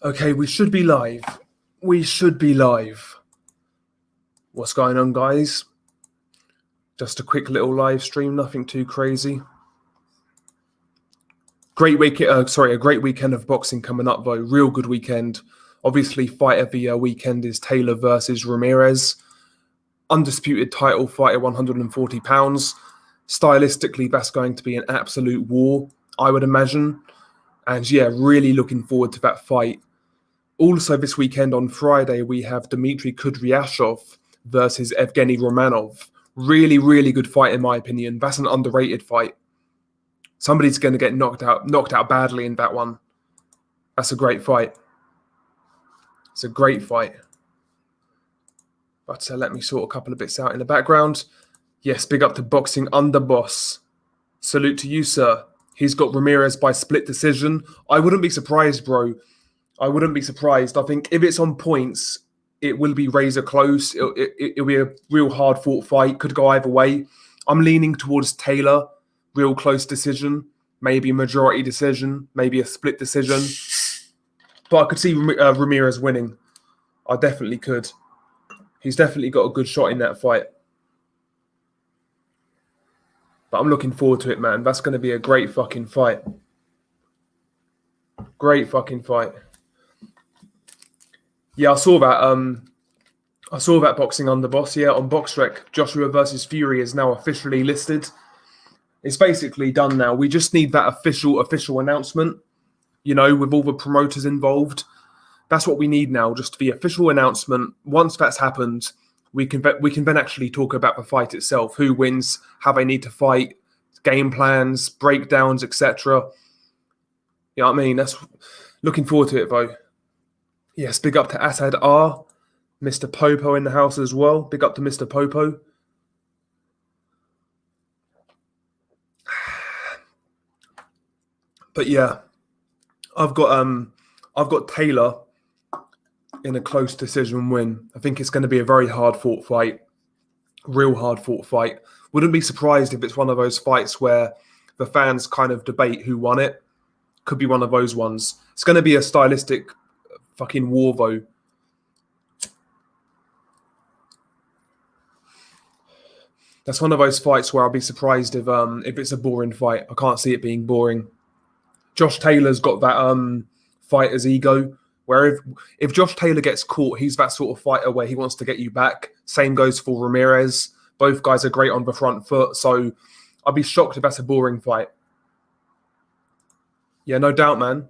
Okay, we should be live. We should be live. What's going on, guys? Just a quick little live stream, nothing too crazy. Great week. A great weekend of boxing coming up, though. Real good weekend. Obviously, fight of the weekend is Taylor versus Ramirez. Undisputed title fight at 140 pounds. Stylistically, that's going to be an absolute war, I would imagine. And yeah, really looking forward to that fight. Also, this weekend on Friday, we have Dmitry Kudryashov versus Evgeny Romanov. Really, really good fight, in my opinion. That's an underrated fight. Somebody's going to get knocked out badly in that one. That's a great fight. It's a great fight. But let me sort a couple of bits out in the background. Yes, big up to Boxing Underboss. Salute to you, sir. He's got Ramirez by split decision. I wouldn't be surprised, bro. I wouldn't be surprised. I think if it's on points, it will be razor close. It'll be a real hard-fought fight. Could go either way. I'm leaning towards Taylor. Real close decision. Maybe a majority decision. Maybe a split decision. But I could see Ramirez winning. I definitely could. He's definitely got a good shot in that fight. But I'm looking forward to it, man. That's going to be a great fucking fight. Great fucking fight. Yeah, I saw that. I saw that Boxing Underboss. Yeah, on BoxRec, Joshua versus Fury is now officially listed. It's basically done now. We just need that official announcement. You know, with all the promoters involved. That's what we need now. Just the official announcement. Once that's happened, we can then actually talk about the fight itself. Who wins? How they need to fight? Game plans, breakdowns, etc. You know what I mean? That's looking forward to it, though. Yes, big up to Asad R. Mr. Popo in the house as well. Big up to Mr. Popo. But yeah, I've got Taylor in a close decision win. I think it's going to be a very hard-fought fight. Real hard-fought fight. Wouldn't be surprised if it's one of those fights where the fans kind of debate who won it. Could be one of those ones. It's going to be a stylistic fucking war, though. That's one of those fights where I'll be surprised if it's a boring fight. I can't see it being boring. Josh Taylor's got that fighter's ego, where if Josh Taylor gets caught, he's that sort of fighter where he wants to get you back. Same goes for Ramirez. Both guys are great on the front foot, so I'd be shocked if that's a boring fight. Yeah, no doubt, man.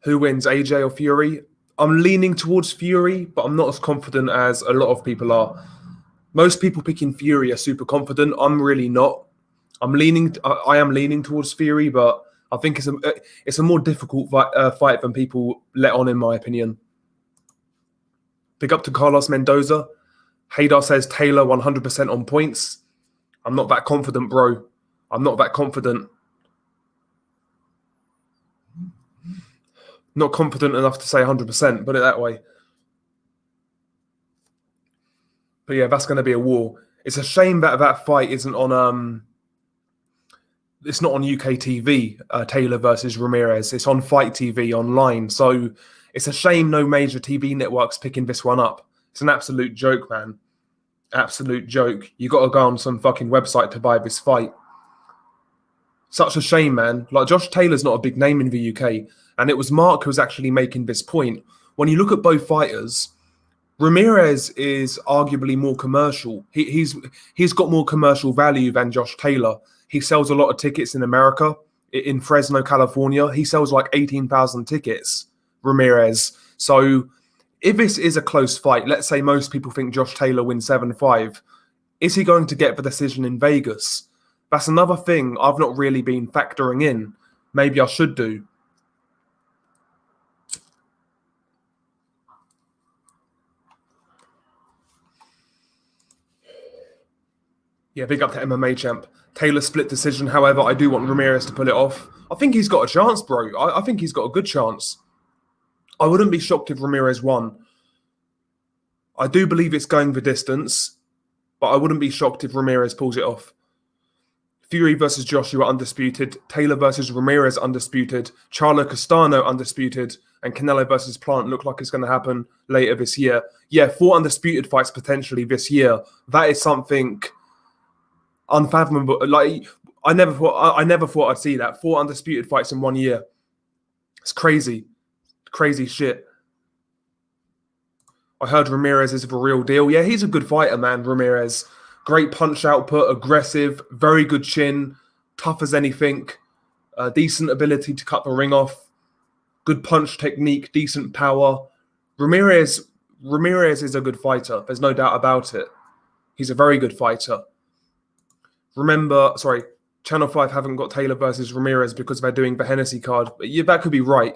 Who wins, AJ or Fury? I'm leaning towards Fury, but I'm not as confident as a lot of people are. Most people picking Fury are super confident. I'm really not. I am leaning towards Fury, but I think it's a more difficult fight than people let on, in my opinion. Big up to Carlos Mendoza. Haydar says Taylor 100% on points. I'm not that confident, bro. I'm not that confident. Not confident enough to say 100%, put it that way. But yeah, that's going to be a war. It's a shame that that fight isn't on... It's not on UK TV, Taylor versus Ramirez. It's on Fight TV online. So it's a shame no major TV network's picking this one up. It's an absolute joke, man. Absolute joke. You got to go on some fucking website to buy this fight. Such a shame, man. Like, Josh Taylor's not a big name in the UK. And it was Mark who was actually making this point. When you look at both fighters, Ramirez is arguably more commercial. He's got more commercial value than Josh Taylor. He sells a lot of tickets in America. In Fresno, California, he sells like 18,000 tickets, Ramirez. So if this is a close fight, let's say most people think Josh Taylor wins 7-5, is he going to get the decision in Vegas? That's another thing I've not really been factoring in. Maybe I should do. Yeah, big up to MMA champ. Taylor split decision. However, I do want Ramirez to pull it off. I think he's got a chance, bro. I think he's got a good chance. I wouldn't be shocked if Ramirez won. I do believe it's going the distance, but I wouldn't be shocked if Ramirez pulls it off. Fury versus Joshua, undisputed. Taylor versus Ramirez, undisputed. Charlo Castano, undisputed. And Canelo versus Plant look like it's going to happen later this year. Yeah, 4 undisputed fights potentially this year. That is something unfathomable. Like, I never thought I'd see that. 4 undisputed fights in 1 year. It's crazy. Crazy shit. I heard Ramirez is the real deal. Yeah, he's a good fighter, man, Ramirez. Great punch output, aggressive, very good chin, tough as anything, decent ability to cut the ring off, good punch technique, decent power. Ramirez is a good fighter. There's no doubt about it. He's a very good fighter. Channel 5 haven't got Taylor versus Ramirez because they're doing the Hennessy card. But yeah, that could be right.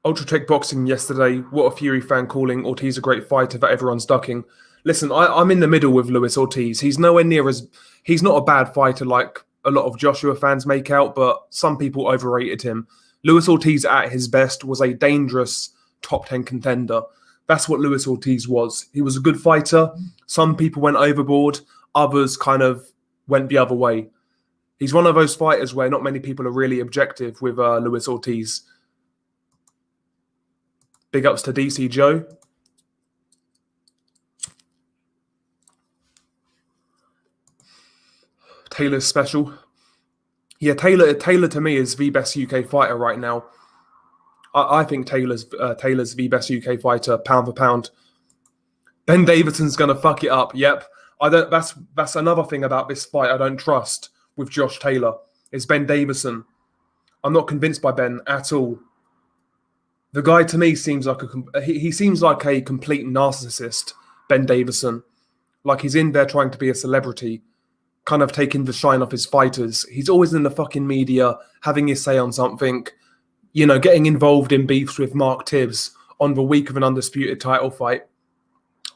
Ultra Tech Boxing yesterday, what a Fury fan calling Ortiz a great fighter that everyone's ducking. Listen, I'm in the middle with Luis Ortiz. He's nowhere near he's not a bad fighter like a lot of Joshua fans make out, but some people overrated him. Luis Ortiz at his best was a dangerous top 10 contender. That's what Luis Ortiz was. He was a good fighter. Some people went overboard. Others kind of went the other way. He's one of those fighters where not many people are really objective with Luis Ortiz. Big ups to DC Joe. Taylor's special. Yeah, Taylor to me is the best UK fighter right now. I think Taylor's the best UK fighter, pound for pound. Ben Davidson's gonna fuck it up. Yep. That's another thing about this fight I don't trust with Josh Taylor. Is Ben Davison. I'm not convinced by Ben at all. The guy to me seems like he seems like a complete narcissist, Ben Davison. Like he's in there trying to be a celebrity, kind of taking the shine off his fighters. He's always in the fucking media, having his say on something, you know, getting involved in beefs with Mark Tibbs on the week of an undisputed title fight.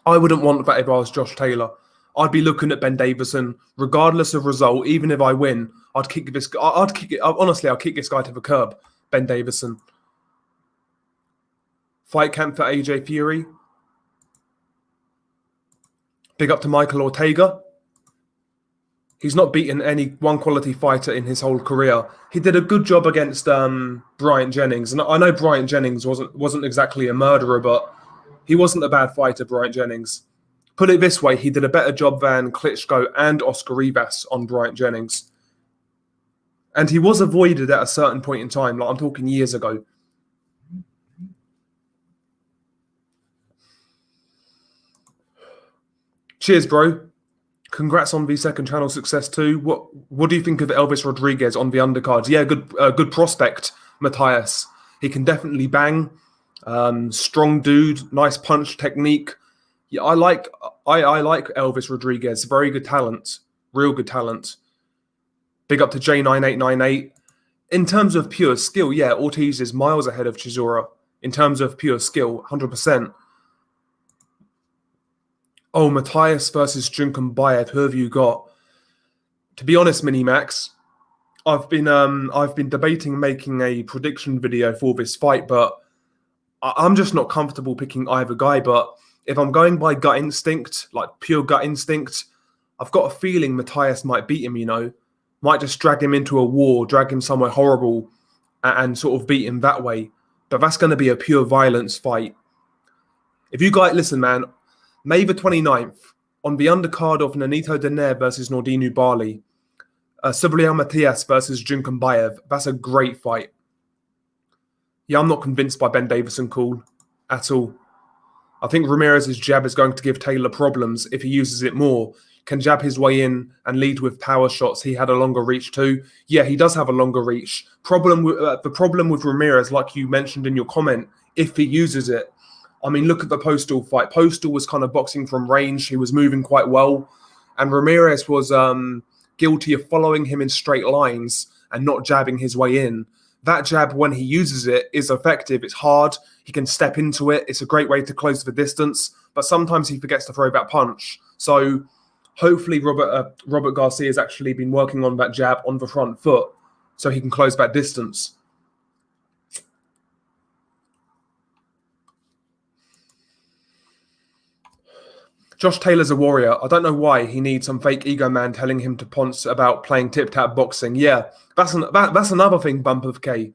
I wouldn't want that if I was Josh Taylor. I'd be looking at Ben Davison, regardless of result. Even if I win, I'd kick this. Honestly, I'll kick this guy to the curb. Ben Davison. Fight camp for AJ Fury. Big up to Michael Ortega. He's not beaten any one quality fighter in his whole career. He did a good job against Bryant Jennings. And I know Bryant Jennings wasn't exactly a murderer, but he wasn't a bad fighter, Bryant Jennings. Put it this way, he did a better job than Klitschko and Oscar Rivas on Bryant Jennings. And he was avoided at a certain point in time, like I'm talking years ago. Cheers, bro. Congrats on the second channel success too. What do you think of Elvis Rodriguez on the undercard? Yeah, good prospect, Matthias. He can definitely bang. Strong dude, nice punch technique. Yeah, I like Elvis Rodriguez. Very good talent, real good talent. Big up to J9898. In terms of pure skill, yeah, Ortiz is miles ahead of Chisora. In terms of pure skill, 100%. Oh, Matthias versus Junkenbayev. Who have you got? To be honest, Minimax, I've been debating making a prediction video for this fight, but I'm just not comfortable picking either guy. But if I'm going by gut instinct, like pure gut instinct, I've got a feeling Matthias might beat him. You know, might just drag him into a war, drag him somewhere horrible, and sort of beat him that way. But that's going to be a pure violence fight. If you guys listen, man. May the 29th, on the undercard of Nonito Donaire versus Nordinu Bali, Cyprian Matias versus Junkenbayev. That's a great fight. Yeah, I'm not convinced by Ben Davison call at all. I think Ramirez's jab is going to give Taylor problems if he uses it more. Can jab his way in and lead with power shots. He had a longer reach too. Yeah, he does have a longer reach. The problem with Ramirez, like you mentioned in your comment, if he uses it, I mean, look at the Postal fight. Postal was kind of boxing from range. He was moving quite well. And Ramirez was guilty of following him in straight lines and not jabbing his way in. That jab, when he uses it, is effective. It's hard. He can step into it. It's a great way to close the distance. But sometimes he forgets to throw that punch. So hopefully Robert Garcia has actually been working on that jab on the front foot so he can close that distance. Josh Taylor's a warrior. I don't know why he needs some fake ego man telling him to ponce about playing tip-tap boxing. Yeah, that's another thing, Bump of K.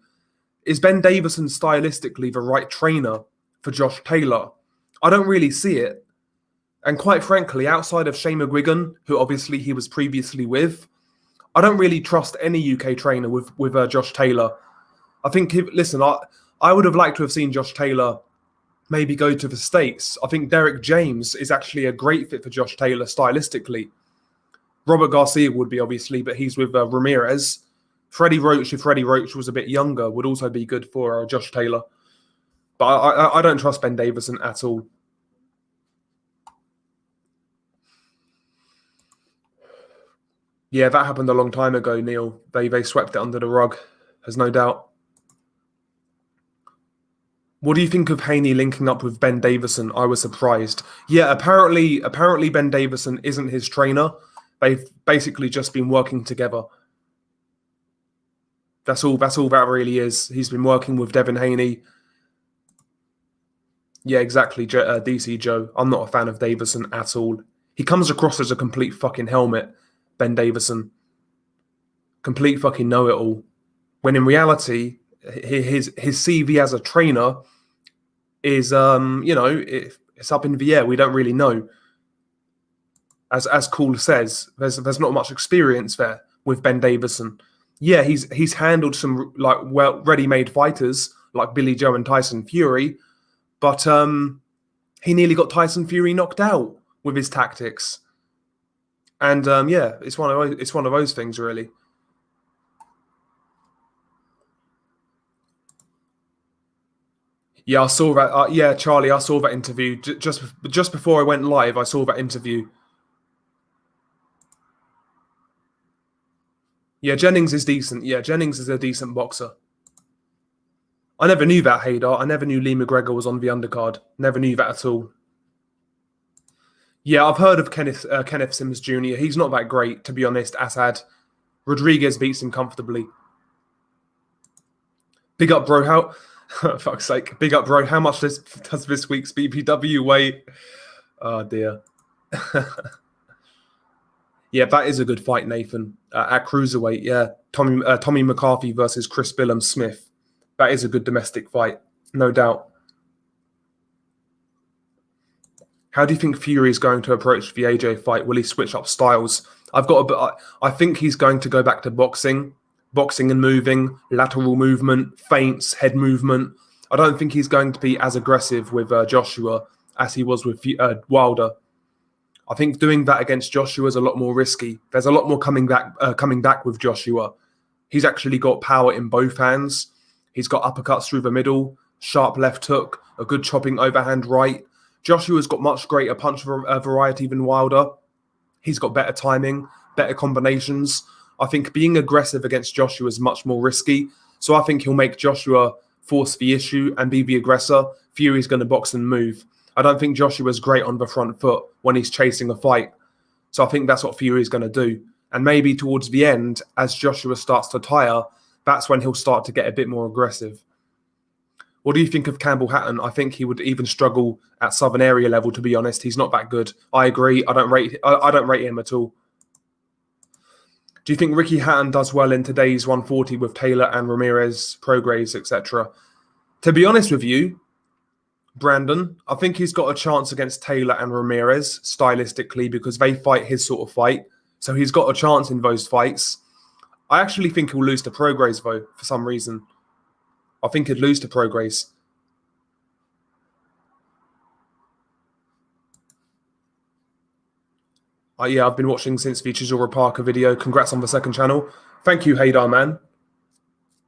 Is Ben Davison stylistically the right trainer for Josh Taylor? I don't really see it. And quite frankly, outside of Shane McGuigan, who obviously he was previously with, I don't really trust any UK trainer with Josh Taylor. I think, I would have liked to have seen Josh Taylor maybe go to the States. I think Derek James is actually a great fit for Josh Taylor stylistically. Robert Garcia would be, obviously, but he's with Ramirez. Freddie Roach, if Freddie Roach was a bit younger, would also be good for Josh Taylor. But I don't trust Ben Davison at all. Yeah, that happened a long time ago, Neil. They swept it under the rug. There's no doubt. What do you think of Haney linking up with Ben Davison? I was surprised. Yeah, apparently Ben Davison isn't his trainer. They've basically just been working together. That's all that really is. He's been working with Devin Haney. Yeah, exactly, DC Joe. I'm not a fan of Davison at all. He comes across as a complete fucking helmet, Ben Davison. Complete fucking know-it-all. When in reality, his CV as a trainer is, it's up in the air. We don't really know. As Cool says, there's not much experience there with Ben Davison. Yeah, he's handled some ready-made fighters like Billy Joe and Tyson Fury, but he nearly got Tyson Fury knocked out with his tactics. And it's one of those things, really. Yeah, I saw that. Yeah, Charlie, I saw that interview just before I went live. I saw that interview. Yeah, Jennings is decent. Yeah, Jennings is a decent boxer. I never knew that, Haydar. I never knew Lee McGregor was on the undercard. Never knew that at all. Yeah, I've heard of Kenneth Sims Jr. He's not that great, to be honest, Assad. Rodriguez beats him comfortably. Big up, bro. How... fuck's sake. Big up, bro. How much does this week's BPW weigh? Oh, dear. Yeah, that is a good fight, Nathan. At cruiserweight, yeah. Tommy McCarthy versus Chris Billum Smith. That is a good domestic fight, no doubt. How do you think Fury is going to approach the AJ fight? Will he switch up styles? I think he's going to go back to boxing and moving, lateral movement, feints, head movement. I don't think he's going to be as aggressive with Joshua as he was with Wilder. I think doing that against Joshua is a lot more risky. There's a lot more coming back with Joshua. He's actually got power in both hands. He's got uppercuts through the middle, sharp left hook, a good chopping overhand right. Joshua's got much greater punch variety than Wilder. He's got better timing, better combinations. I think being aggressive against Joshua is much more risky. So I think he'll make Joshua force the issue and be the aggressor. Fury's going to box and move. I don't think Joshua's great on the front foot when he's chasing a fight. So I think that's what Fury's going to do. And maybe towards the end, as Joshua starts to tire, that's when he'll start to get a bit more aggressive. What do you think of Campbell Hatton? I think he would even struggle at Southern Area level, to be honest. He's not that good. I agree. I don't rate him at all. Do you think Ricky Hatton does well in today's 140 with Taylor and Ramirez, Prograis, etc.? To be honest with you, Brandon, I think he's got a chance against Taylor and Ramirez stylistically because they fight his sort of fight. So he's got a chance in those fights. I actually think he'll lose to Prograis, though, for some reason. I think he'd lose to Prograis. Yeah, I've been watching since the Chisora Parker video. Congrats on the second channel. Thank you, Haydar, man.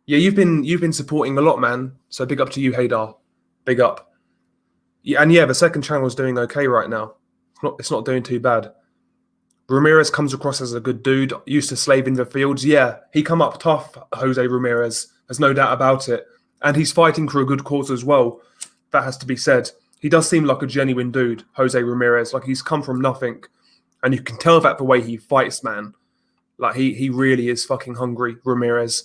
Yeah, you've been supporting a lot, man. So big up to you, Haydar. Big up. Yeah, and yeah, the second channel is doing okay right now. It's not doing too bad. Ramirez comes across as a good dude, used to slave in the fields. Yeah, he come up tough, Jose Ramirez. There's no doubt about it. And he's fighting for a good cause as well. That has to be said. He does seem like a genuine dude, Jose Ramirez. Like he's come from nothing. And you can tell that the way he fights, man. Like he really is fucking hungry, Ramirez.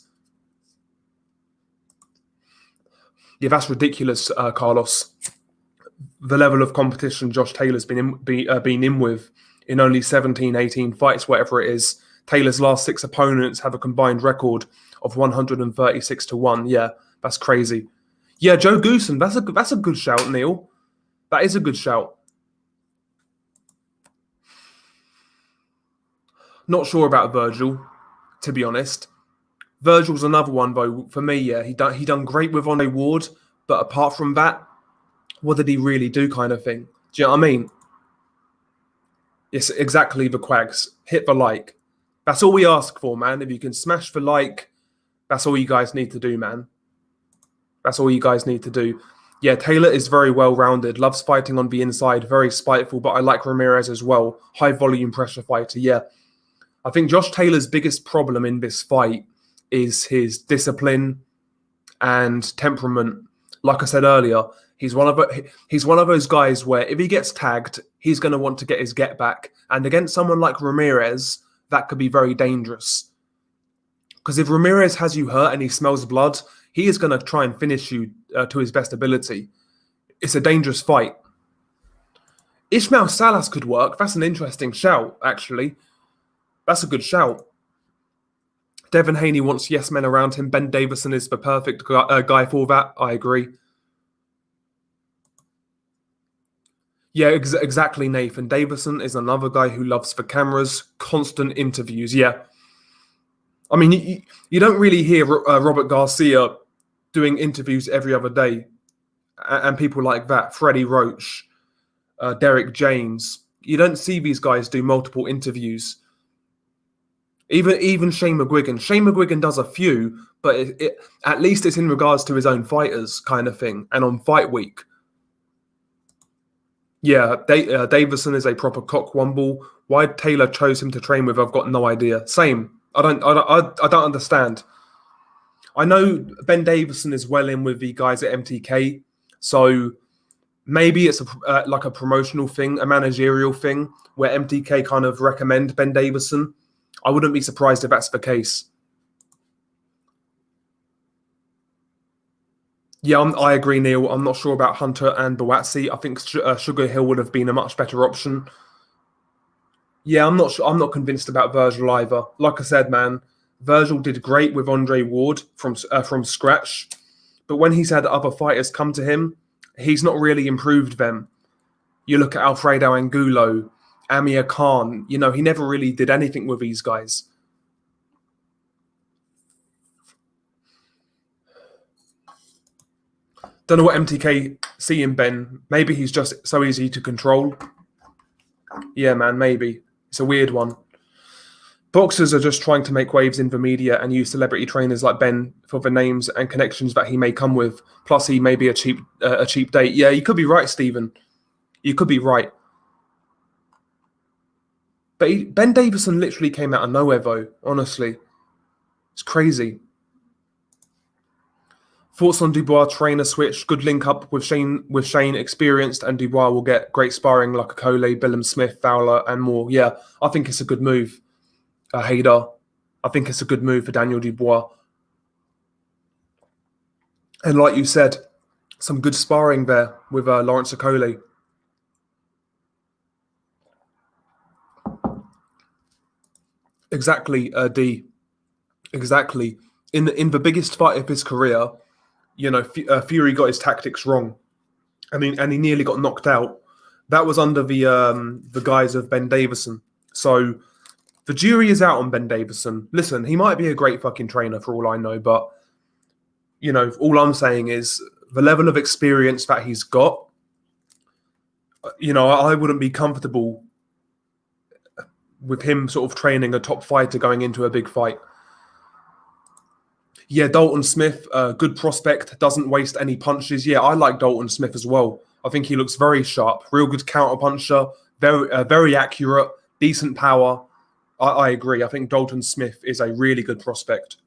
Yeah, that's ridiculous, Carlos. the level of competition Josh Taylor's been in with in only 17, 18 fights, whatever it is. Taylor's last 6 opponents have a combined record of 136-1. Yeah, that's crazy. Yeah, Joe Goosen, that's a good shout, Neil. That is a good shout. Not sure about Virgil, to be honest. Virgil's another one though. For me, yeah, he done great with Andre Ward, but apart from that, what did he really do, kind of thing? Do you know what I mean? Yes, exactly. The Quags, hit the like. That's all we ask for, man. If you can smash the like, that's all you guys need to do, man. That's all you guys need to do. Yeah, Taylor is very well-rounded, loves fighting on the inside, very spiteful, but I like Ramirez as well. High-volume pressure fighter, yeah. I think Josh Taylor's biggest problem in this fight is his discipline and temperament. Like I said earlier, he's one of those guys where if he gets tagged, he's going to want to get his get back. And against someone like Ramirez, that could be very dangerous. Because if Ramirez has you hurt and he smells blood, he is going to try and finish you to his best ability. It's a dangerous fight. Ishmael Salas could work. That's an interesting shout, actually. That's a good shout. Devin Haney wants yes men around him. Ben Davison is the perfect guy for that. I agree. Yeah, exactly, Nathan. Davison is another guy who loves the cameras, constant interviews. Yeah. I mean, you don't really hear Robert Garcia doing interviews every other day. And people like that, Freddie Roach, Derek James. You don't see these guys do multiple interviews. Even Shane McGuigan. Shane McGuigan does a few, but at least it's in regards to his own fighters kind of thing, and on fight week. Yeah, Davison is a proper cockwomble. Why Taylor chose him to train with, I've got no idea. Same. I don't understand. I know Ben Davison is well in with the guys at MTK, so maybe it's like a promotional thing, a managerial thing, where MTK kind of recommend Ben Davison. I wouldn't be surprised if that's the case. Yeah, I agree, Neil. I'm not sure about Hunter and Buatsi. I think Sugar Hill would have been a much better option. Yeah, I'm not sure. I'm not convinced about Virgil either. Like I said, man, Virgil did great with Andre Ward from scratch, but when he's had other fighters come to him, he's not really improved them. You look at Alfredo Angulo, Amir Khan. You know, he never really did anything with these guys. Don't know what MTK see in Ben. Maybe he's just so easy to control. Yeah, man, maybe. It's a weird one. Boxers are just trying to make waves in the media and use celebrity trainers like Ben for the names and connections that he may come with. Plus, he may be a cheap date. Yeah, you could be right, Stephen. You could be right. But Ben Davison literally came out of nowhere, though, honestly. It's crazy. Thoughts on Dubois trainer switch? Good link up with Shane, experienced, and Dubois will get great sparring like Akole, Billum Smith, Fowler, and more. Yeah, I think it's a good move. Hader. I think it's a good move for Daniel Dubois. And like you said, some good sparring there with Lawrence Akole. Exactly, D. Exactly. In the biggest fight of his career, you know, Fury got his tactics wrong. I mean, and he nearly got knocked out. That was under the guise of Ben Davison. So the jury is out on Ben Davison. Listen, he might be a great fucking trainer for all I know, but you know, all I'm saying is the level of experience that he's got. You know, I wouldn't be comfortable with him sort of training a top fighter going into a big fight. Yeah, Dalton Smith, good prospect, doesn't waste any punches. Yeah, I like Dalton Smith as well. I think he looks very sharp, real good counter puncher, very accurate, decent power. I agree. I think Dalton Smith is a really good prospect.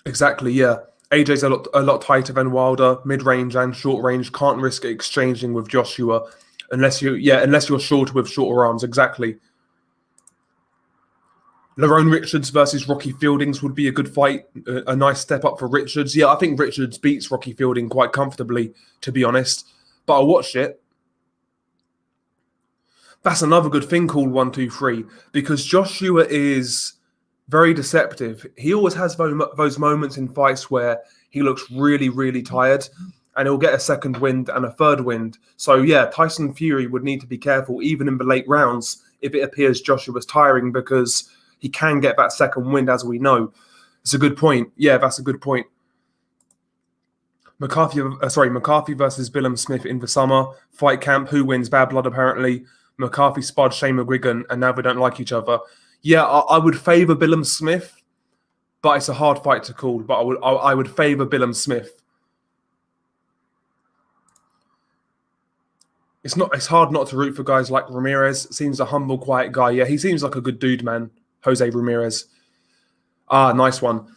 Exactly, yeah. AJ's a lot tighter than Wilder, mid-range and short range. Can't risk exchanging with Joshua unless you're shorter with shorter arms. Exactly. Lerone Richards versus Rocky Fieldings would be a good fight. A nice step up for Richards. Yeah, I think Richards beats Rocky Fielding quite comfortably, to be honest. But I watched it. That's another good thing called 1-2-3 because Joshua is very deceptive. He always has those moments in fights where he looks really, really tired and he'll get a second wind and a third wind. So, yeah, Tyson Fury would need to be careful, even in the late rounds, if it appears Joshua's tiring because he can get that second wind, as we know. It's a good point. Yeah, that's a good point. McCarthy versus Billum Smith in the summer. Fight camp, who wins? Bad blood, apparently. McCarthy sparred Shane McGuigan, and now they don't like each other. Yeah, I would favour Billum Smith, but it's a hard fight to call. But I would favour Billum Smith. It's hard not to root for guys like Ramirez. Seems a humble, quiet guy. Yeah, he seems like a good dude, man. Jose Ramirez. Ah, nice one.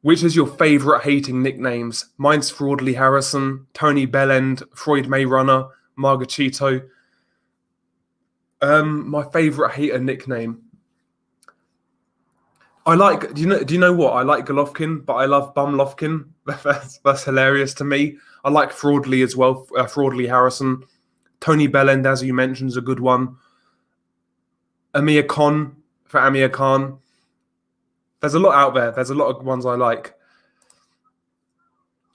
Which is your favourite hating nicknames? Mine's Fraudly Harrison, Tony Bellend, Freud Mayrunner, Margachito. My favourite hater nickname. I like. Do you know what? I like Golovkin, but I love Bumlovkin. That's hilarious to me. I like Fraudly as well. Fraudly Harrison, Tony Bellend, as you mentioned, is a good one. Amir Khan for Amir Khan. There's a lot out there. There's a lot of ones I like.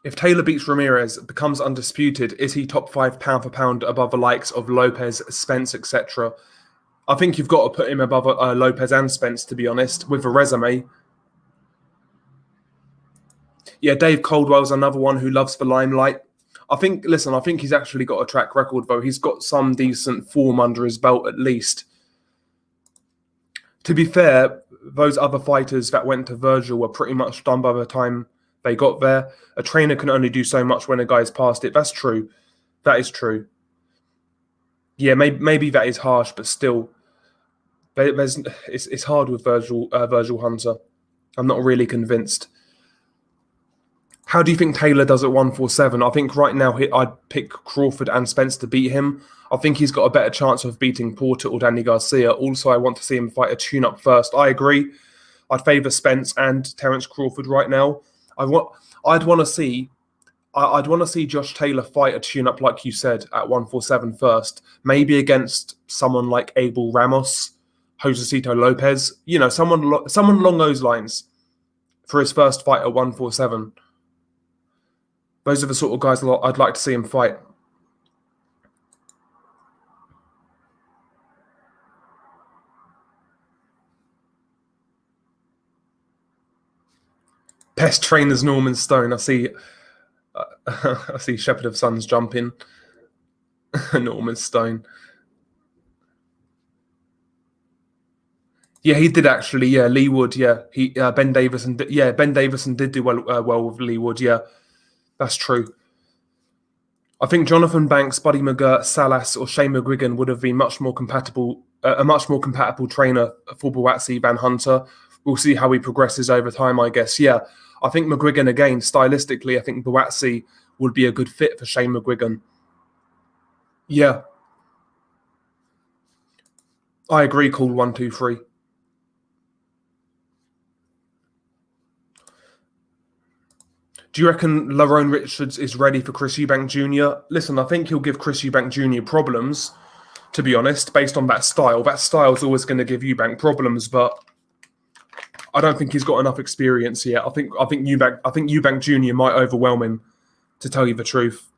If Taylor beats Ramirez, becomes undisputed, is he top 5 pound for pound above the likes of Lopez, Spence, etc.? I think you've got to put him above Lopez and Spence, to be honest, with a resume. Yeah, Dave Coldwell's another one who loves the limelight. I think he's actually got a track record, though. He's got some decent form under his belt, at least. To be fair, those other fighters that went to Virgil were pretty much done by the time they got there. A trainer can only do so much when a guy's past it. That's true. That is true. Yeah, maybe that is harsh, but still, it's hard with Virgil Hunter. I'm not really convinced. How do you think Taylor does at 147? I think right now I'd pick Crawford and Spence to beat him. I think he's got a better chance of beating Porter or Danny Garcia. Also, I want to see him fight a tune-up first. I agree. I'd favour Spence and Terence Crawford right now. I'd want to see Josh Taylor fight a tune-up, like you said, at 147 first. Maybe against someone like Abel Ramos, Josecito Lopez. You know, someone along those lines for his first fight at 147. Those are the sort of guys I'd like to see him fight. Best trainers Norman Stone. I see Shepherd of Suns jumping. Norman Stone. Yeah, he did actually. Yeah, Lee Wood. Yeah, Ben Davison. Ben Davison did do well with Lee Wood. Yeah, that's true. I think Jonathan Banks, Buddy McGirt, Salas, or Shane McGuigan would have been a much more compatible trainer for Buatsi than Hunter. We'll see how he progresses over time, I guess. Yeah, I think McGuigan, again, stylistically, I think Buatsi would be a good fit for Shane McGuigan. Yeah. I agree, call 1-2-3. Do you reckon Lerone Richards is ready for Chris Eubank Jr.? Listen, I think he'll give Chris Eubank Jr. problems, to be honest, based on that style. That style's always going to give Eubank problems, but I don't think he's got enough experience yet. I think Eubank Jr. might overwhelm him, to tell you the truth.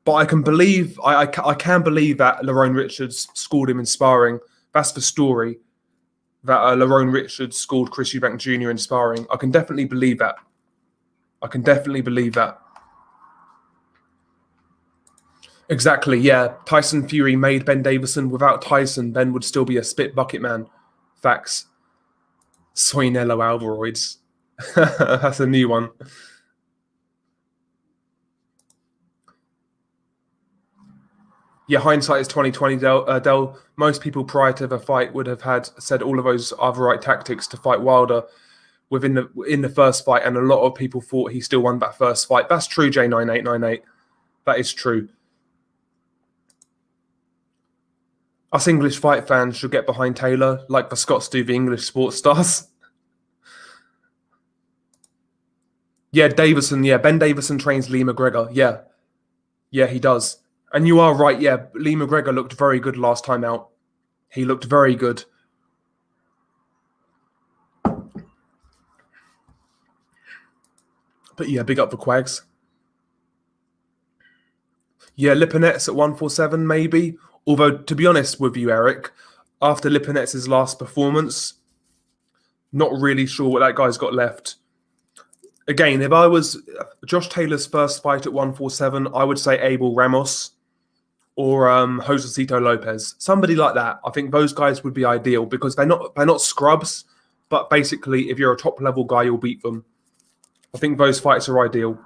But I can believe that Lerone Richards scored him in sparring. That's the story. That Lerone Richards scored Chris Eubank Jr. in sparring. I can definitely believe that. Exactly, yeah. Tyson Fury made Ben Davison. Without Tyson, Ben would still be a spit bucket man. Facts. Soinello Alvaroids. That's a new one. Yeah, hindsight is 2020, Del. Most people prior to the fight would have said all of those are the right tactics to fight Wilder in the first fight, and a lot of people thought he still won that first fight. That's true, J9898. That is true. Us English fight fans should get behind Taylor, like the Scots do the English sports stars. Yeah, Davison. Yeah, Ben Davison trains Lee McGregor. Yeah, yeah, he does. And you are right. Yeah, Lee McGregor looked very good last time out. He looked very good. But yeah, big up the Quags. Yeah, Lipinets at 147 maybe. Although, to be honest with you, Eric, after Lipinets' last performance, not really sure what that guy's got left. Again, if I was Josh Taylor's first fight at 147, I would say Abel Ramos or Josecito Lopez. Somebody like that. I think those guys would be ideal because they're not scrubs, but basically, if you're a top level guy, you'll beat them. I think those fights are ideal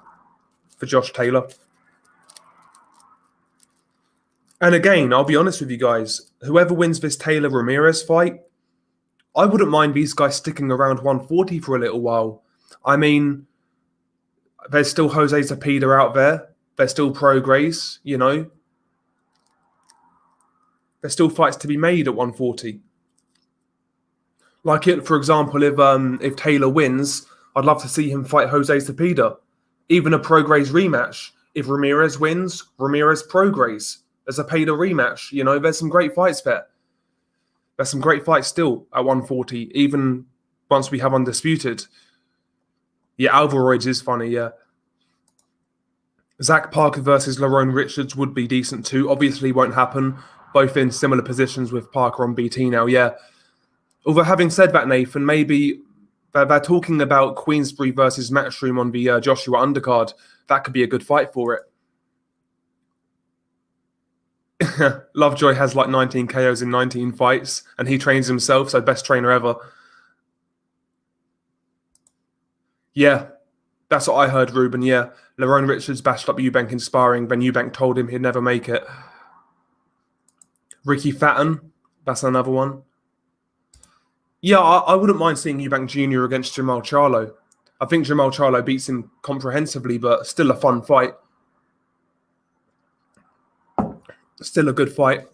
for Josh Taylor. And again, I'll be honest with you guys, whoever wins this Taylor Ramirez fight, I wouldn't mind these guys sticking around 140 for a little while. I mean, there's still Jose Zepeda out there. There's still Prograis, you know. There's still fights to be made at 140. Like it, for example, if Taylor wins, I'd love to see him fight Jose Zepeda. Even a Prograis rematch. If Ramirez wins, Ramirez Prograis. There's a Zepeda rematch. You know, there's some great fights there. There's some great fights still at 140, even once we have Undisputed. Yeah, Alvarez is funny, yeah. Zach Parker versus Lerone Richards would be decent too. Obviously won't happen. Both in similar positions with Parker on BT now, yeah. Although having said that, Nathan, maybe they're talking about Queensbury versus Matchroom on the Joshua undercard. That could be a good fight for it. Lovejoy has like 19 KOs in 19 fights, and he trains himself, so best trainer ever. Yeah, that's what I heard, Ruben, yeah. Lerone Richards bashed up Eubank in sparring, then Eubank told him he'd never make it. Ricky Fatton, that's another one. Yeah, I wouldn't mind seeing Eubank Jr. against Jamal Charlo. I think Jamal Charlo beats him comprehensively, but still a fun fight. Still a good fight.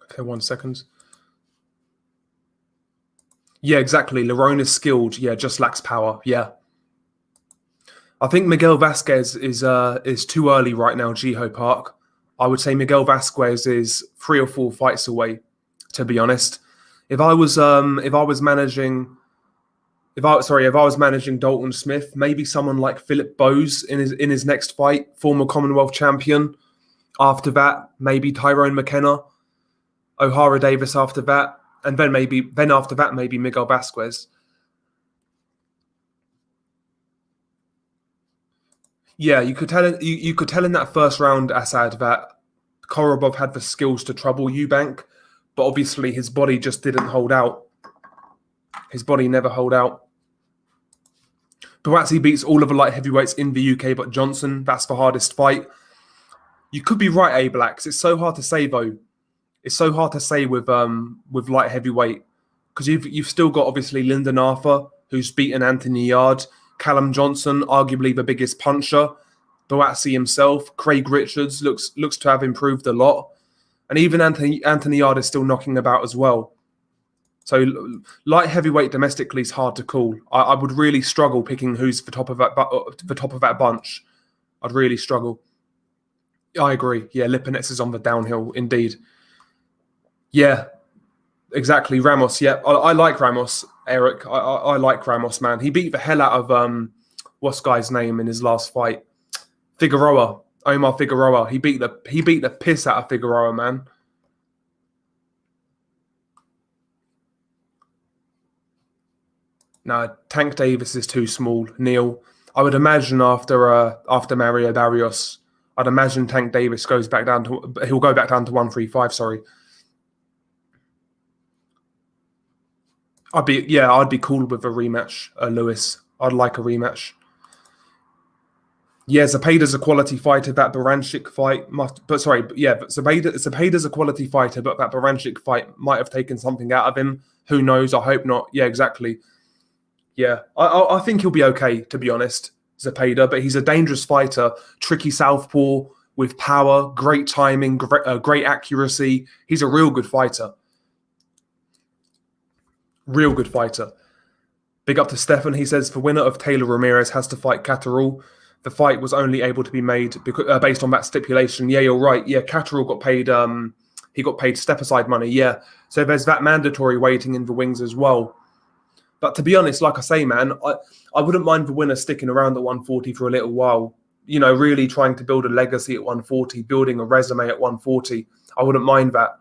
Okay, 1 second. Yeah, exactly. Lerone is skilled. Yeah, just lacks power. Yeah. I think Miguel Vasquez is too early right now, Jiho Park. I would say Miguel Vasquez is 3 or 4 fights away, to be honest. If I was managing Dalton Smith, maybe someone like Philip Bowes in his next fight, former Commonwealth champion. After that, maybe Tyrone McKenna, O'Hara Davis after that, and then after that maybe Miguel Vasquez. Yeah, you could tell in that first round, Assad, that Korobov had the skills to trouble Eubank, but obviously his body just didn't hold out. His body never held out. Buatsi beats all of the light heavyweights in the UK but Johnson. That's the hardest fight. You could be right, A-Blacks. It's so hard to say, though. It's so hard to say with light heavyweight because you've still got, obviously, Lyndon Arthur, who's beaten Anthony Yard, Callum Johnson, arguably the biggest puncher, Buatsi himself, Craig Richards looks to have improved a lot, and even Anthony Yard is still knocking about as well. So light heavyweight domestically is hard to call. I would really struggle picking who's the top of that bunch. I'd really struggle. I agree. Yeah, Lipinets is on the downhill indeed. Yeah, exactly. Ramos. Yeah, I like Ramos, Eric. I like Ramos, man. He beat the hell out of what's guy's name in his last fight? Figueroa, Omar Figueroa. He beat the piss out of Figueroa, man. No, Tank Davis is too small, Neil. I would imagine after Mario Barrios, I'd imagine Tank Davis he'll go back down to 135. Sorry. I'd be cool with a rematch, Lewis. I'd like a rematch. Yeah, Zepeda's a quality fighter. That Baranchik fight Zepeda's a quality fighter, but that Baranchik fight might have taken something out of him. Who knows? I hope not. Yeah, exactly. Yeah, I think he'll be okay, to be honest. Zepeda, but he's a dangerous fighter, tricky southpaw with power, great timing, great accuracy. He's a real good fighter. Real good fighter. Big up to Stefan. He says, the winner of Taylor Ramirez has to fight Catterall. The fight was only able to be made based on that stipulation. Yeah, you're right. Yeah, Catterall got paid. He got paid step-aside money. Yeah. So there's that mandatory waiting in the wings as well. But to be honest, like I say, man, I wouldn't mind the winner sticking around at 140 for a little while. You know, really trying to build a legacy at 140, building a resume at 140. I wouldn't mind that.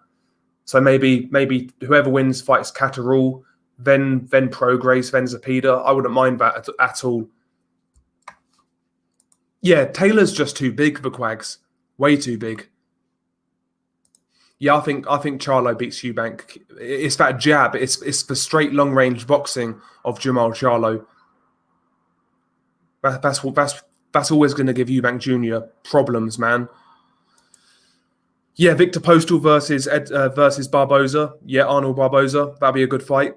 So maybe whoever wins fights Catterall, then Prograis, then Zepeda. I wouldn't mind that at all. Yeah, Taylor's just too big for Quags. Way too big. Yeah, I think Charlo beats Eubank. It's that jab. It's the straight long range boxing of Jamal Charlo. That's always going to give Eubank Jr. problems, man. Yeah, Victor Postal versus Barboza. Yeah, Arnold Barboza. That'd be a good fight.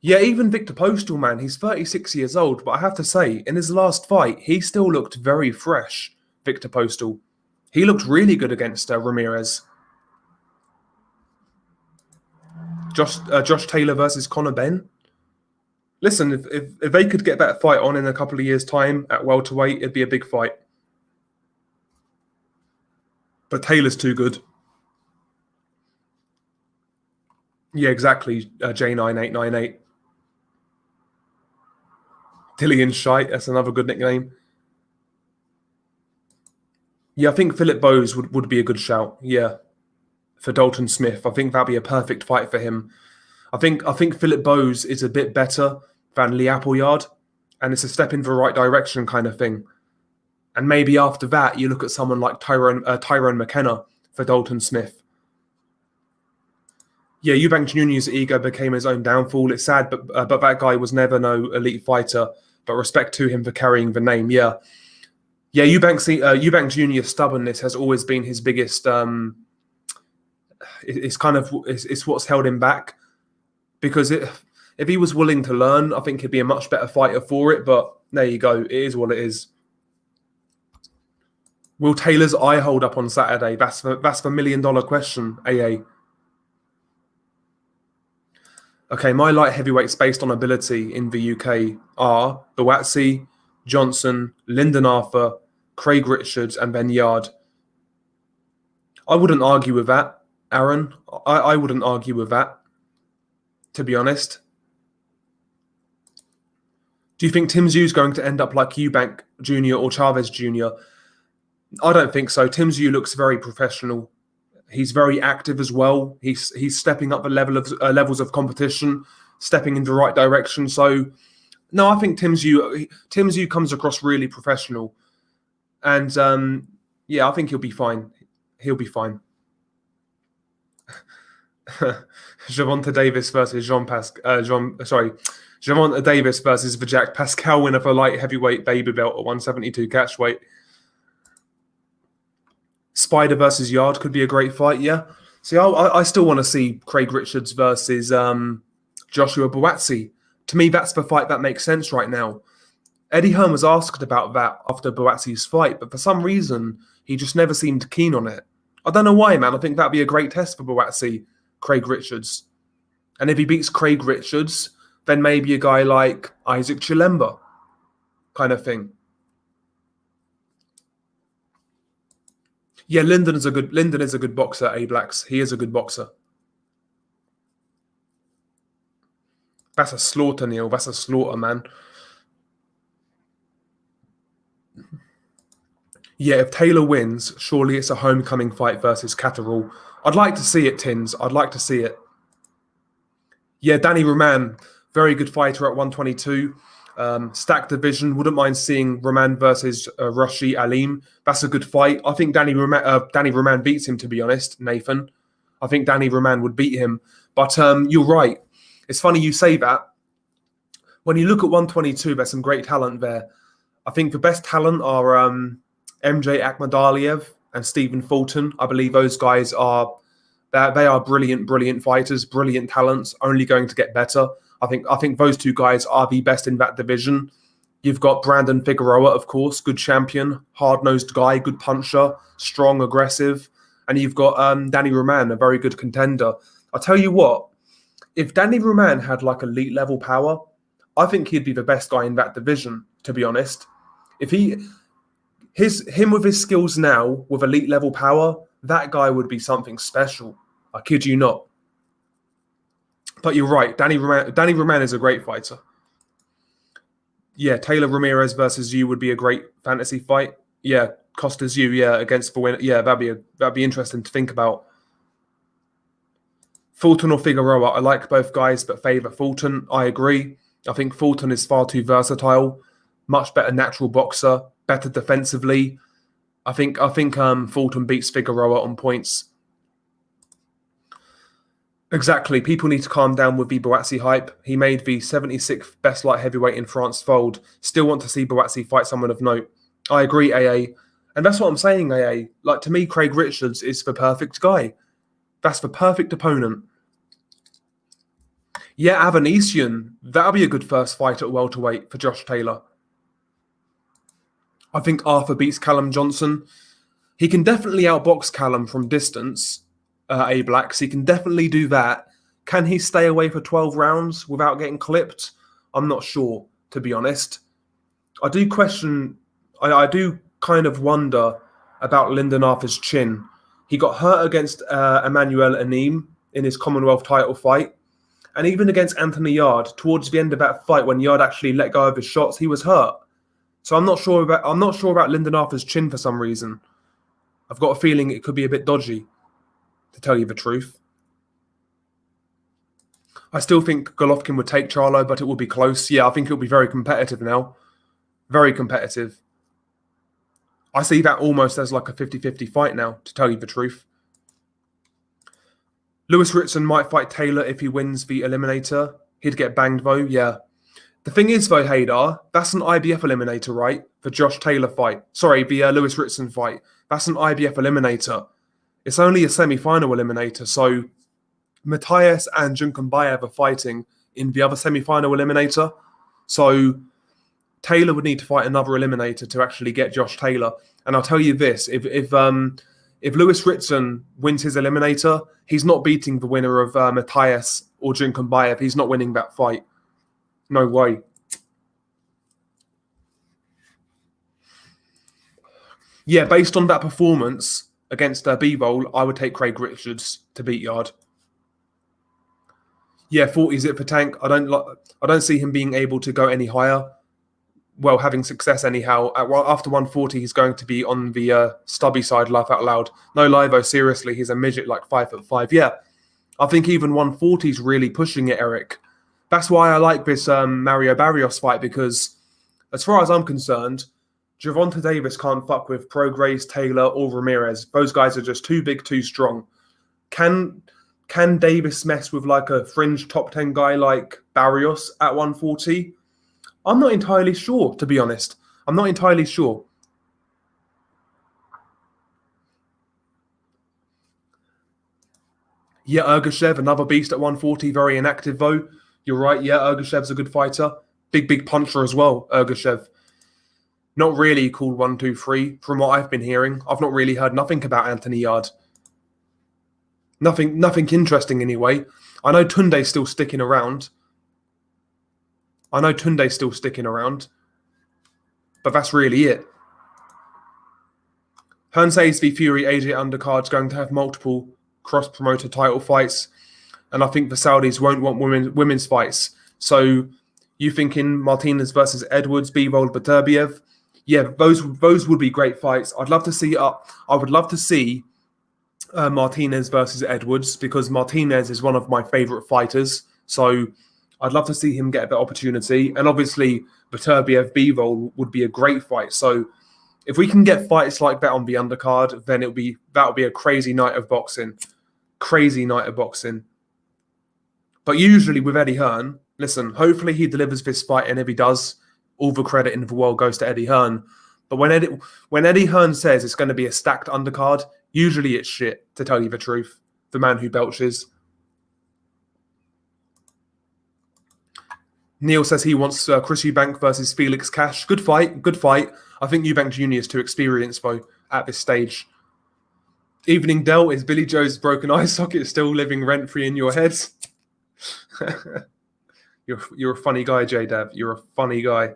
Yeah, even Victor Postal, man. He's 36 years old, but I have to say, in his last fight, he still looked very fresh. Victor Postal. He looked really good against Ramirez. Josh Taylor versus Conor Benn. Listen, if they could get that fight on in a couple of years' time at welterweight, it'd be a big fight. But Taylor's too good. Yeah, exactly. J9898. Dillian Shite, that's another good nickname. Yeah, I think Philip Bowes would be a good shout. Yeah, for Dalton Smith. I think that'd be a perfect fight for him. I think Philip Bowes is a bit better than Lee Appleyard, and it's a step in the right direction kind of thing. And maybe after that, you look at someone like Tyrone McKenna for Dalton Smith. Yeah, Eubank Jr.'s ego became his own downfall. It's sad, but that guy was never no elite fighter. But respect to him for carrying the name. Yeah, Eubank Jr.'s stubbornness has always been his biggest. It's what's held him back. Because if he was willing to learn, I think he'd be a much better fighter for it. But there you go. It is what it is. Will Taylor's eye hold up on Saturday? That's the $1 million question, AA. Okay, my light heavyweights based on ability in the UK are Buatsi, Johnson, Lyndon Arthur, Craig Richards, and Ben Yard. I wouldn't argue with that, Aaron. I wouldn't argue with that, to be honest. Do you think Tim Tszyu is going to end up like Eubank Jr. or Chavez Jr.? I don't think so. Tim Tszyu looks very professional. He's very active as well. He's stepping up the levels of competition, stepping in the right direction. So, no, I think Tim Tszyu comes across really professional, and yeah, I think he'll be fine. He'll be fine. Gervonta Davis versus Gervonta Davis versus the Jack Pascal winner for light heavyweight baby belt at 172 catch weight. Spider versus Yard could be a great fight, yeah. See, I still want to see Craig Richards versus Joshua Buatsi. To me, that's the fight that makes sense right now. Eddie Hearn was asked about that after Buatsi's fight, but for some reason, he just never seemed keen on it. I don't know why, man. I think that'd be a great test for Buatsi, Craig Richards. And if he beats Craig Richards, then maybe a guy like Isaac Chilemba kind of thing. Yeah, Lyndon is a good boxer, A-Blacks. He is a good boxer. That's a slaughter, Neil. That's a slaughter, man. Yeah, if Taylor wins, surely it's a homecoming fight versus Catterall. I'd like to see it, Tins. I'd like to see it. Yeah, Danny Roman, very good fighter at 122. Stacked division. Wouldn't mind seeing Roman versus Rashi Alim. That's a good fight. I think Danny Roman beats him, to be honest, Nathan. I think Danny Roman would beat him. But you're right. It's funny you say that. When you look at 122, there's some great talent there. I think the best talent are MJ Akhmadaliev and Stephen Fulton. I believe those guys are brilliant fighters, brilliant talents, only going to get better. I think those two guys are the best in that division. You've got Brandon Figueroa, of course, good champion, hard-nosed guy, good puncher, strong, aggressive. And you've got Danny Roman, a very good contender. I'll tell you what, if Danny Roman had like elite level power, I think he'd be the best guy in that division, to be honest. If him with his skills now, with elite level power, that guy would be something special. I kid you not. But you're right, Danny Roman is a great fighter. Yeah, Taylor Ramirez versus you would be a great fantasy fight. Yeah, Costa's you, yeah, against the winner. Yeah, that'd be interesting to think about. Fulton or Figueroa, I like both guys, but favour Fulton. I agree. I think Fulton is far too versatile, much better natural boxer, better defensively. I think Fulton beats Figueroa on points. Exactly. People need to calm down with the Boazzi hype. He made the 76th best light heavyweight in France fold. Still want to see Boazzi fight someone of note. I agree, AA. And that's what I'm saying, AA. Like, to me, Craig Richards is the perfect guy. That's the perfect opponent. Yeah, Avanesian. That'll be a good first fight at welterweight for Josh Taylor. I think Arthur beats Callum Johnson. He can definitely outbox Callum from distance. A-Blacks. He can definitely do that. Can he stay away for 12 rounds without getting clipped? I'm not sure, to be honest. I do kind of wonder about Lyndon Arthur's chin. He got hurt against Emmanuel Anim in his Commonwealth title fight. And even against Anthony Yard, towards the end of that fight, when Yard actually let go of his shots, he was hurt. So I'm not sure about Lyndon Arthur's chin for some reason. I've got a feeling it could be a bit dodgy, to tell you the truth. I still think Golovkin would take Charlo, but it will be close. Yeah, I think it will be very competitive now. Very competitive. I see that almost as like a 50-50 fight now, to tell you the truth. Lewis Ritson might fight Taylor if he wins the Eliminator. He'd get banged though, yeah. The thing is though, Haydar, that's an IBF Eliminator, right? The Josh Taylor fight. Sorry, the Lewis Ritson fight. That's an IBF Eliminator. It's only a semi-final eliminator, so Matthias and Junkambayev are fighting in the other semi-final eliminator. So Taylor would need to fight another eliminator to actually get Josh Taylor. And I'll tell you this, if Lewis Ritson wins his eliminator, he's not beating the winner of Matthias or Junkambayev. He's not winning that fight. No way. Yeah, based on that performance against Bivol, I would take Craig Richards to beat Yard. Yeah, 40 is it for Tank. I don't see him being able to go any higher. Well, having success anyhow. After 140, he's going to be on the stubby side, laugh out loud. No lie though, seriously, he's a midget like 5'5". Yeah, I think even 140 is really pushing it, Eric. That's why I like this Mario Barrios fight, because as far as I'm concerned, Gervonta Davis can't fuck with Prograis, Taylor, or Ramirez. Those guys are just too big, too strong. Can Davis mess with like a fringe top 10 guy like Barrios at 140? I'm not entirely sure, to be honest. I'm not entirely sure. Yeah, Ergashev, another beast at 140, very inactive though. You're right, yeah, Ergashev's a good fighter. Big puncher as well, Ergashev. Not really called 1-2-3 from what I've been hearing. I've not really heard nothing about Anthony Yard. Nothing interesting anyway. I know Tunde's still sticking around. But that's really it. Hearn says the Fury AJ undercard's going to have multiple cross-promoter title fights, and I think the Saudis won't want women's fights. So you thinking Martinez versus Edwards, Bivol, Beterbiev? Yeah, those would be great fights. I'd love to see Martinez versus Edwards, because Martinez is one of my favorite fighters. So I'd love to see him get the opportunity. And obviously, Beterbiev Bivol would be a great fight. So if we can get fights like that on the undercard, then that'll be a crazy night of boxing. But usually with Eddie Hearn, listen, hopefully he delivers this fight, and if he does, all the credit in the world goes to Eddie Hearn. But when Eddie Hearn says it's going to be a stacked undercard, usually it's shit, to tell you the truth. The man who belches. Neil says he wants Chris Eubank versus Felix Cash. Good fight, good fight. I think Eubank Jr. is too experienced, though, at this stage. Evening Dell, is Billy Joe's broken eye socket still living rent-free in your head? You're a funny guy, J-Dab. You're a funny guy.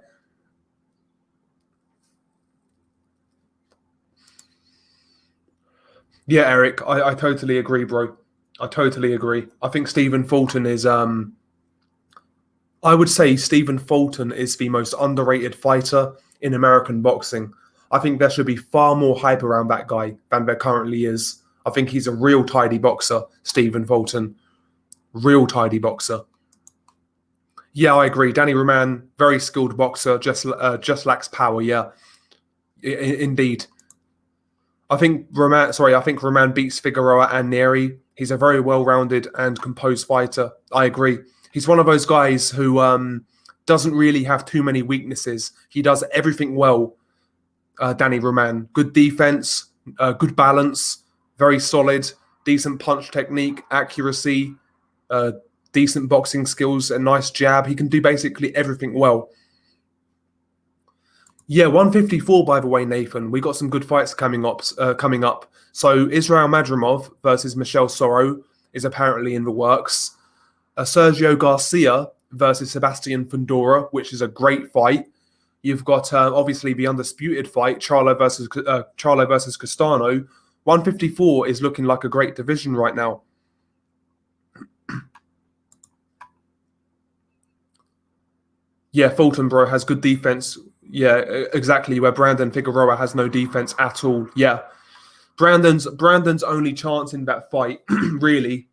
Yeah, Eric, I totally agree, bro. I totally agree. I think Stephen Fulton is I would say Stephen Fulton is the most underrated fighter in American boxing. I think there should be far more hype around that guy than there currently is. I think he's a real tidy boxer, Stephen Fulton. Real tidy boxer. Yeah, I agree. Danny Roman, very skilled boxer, just lacks power. Yeah, indeed. I think Roman beats Figueroa and Neri. He's a very well-rounded and composed fighter. I agree. He's one of those guys who doesn't really have too many weaknesses. He does everything well. Danny Roman, good defense, good balance, very solid, decent punch technique, accuracy, decent boxing skills, a nice jab. He can do basically everything well. Yeah, 154, by the way, Nathan. We got some good fights coming up. So Israel Madrimov versus Michelle Soro is apparently in the works. Sergio Garcia versus Sebastian Fundora, which is a great fight. You've got obviously the undisputed fight, Charlo versus Castano. 154 is looking like a great division right now. Yeah, Fulton, bro, has good defense. Yeah, exactly. Where Brandon Figueroa has no defense at all. Yeah, Brandon's only chance in that fight, really,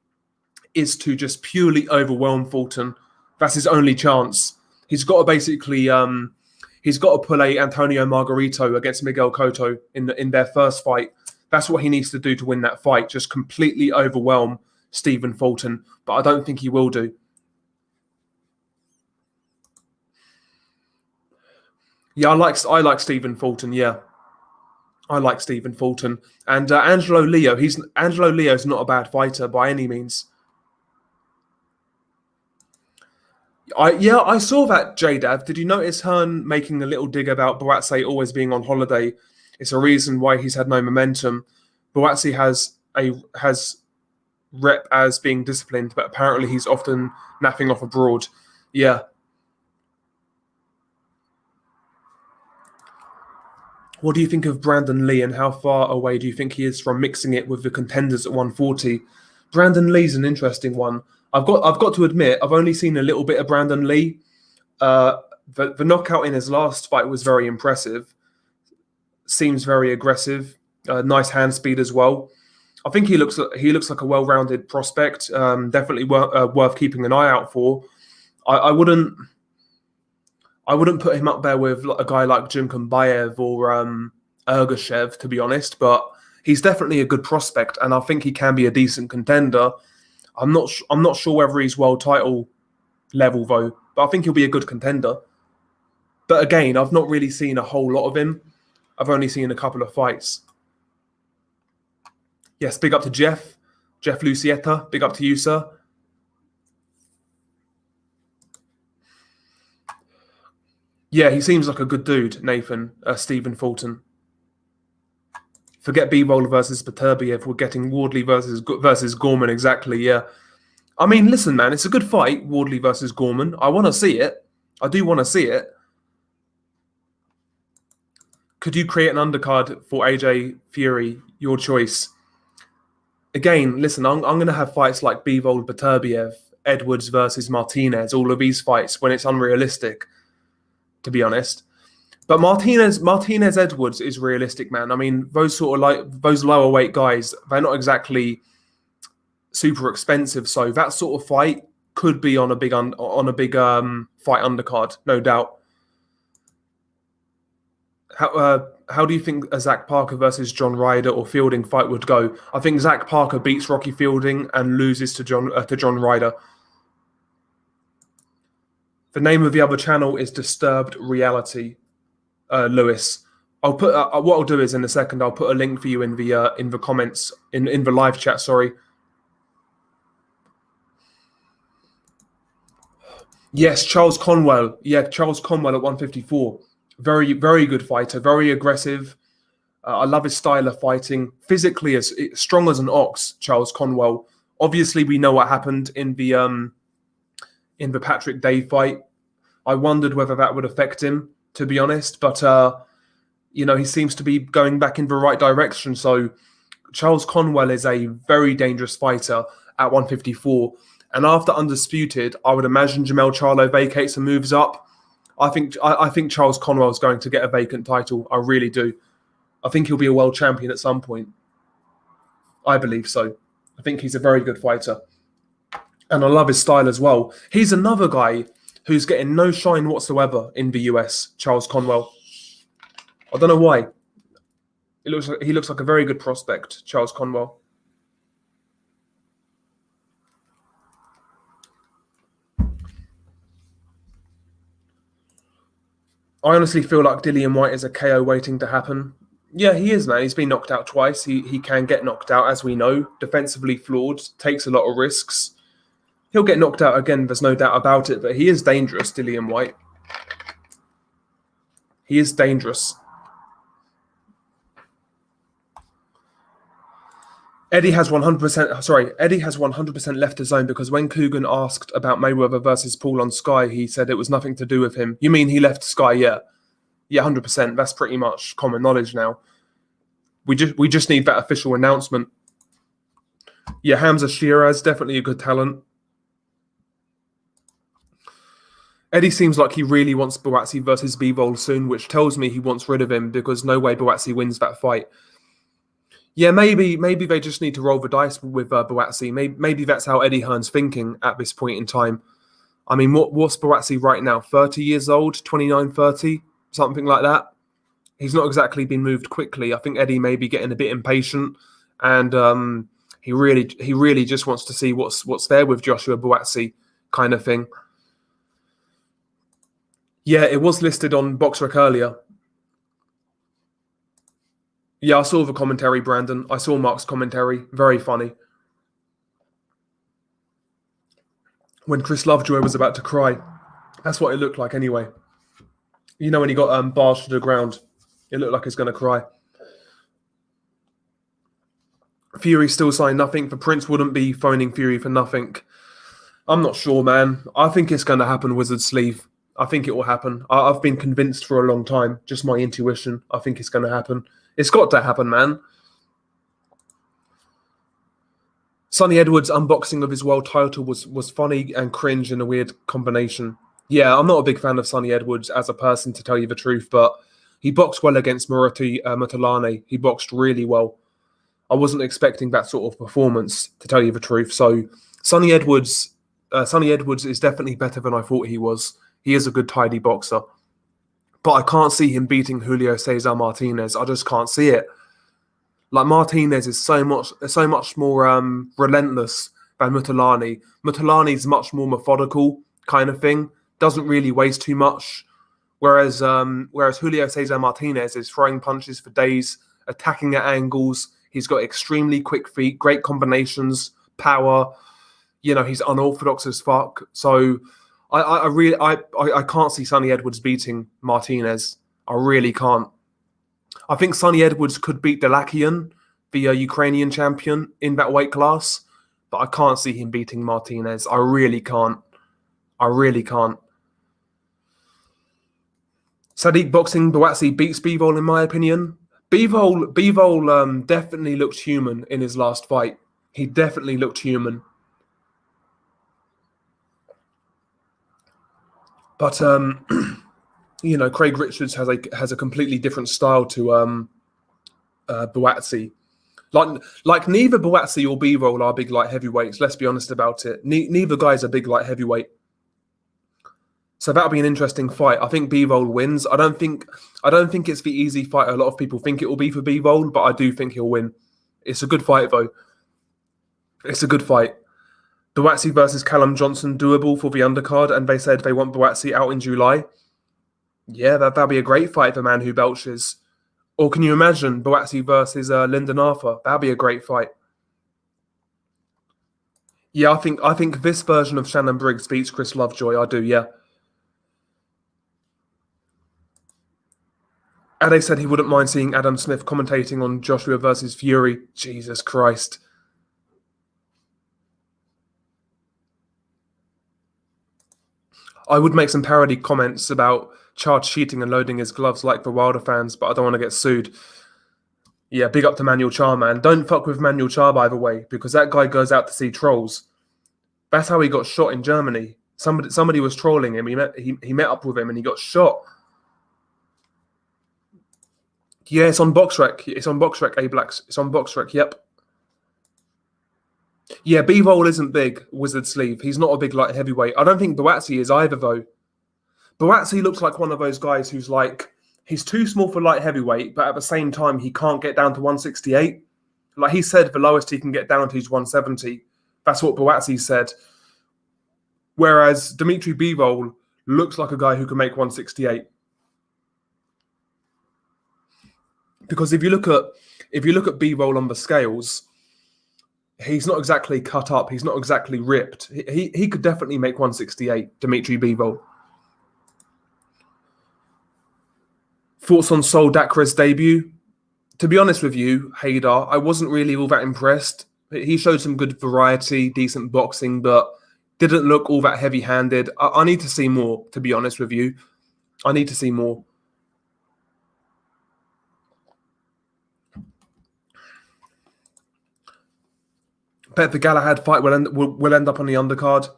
is to just purely overwhelm Fulton. That's his only chance. He's got to basically, he's got to pull a Antonio Margarito against Miguel Cotto in their first fight. That's what he needs to do to win that fight. Just completely overwhelm Stephen Fulton. But I don't think he will do. Yeah, I like Stephen Fulton. Yeah, I like Stephen Fulton and Angelo Leo. Angelo Leo's not a bad fighter by any means. I saw that, J-Dav. Did you notice Hearn making a little dig about Buatsi always being on holiday? It's a reason why he's had no momentum. Buatsi has rep as being disciplined, but apparently he's often napping off abroad. Yeah. What do you think of Brandon Lee, and how far away do you think he is from mixing it with the contenders at 140? Brandon Lee's an interesting one. I've got to admit, I've only seen a little bit of Brandon Lee. The knockout in his last fight was very impressive. Seems very aggressive. Nice hand speed as well. I think he looks like a well-rounded prospect. Definitely worth keeping an eye out for. I wouldn't put him up there with a guy like Jim Kambayev or Ergashev, to be honest, but he's definitely a good prospect, and I think he can be a decent contender. I'm not sure whether he's world title level though, but I think he'll be a good contender. But again, I've not really seen a whole lot of him. I've only seen a couple of fights. Yes, big up to Jeff Lucietta. Big up to you, sir. Yeah, he seems like a good dude, Nathan. Stephen Fulton. Forget B-Roll versus Beterbiev. We're getting Wardley versus Gorman. Exactly, yeah. I mean, listen, man, it's a good fight, Wardley versus Gorman. I want to see it. I do want to see it. Could you create an undercard for AJ Fury? Your choice. Again, listen, I'm going to have fights like Bivol Beterbiev, Edwards versus Martinez, all of these fights when it's unrealistic, to be honest. But Martinez Edwards is realistic, man. I mean, those lower weight guys, they're not exactly super expensive, so that sort of fight could be on a big fight undercard, no doubt. How do you think a Zach Parker versus John Ryder or Fielding fight would go? I think Zach Parker beats Rocky Fielding and loses to John Ryder. The name of the other channel is Disturbed Reality, Lewis. I'll put what I'll do is in a second I'll put a link for you in the comments in the live chat. Sorry. Yes, Charles Conwell. Yeah, Charles Conwell at 154. Very, very good fighter. Very aggressive. I love his style of fighting. Physically, as strong as an ox. Charles Conwell. Obviously, we know what happened in the Patrick Day fight. I wondered whether that would affect him, to be honest. But he seems to be going back in the right direction. So Charles Conwell is a very dangerous fighter at 154. And after Undisputed, I would imagine Jamel Charlo vacates and moves up. I think Charles Conwell is going to get a vacant title. I really do. I think he'll be a world champion at some point. I believe so. I think he's a very good fighter. And I love his style as well. He's another guy who's getting no shine whatsoever in the US, Charles Conwell. I don't know why. He looks like a very good prospect, Charles Conwell. I honestly feel like Dillian White is a KO waiting to happen. Yeah, he is, man. He's been knocked out twice. He can get knocked out, as we know. Defensively flawed, takes a lot of risks. He'll get knocked out again, there's no doubt about it, but he is dangerous, Dillian White. He is dangerous. Eddie has 100% left the zone because when Coogan asked about Mayweather versus Paul on Sky, he said it was nothing to do with him. You mean he left Sky? Yeah. Yeah, 100%. That's pretty much common knowledge now. We just need that official announcement. Yeah, Hamza Shiraz, definitely a good talent. Eddie seems like he really wants Buatsi versus Bivol soon, which tells me he wants rid of him because no way Buatsi wins that fight. Yeah, maybe they just need to roll the dice with Buatsi. Maybe that's how Eddie Hearn's thinking at this point in time. I mean, what's Buatsi right now? 30 years old? 29, 30? Something like that. He's not exactly been moved quickly. I think Eddie may be getting a bit impatient, and he really just wants to see what's there with Joshua Buatsi, kind of thing. Yeah, it was listed on BoxRec earlier. Yeah, I saw the commentary, Brandon. I saw Mark's commentary. Very funny. When Chris Lovejoy was about to cry. That's what it looked like anyway. You know when he got barged to the ground. It looked like he's going to cry. Fury still signed nothing. The Prince wouldn't be phoning Fury for nothing. I'm not sure, man. I think it's going to happen, Wizard Sleeve. I think it will happen. I've been convinced for a long time. Just my intuition. I think it's going to happen. It's got to happen, man. Sonny Edwards' unboxing of his world title was funny and cringe in a weird combination. Yeah, I'm not a big fan of Sonny Edwards as a person, to tell you the truth, but he boxed well against Murati Mutalane. He boxed really well. I wasn't expecting that sort of performance, to tell you the truth. So Sonny Edwards is definitely better than I thought he was. He is a good, tidy boxer. But I can't see him beating Julio Cesar Martinez. I just can't see it. Like, Martinez is so much more relentless than Mutalani. Mutalane's much more methodical kind of thing. Doesn't really waste too much. Whereas Julio Cesar Martinez is throwing punches for days, attacking at angles. He's got extremely quick feet, great combinations, power. He's unorthodox as fuck. So I can't see Sonny Edwards beating Martinez. I really can't. I think Sonny Edwards could beat Delakian, the Ukrainian champion, in that weight class, but I can't see him beating Martinez. I really can't. Sadiq boxing Buatsi beats Bivol, in my opinion. Bivol definitely looked human in his last fight. He definitely looked human. But Craig Richards has a completely different style to Buatsi. Like neither Buatsi or Bivol are big light heavyweights. Let's be honest about it. Neither guy's a big light heavyweight. So that'll be an interesting fight. I think Bivol wins. I don't think it's the easy fight a lot of people think it will be for Bivol, but I do think he'll win. It's a good fight though. It's a good fight. Buatsi versus Callum Johnson, doable for the undercard, and they said they want Buatsi out in July. Yeah, that'll be a great fight for man who belches. Or can you imagine Buatsi versus Lyndon Arthur? That'll be a great fight. Yeah, I think this version of Shannon Briggs beats Chris Lovejoy. I do, yeah. Ade said he wouldn't mind seeing Adam Smith commentating on Joshua versus Fury. Jesus Christ. I would make some parody comments about Charge cheating and loading his gloves like the Wilder fans, but I don't want to get sued. Yeah, big up to Manuel Char, man. Don't fuck with Manuel Char, by the way, because that guy goes out to see trolls. That's how he got shot in Germany. Somebody was trolling him. He met up with him and he got shot. Yeah, it's on BoxRec. It's on BoxRec, A Blacks. It's on BoxRec, yep. Yeah, B-Roll isn't big, Wizard Sleeve. He's not a big light heavyweight. I don't think Boatsi is either, though. Boatsi looks like one of those guys who's like, he's too small for light heavyweight, but at the same time, he can't get down to 168. Like he said, the lowest he can get down to is 170. That's what Boatsi said. Whereas Dimitri Bivol looks like a guy who can make 168. Because if you look at Bivol on the scales, he's not exactly cut up. He's not exactly ripped. He could definitely make 168, Dimitri Bivol. Thoughts on Sol Dakara's debut? To be honest with you, Haydar, I wasn't really all that impressed. He showed some good variety, decent boxing, but didn't look all that heavy-handed. I need to see more, to be honest with you. I need to see more. Bet the Galahad fight will end up on the undercard.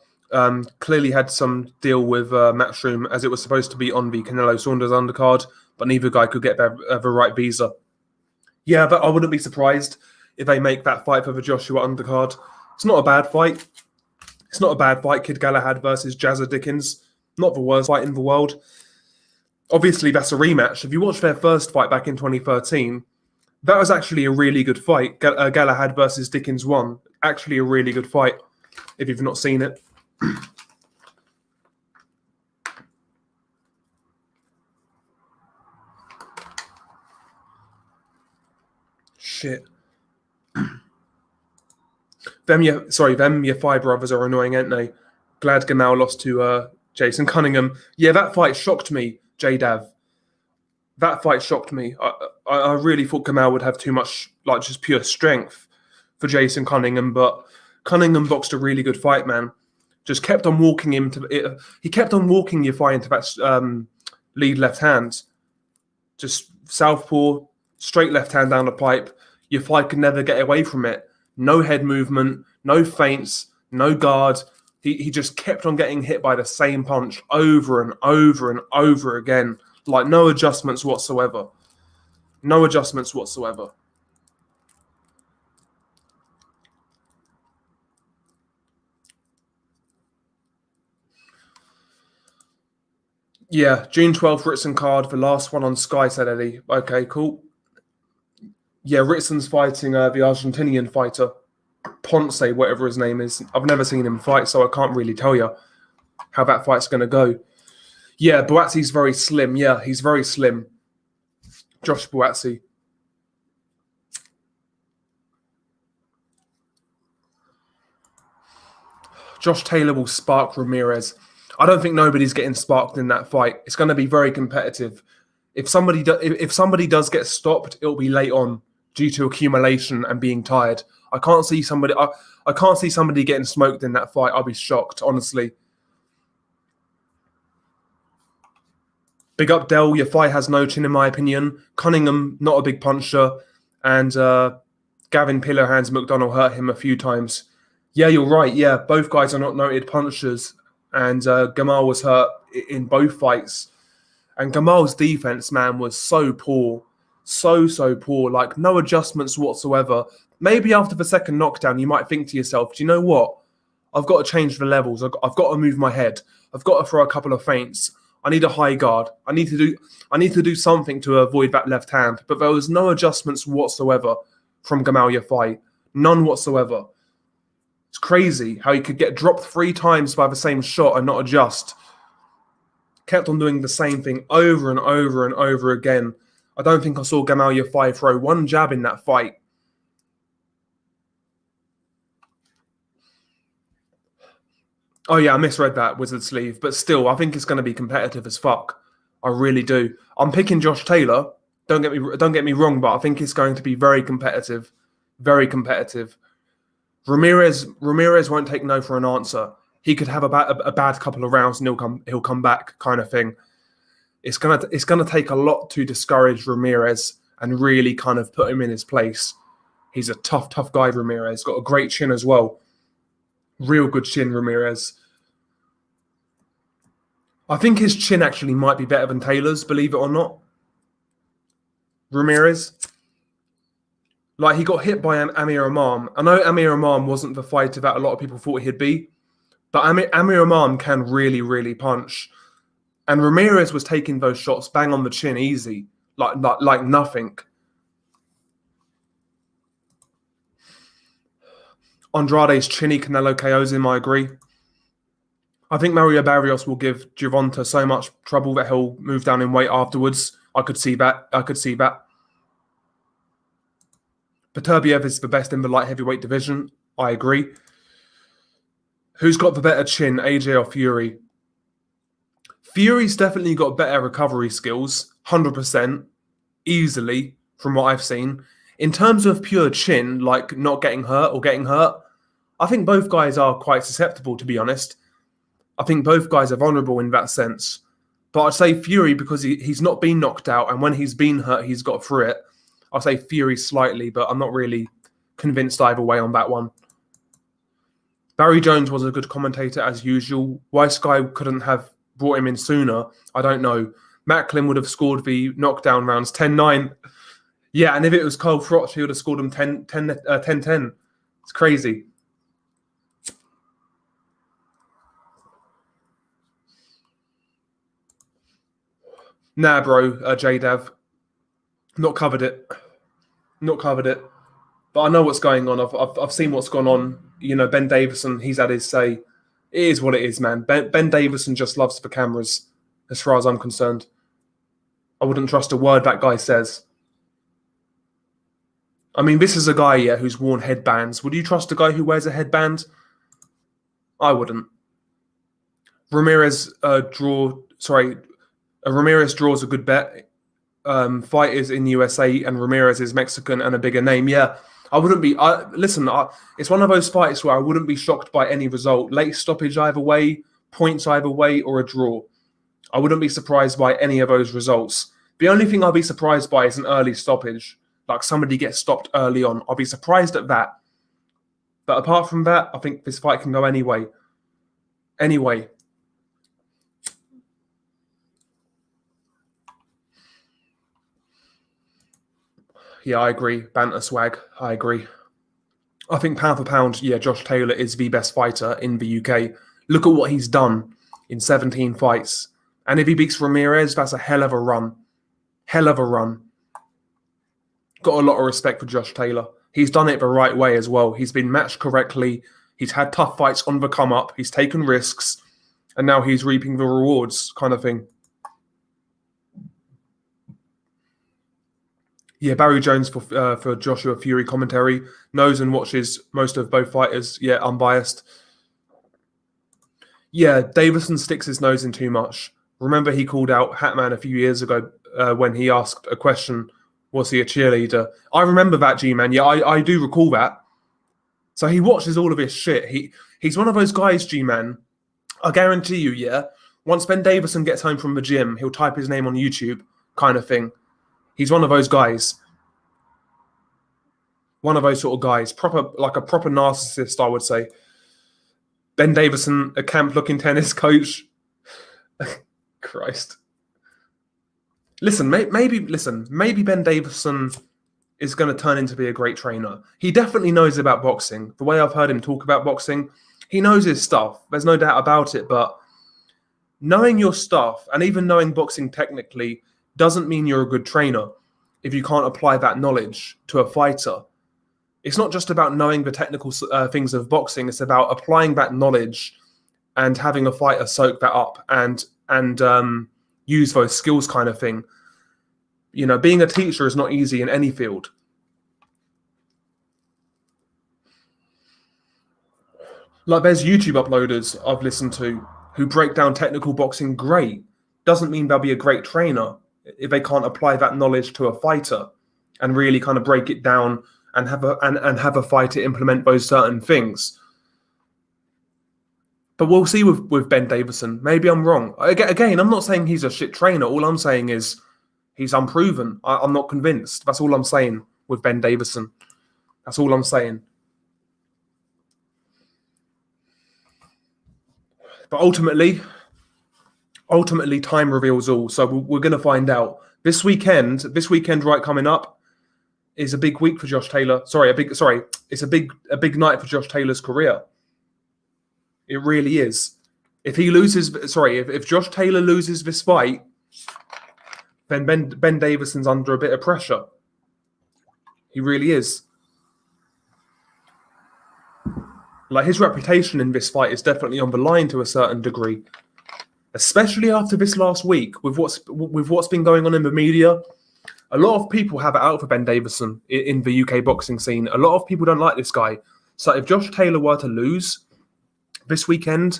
Clearly had some deal with Matchroom as it was supposed to be on the Canelo Saunders undercard, but neither guy could get the right visa. Yeah, but I wouldn't be surprised if they make that fight for the Joshua undercard. It's not a bad fight. It's not a bad fight, Kid Galahad versus Jazza Dickens. Not the worst fight in the world. Obviously, that's a rematch. If you watch their first fight back in 2013, that was actually a really good fight. Galahad versus Dickens 1. Actually a really good fight, if you've not seen it. Shit. Them your five brothers are annoying, ain't they? Glad Gamal lost to Jason Cunningham. Yeah, that fight shocked me, J-Dav. That fight shocked me. I really thought Gamal would have too much, like, just pure strength for Jason Cunningham, but Cunningham boxed a really good fight, man. Just kept on walking him to it. He kept on walking your fight into that lead left hand. Just southpaw, straight left hand down the pipe. Your fight could never get away from it. No head movement, no feints, no guard. He just kept on getting hit by the same punch over and over and over again. Like no adjustments whatsoever. No adjustments whatsoever. Yeah, June 12th, Ritson card, the last one on Sky, said Eddie. Okay, cool. Yeah, Ritson's fighting the Argentinian fighter, Ponce, whatever his name is. I've never seen him fight, so I can't really tell you how that fight's going to go. Yeah, Boatsi's very slim. Yeah, he's very slim. Josh Boatsi. Josh Taylor will spark Ramirez. I don't think nobody's getting sparked in that fight. It's going to be very competitive. If somebody does get stopped, it'll be late on due to accumulation and being tired. I can't see somebody getting smoked in that fight. I'll be shocked, honestly. Big up Dell. Your fight has no chin, in my opinion. Cunningham, not a big puncher, and Gavin Pillarhands McDonald hurt him a few times. Yeah, you're right. Yeah, both guys are not noted punchers, and Gamal was hurt in both fights. And Gamal's defense, man, was so poor. So poor. Like, no adjustments whatsoever. Maybe after the second knockdown, you might think to yourself, do you know what? I've got to change the levels. I've got to move my head. I've got to throw a couple of feints. I need a high guard. I need to do something to avoid that left hand. But there was no adjustments whatsoever from Gamal Yafai. None whatsoever. It's crazy how he could get dropped 3 times by the same shot and not adjust. Kept on doing the same thing over and over and over again. I don't think I saw Gamal Yafai throw one jab in that fight. Oh yeah, I misread that wizard sleeve, but still, I think it's going to be competitive as fuck. I really do. I'm picking Josh Taylor. Don't get me wrong, but I think it's going to be very competitive, very competitive. Ramirez won't take no for an answer. He could have a bad couple of rounds and he'll come back, kind of thing. It's gonna take a lot to discourage Ramirez and really kind of put him in his place. He's a tough guy. Ramirez got a great chin as well. Real good chin, Ramirez. I think his chin actually might be better than Taylor's, believe it or not. Ramirez. Like, he got hit by Amir Imam. I know Amir Imam wasn't the fighter that a lot of people thought he'd be, but Amir Imam can really, really punch. And Ramirez was taking those shots bang on the chin easy, like nothing. Andrade's chinny Canelo KOs him, I agree. I think Mario Barrios will give Gervonta so much trouble that he'll move down in weight afterwards. I could see that. Beterbiev is the best in the light heavyweight division. I agree. Who's got the better chin, AJ or Fury? Fury's definitely got better recovery skills, 100%, easily, from what I've seen. In terms of pure chin, like not getting hurt or getting hurt, I think both guys are quite susceptible, to be honest. I think both guys are vulnerable in that sense. But I'd say Fury, because he's not been knocked out, and when he's been hurt, he's got through it. I'll say Fury slightly, but I'm not really convinced either way on that one. Barry Jones was a good commentator as usual. Why Sky couldn't have brought him in sooner, I don't know. Macklin would have scored the knockdown rounds 10-9. Yeah, and if it was Cole Froch, he would have scored them 10-10. It's crazy. Nah, bro, J-Dav. Not covered it. But I know what's going on. I've seen what's gone on. You know, Ben Davison, he's had his say. It is what it is, man. Ben Davison just loves the cameras, as far as I'm concerned. I wouldn't trust a word that guy says. I mean, this is a guy, yeah, who's worn headbands. Would you trust a guy who wears a headband? I wouldn't. Ramirez draws a good bet. Fight is in USA and Ramirez is Mexican and a bigger name. Yeah, I wouldn't be. Listen, it's one of those fights where I wouldn't be shocked by any result. Late stoppage either way, points either way, or a draw. I wouldn't be surprised by any of those results. The only thing I'll be surprised by is an early stoppage. Like somebody gets stopped early on. I'll be surprised at that. But apart from that, I think this fight can go anyway. Yeah, I agree. Banter swag. I agree. I think pound for pound, yeah, Josh Taylor is the best fighter in the UK. Look at what he's done in 17 fights. And if he beats Ramirez, that's a hell of a run. Got a lot of respect for Josh Taylor. He's done it the right way as well. He's been matched correctly. He's had tough fights on the come up. He's taken risks. And now he's reaping the rewards, kind of thing. Yeah, Barry Jones for Joshua Fury commentary. Knows and watches most of both fighters. Yeah, unbiased. Yeah, Davison sticks his nose in too much. Remember he called out Hatman a few years ago when he asked a question, was he a cheerleader? I remember that, G-Man. Yeah, I do recall that. So he watches all of his shit. He's one of those guys, G-Man. I guarantee you, yeah, once Ben Davison gets home from the gym, he'll type his name on YouTube, kind of thing. He's one of those guys. One of those sort of guys. Like a proper narcissist, I would say. Ben Davison, a camp-looking tennis coach. Christ. Listen, maybe Ben Davison is going to turn into be a great trainer. He definitely knows about boxing. The way I've heard him talk about boxing, he knows his stuff. There's no doubt about it. But knowing your stuff and even knowing boxing technically doesn't mean you're a good trainer if you can't apply that knowledge to a fighter. It's not just about knowing the technical things of boxing. It's about applying that knowledge and having a fighter soak that up and use those skills, kind of thing. You know, being a teacher is not easy in any field. Like there's YouTube uploaders I've listened to who break down technical boxing great. Doesn't mean they'll be a great trainer if they can't apply that knowledge to a fighter and really kind of break it down and have a fighter implement those certain things. But we'll see with Ben Davison. Maybe I'm wrong. Again, I'm not saying he's a shit trainer. All I'm saying is he's unproven. I'm not convinced. That's all I'm saying with Ben Davison. That's all I'm saying. But ultimately, time reveals all. So we're going to find out this weekend. This weekend, right, coming up, is a big week for Josh Taylor. It's a big night for Josh Taylor's career. It really is. If Josh Taylor loses this fight, then Ben Davison's under a bit of pressure. He really is. Like his reputation in this fight is definitely on the line to a certain degree, especially after this last week with what's been going on in the media. A lot of people have it out for Ben Davison in the UK boxing scene. A lot of people don't like this guy. So if Josh Taylor were to lose this weekend,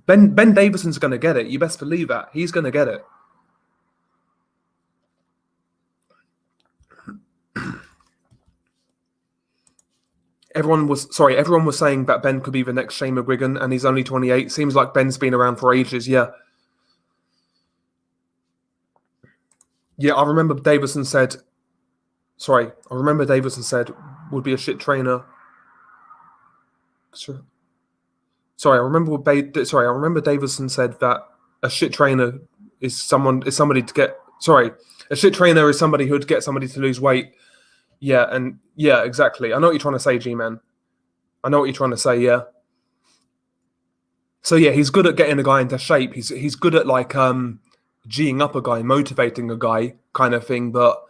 Ben Davison's going to get it. You best believe that. He's going to get it. Everyone was saying that Ben could be the next Shane McGuigan, and he's only 28. Seems like Ben's been around for ages. Yeah, I remember Davison said would be a shit trainer. I remember Davison said that a shit trainer is somebody to get. A shit trainer is somebody who'd get somebody to lose weight. Yeah, exactly. I know what you're trying to say, G-Man. I know what you're trying to say, yeah. So yeah, he's good at getting a guy into shape. He's good at like G'ing up a guy, motivating a guy kind of thing, but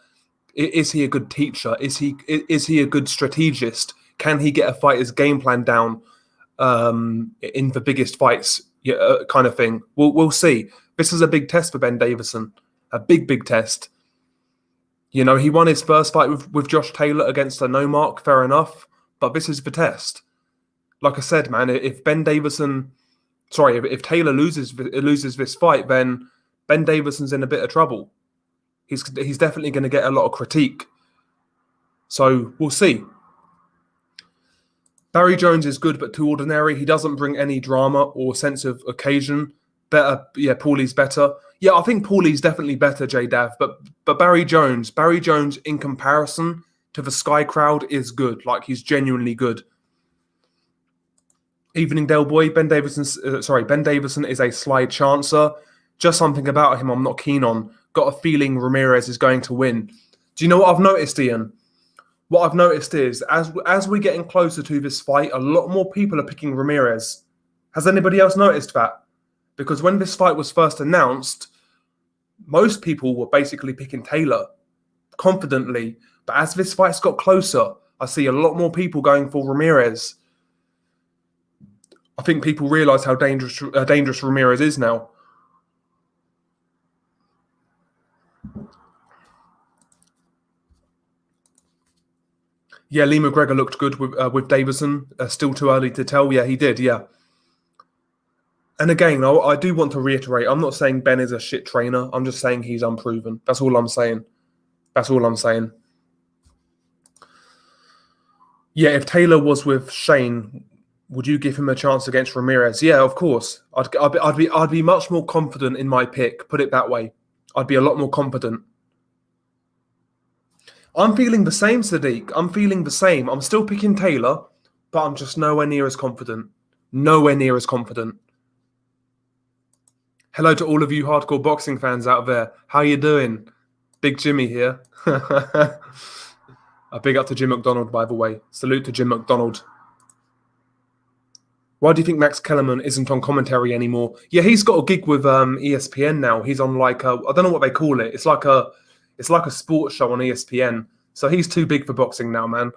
is he a good teacher? Is he a good strategist? Can he get a fighter's game plan down in the biggest fights, kind of thing? We'll see. This is a big test for Ben Davison. A big test. You know, he won his first fight with Josh Taylor against a no mark, fair enough. But this is the test. Like I said, man, if Taylor loses this fight, then Ben Davison's in a bit of trouble. He's definitely going to get a lot of critique. So we'll see. Barry Jones is good, but too ordinary. He doesn't bring any drama or sense of occasion. Paulie's better. Yeah, I think Paulie's definitely better, J-Dav. But Barry Jones in comparison to the Sky crowd is good. Like, he's genuinely good. Evening Del Boy, Ben Davison is a sly chancer. Just something about him I'm not keen on. Got a feeling Ramirez is going to win. Do you know what I've noticed, Ian? What I've noticed is, as we're getting closer to this fight, a lot more people are picking Ramirez. Has anybody else noticed that? Because when this fight was first announced, most people were basically picking Taylor confidently. But as this fight's got closer, I see a lot more people going for Ramirez. I think people realise how dangerous Ramirez is now. Yeah, Lee McGregor looked good with Davison. Still too early to tell. Yeah, he did, yeah. And again, I do want to reiterate, I'm not saying Ben is a shit trainer. I'm just saying he's unproven. That's all I'm saying. Yeah, if Taylor was with Shane, would you give him a chance against Ramirez? Yeah, of course. I'd be much more confident in my pick. Put it that way. I'd be a lot more confident. I'm feeling the same, Sadiq. I'm feeling the same. I'm still picking Taylor, but I'm just nowhere near as confident. Hello to all of you hardcore boxing fans out there. How you doing? Big Jimmy here. A big up to Jim McDonald, by the way. Salute to Jim McDonald. Why do you think Max Kellerman isn't on commentary anymore? Yeah, he's got a gig with ESPN now. He's on like I don't know what they call it. It's like a sports show on ESPN. So he's too big for boxing now, man.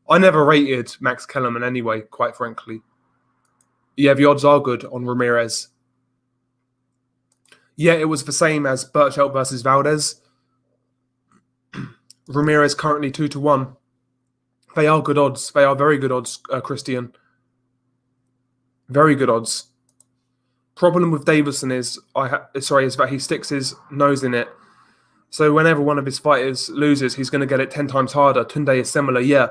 I never rated Max Kellerman anyway, quite frankly. Yeah, the odds are good on Ramirez. Yeah, it was the same as Burchelt versus Valdez. Ramirez currently 2-1. They are good odds. They are very good odds, Christian. Very good odds. Problem with Davison is is that he sticks his nose in it. So whenever one of his fighters loses, he's going to get it 10 times harder. Tunde is similar, yeah.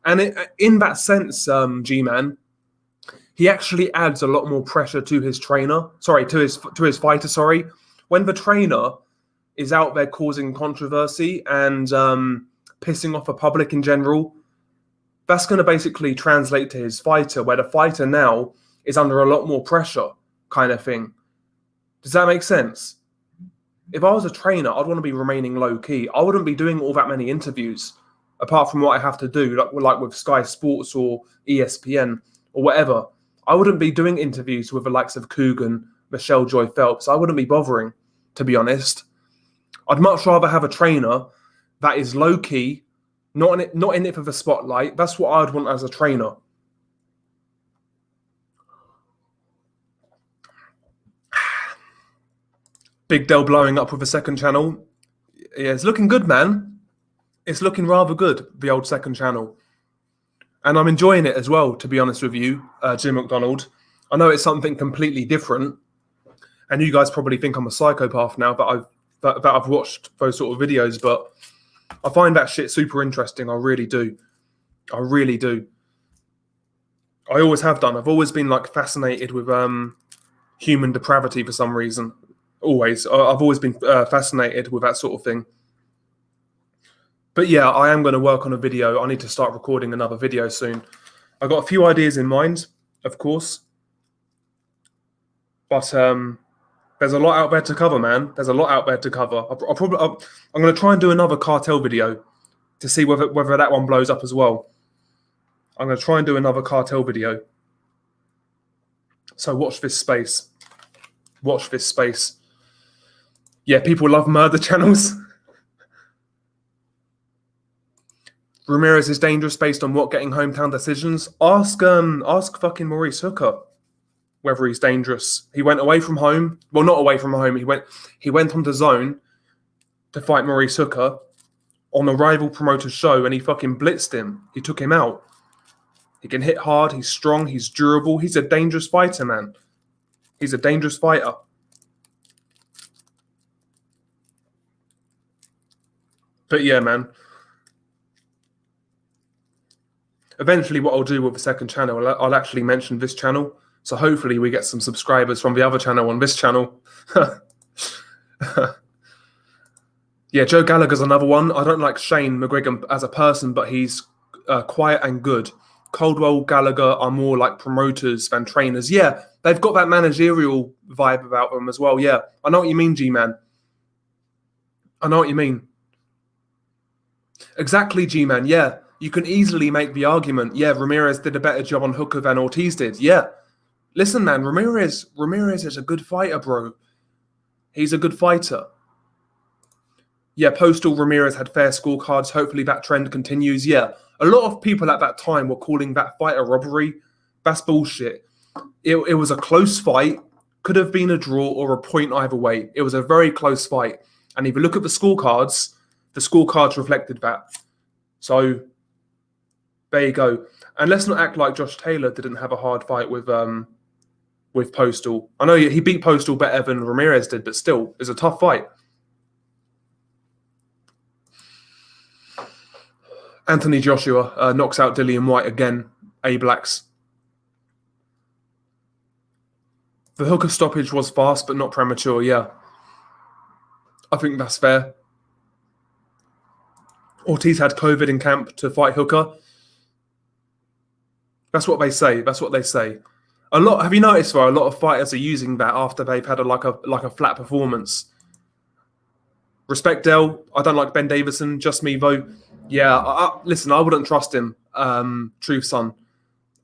And in that sense, G-Man, he actually adds a lot more pressure to his trainer. Sorry, to his fighter. Sorry, when the trainer is out there causing controversy and pissing off the public in general, that's going to basically translate to his fighter, where the fighter now is under a lot more pressure, kind of thing. Does that make sense? If I was a trainer, I'd want to be remaining low key. I wouldn't be doing all that many interviews, apart from what I have to do, like with Sky Sports or ESPN or whatever. I wouldn't be doing interviews with the likes of Coogan, Michelle Joy Phelps. I wouldn't be bothering, to be honest. I'd much rather have a trainer that is low key, not in it for the spotlight. That's what I'd want as a trainer. Big Dell blowing up with a second channel. Yeah, it's looking good, man. It's looking rather good, the old second channel. And I'm enjoying it as well, to be honest with you, Jim McDonald. I know it's something completely different. And you guys probably think I'm a psychopath now that I've watched those sort of videos, but I find that shit super interesting. I really do. I really do. I always have done. I've always been like fascinated with human depravity for some reason. Always. I've always been fascinated with that sort of thing. But yeah, I am going to work on a video. I need to start recording another video soon. I've got a few ideas in mind, of course. But there's a lot out there to cover, man. There's a lot out there to cover. I'm going to try and do another cartel video to see whether that one blows up as well. I'm going to try and do another cartel video. So watch this space. Watch this space. Yeah, people love murder channels. Ramirez is dangerous based on what? Getting hometown decisions? Ask fucking Maurice Hooker whether he's dangerous. He went away from home. Well, not away from home. He went on DAZN to fight Maurice Hooker on a rival promoter's show, and he fucking blitzed him. He took him out. He can hit hard. He's strong. He's durable. He's a dangerous fighter, man. He's a dangerous fighter. But yeah, man. Eventually, what I'll do with the second channel, I'll actually mention this channel. So hopefully we get some subscribers from the other channel on this channel. Yeah, Joe Gallagher's another one. I don't like Shane McGuigan as a person, but he's quiet and good. Coldwell, Gallagher are more like promoters than trainers. Yeah, they've got that managerial vibe about them as well. Yeah, I know what you mean, G-Man. I know what you mean. Exactly, G-Man, yeah. You can easily make the argument, yeah, Ramirez did a better job on Hooker than Ortiz did. Yeah. Listen, man, Ramirez is a good fighter, bro. He's a good fighter. Yeah, Postal Ramirez had fair scorecards. Hopefully that trend continues. Yeah. A lot of people at that time were calling that fight a robbery. That's bullshit. It was a close fight. Could have been a draw or a point either way. It was a very close fight. And if you look at the scorecards reflected that. So there you go. And let's not act like Josh Taylor didn't have a hard fight with Postal. I know he beat Postal better than Ramirez did, but still, it's a tough fight. Anthony Joshua knocks out Dillian White again. A-Blacks. The Hooker stoppage was fast, but not premature, yeah. I think that's fair. Ortiz had COVID in camp to fight Hooker. That's what they say. That's what they say. Have you noticed though, a lot of fighters are using that after they've had a flat performance. Respect Dell. I don't like Ben Davison. Just me though. Yeah, listen, I wouldn't trust him. Truth son.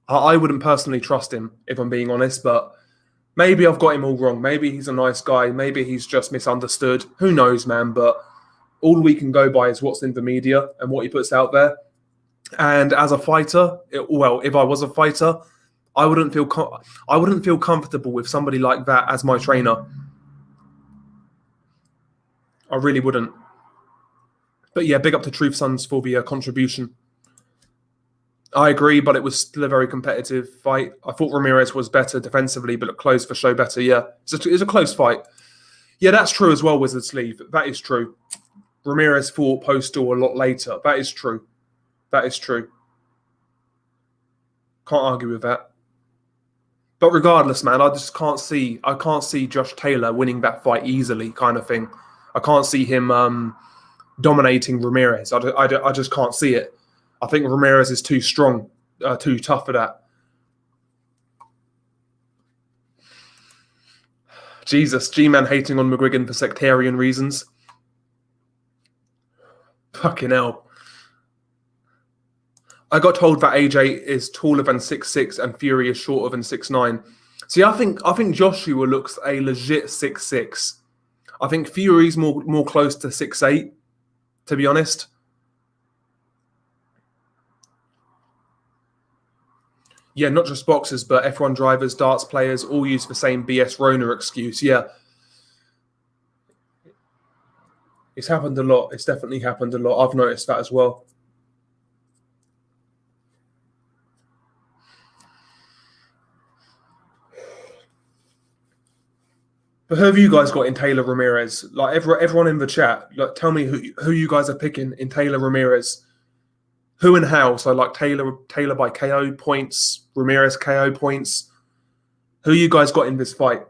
I wouldn't personally trust him if I'm being honest, but maybe I've got him all wrong. Maybe he's a nice guy. Maybe he's just misunderstood. Who knows, man? But all we can go by is what's in the media and what he puts out there. And as a fighter, if I was a fighter, I wouldn't feel comfortable with somebody like that as my trainer. I really wouldn't. But yeah, big up to Truth Sons for the contribution. I agree, but it was still a very competitive fight. I thought Ramirez was better defensively, but it closed for show better. Yeah, it's a close fight. Yeah, that's true as well, Wizard Sleeve. That is true. Ramirez fought Postal a lot later. That is true. That is true. Can't argue with that. But regardless, man, I can't see Josh Taylor winning that fight easily, kind of thing. I can't see him dominating Ramirez. I just can't see it. I think Ramirez is too strong, too tough for that. Jesus, G-Man hating on McGuigan for sectarian reasons. Fucking hell. I got told that AJ is taller than 6'6" and Fury is shorter than 6'9". See, I think Joshua looks a legit 6'6". I think Fury's more close to 6'8", to be honest. Yeah, not just boxers, but F1 drivers, darts players, all use the same BS Rona excuse. Yeah. It's happened a lot. It's definitely happened a lot. I've noticed that as well. But who have you guys got in Taylor Ramirez? Like everyone in the chat, like tell me who you guys are picking in Taylor Ramirez. Who and how? So like Taylor by KO points, Ramirez KO points. Who you guys got in this fight?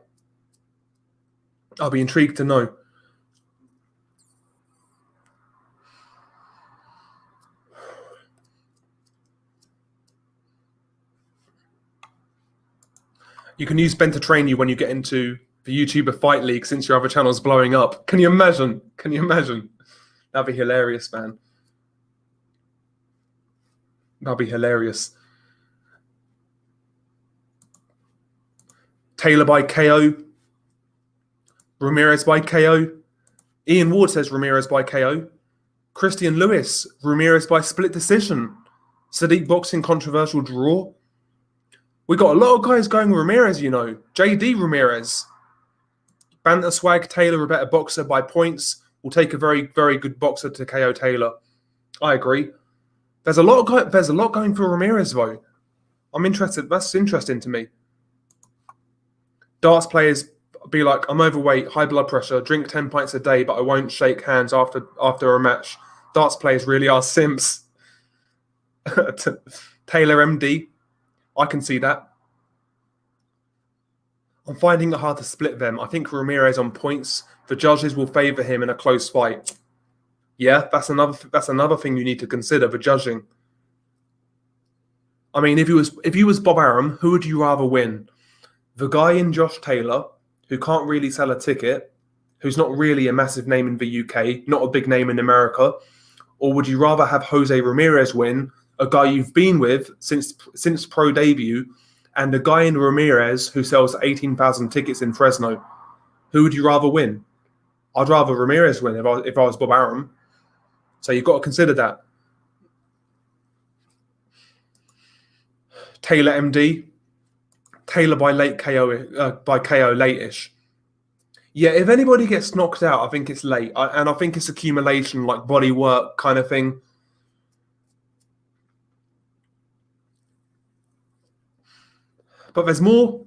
I'll be intrigued to know. You can use Ben to train you when you get into the YouTuber Fight League since your other channel's blowing up. Can you imagine? Can you imagine? That'd be hilarious, man. That'd be hilarious. Taylor by KO. Ramirez by KO. Ian Ward says Ramirez by KO. Christian Lewis, Ramirez by split decision. Sadiq Boxing controversial draw. We got a lot of guys going Ramirez, you know. JD Ramirez. Banter Swag, Taylor, a better boxer by points. Will take a very, very good boxer to KO Taylor. I agree. There's a lot going for Ramirez, though. I'm interested. That's interesting to me. Darts players be like, I'm overweight, high blood pressure, drink 10 pints a day, but I won't shake hands after a match. Darts players really are simps. Taylor MD. I can see that. I'm finding it hard to split them. I think Ramirez on points. The judges will favour him in a close fight. Yeah, that's another thing you need to consider for judging. I mean, if you was Bob Arum, who would you rather win? The guy in Josh Taylor, who can't really sell a ticket, who's not really a massive name in the UK, not a big name in America, or would you rather have Jose Ramirez win, a guy you've been with since pro debut, and a guy in Ramirez who sells 18,000 tickets in Fresno? Who would you rather win? I'd rather Ramirez win if I was Bob Arum. So you've got to consider that. Taylor MD, Taylor by late KO, by KO late-ish. Yeah, if anybody gets knocked out, I think it's late, and I think it's accumulation, like body work kind of thing. But there's more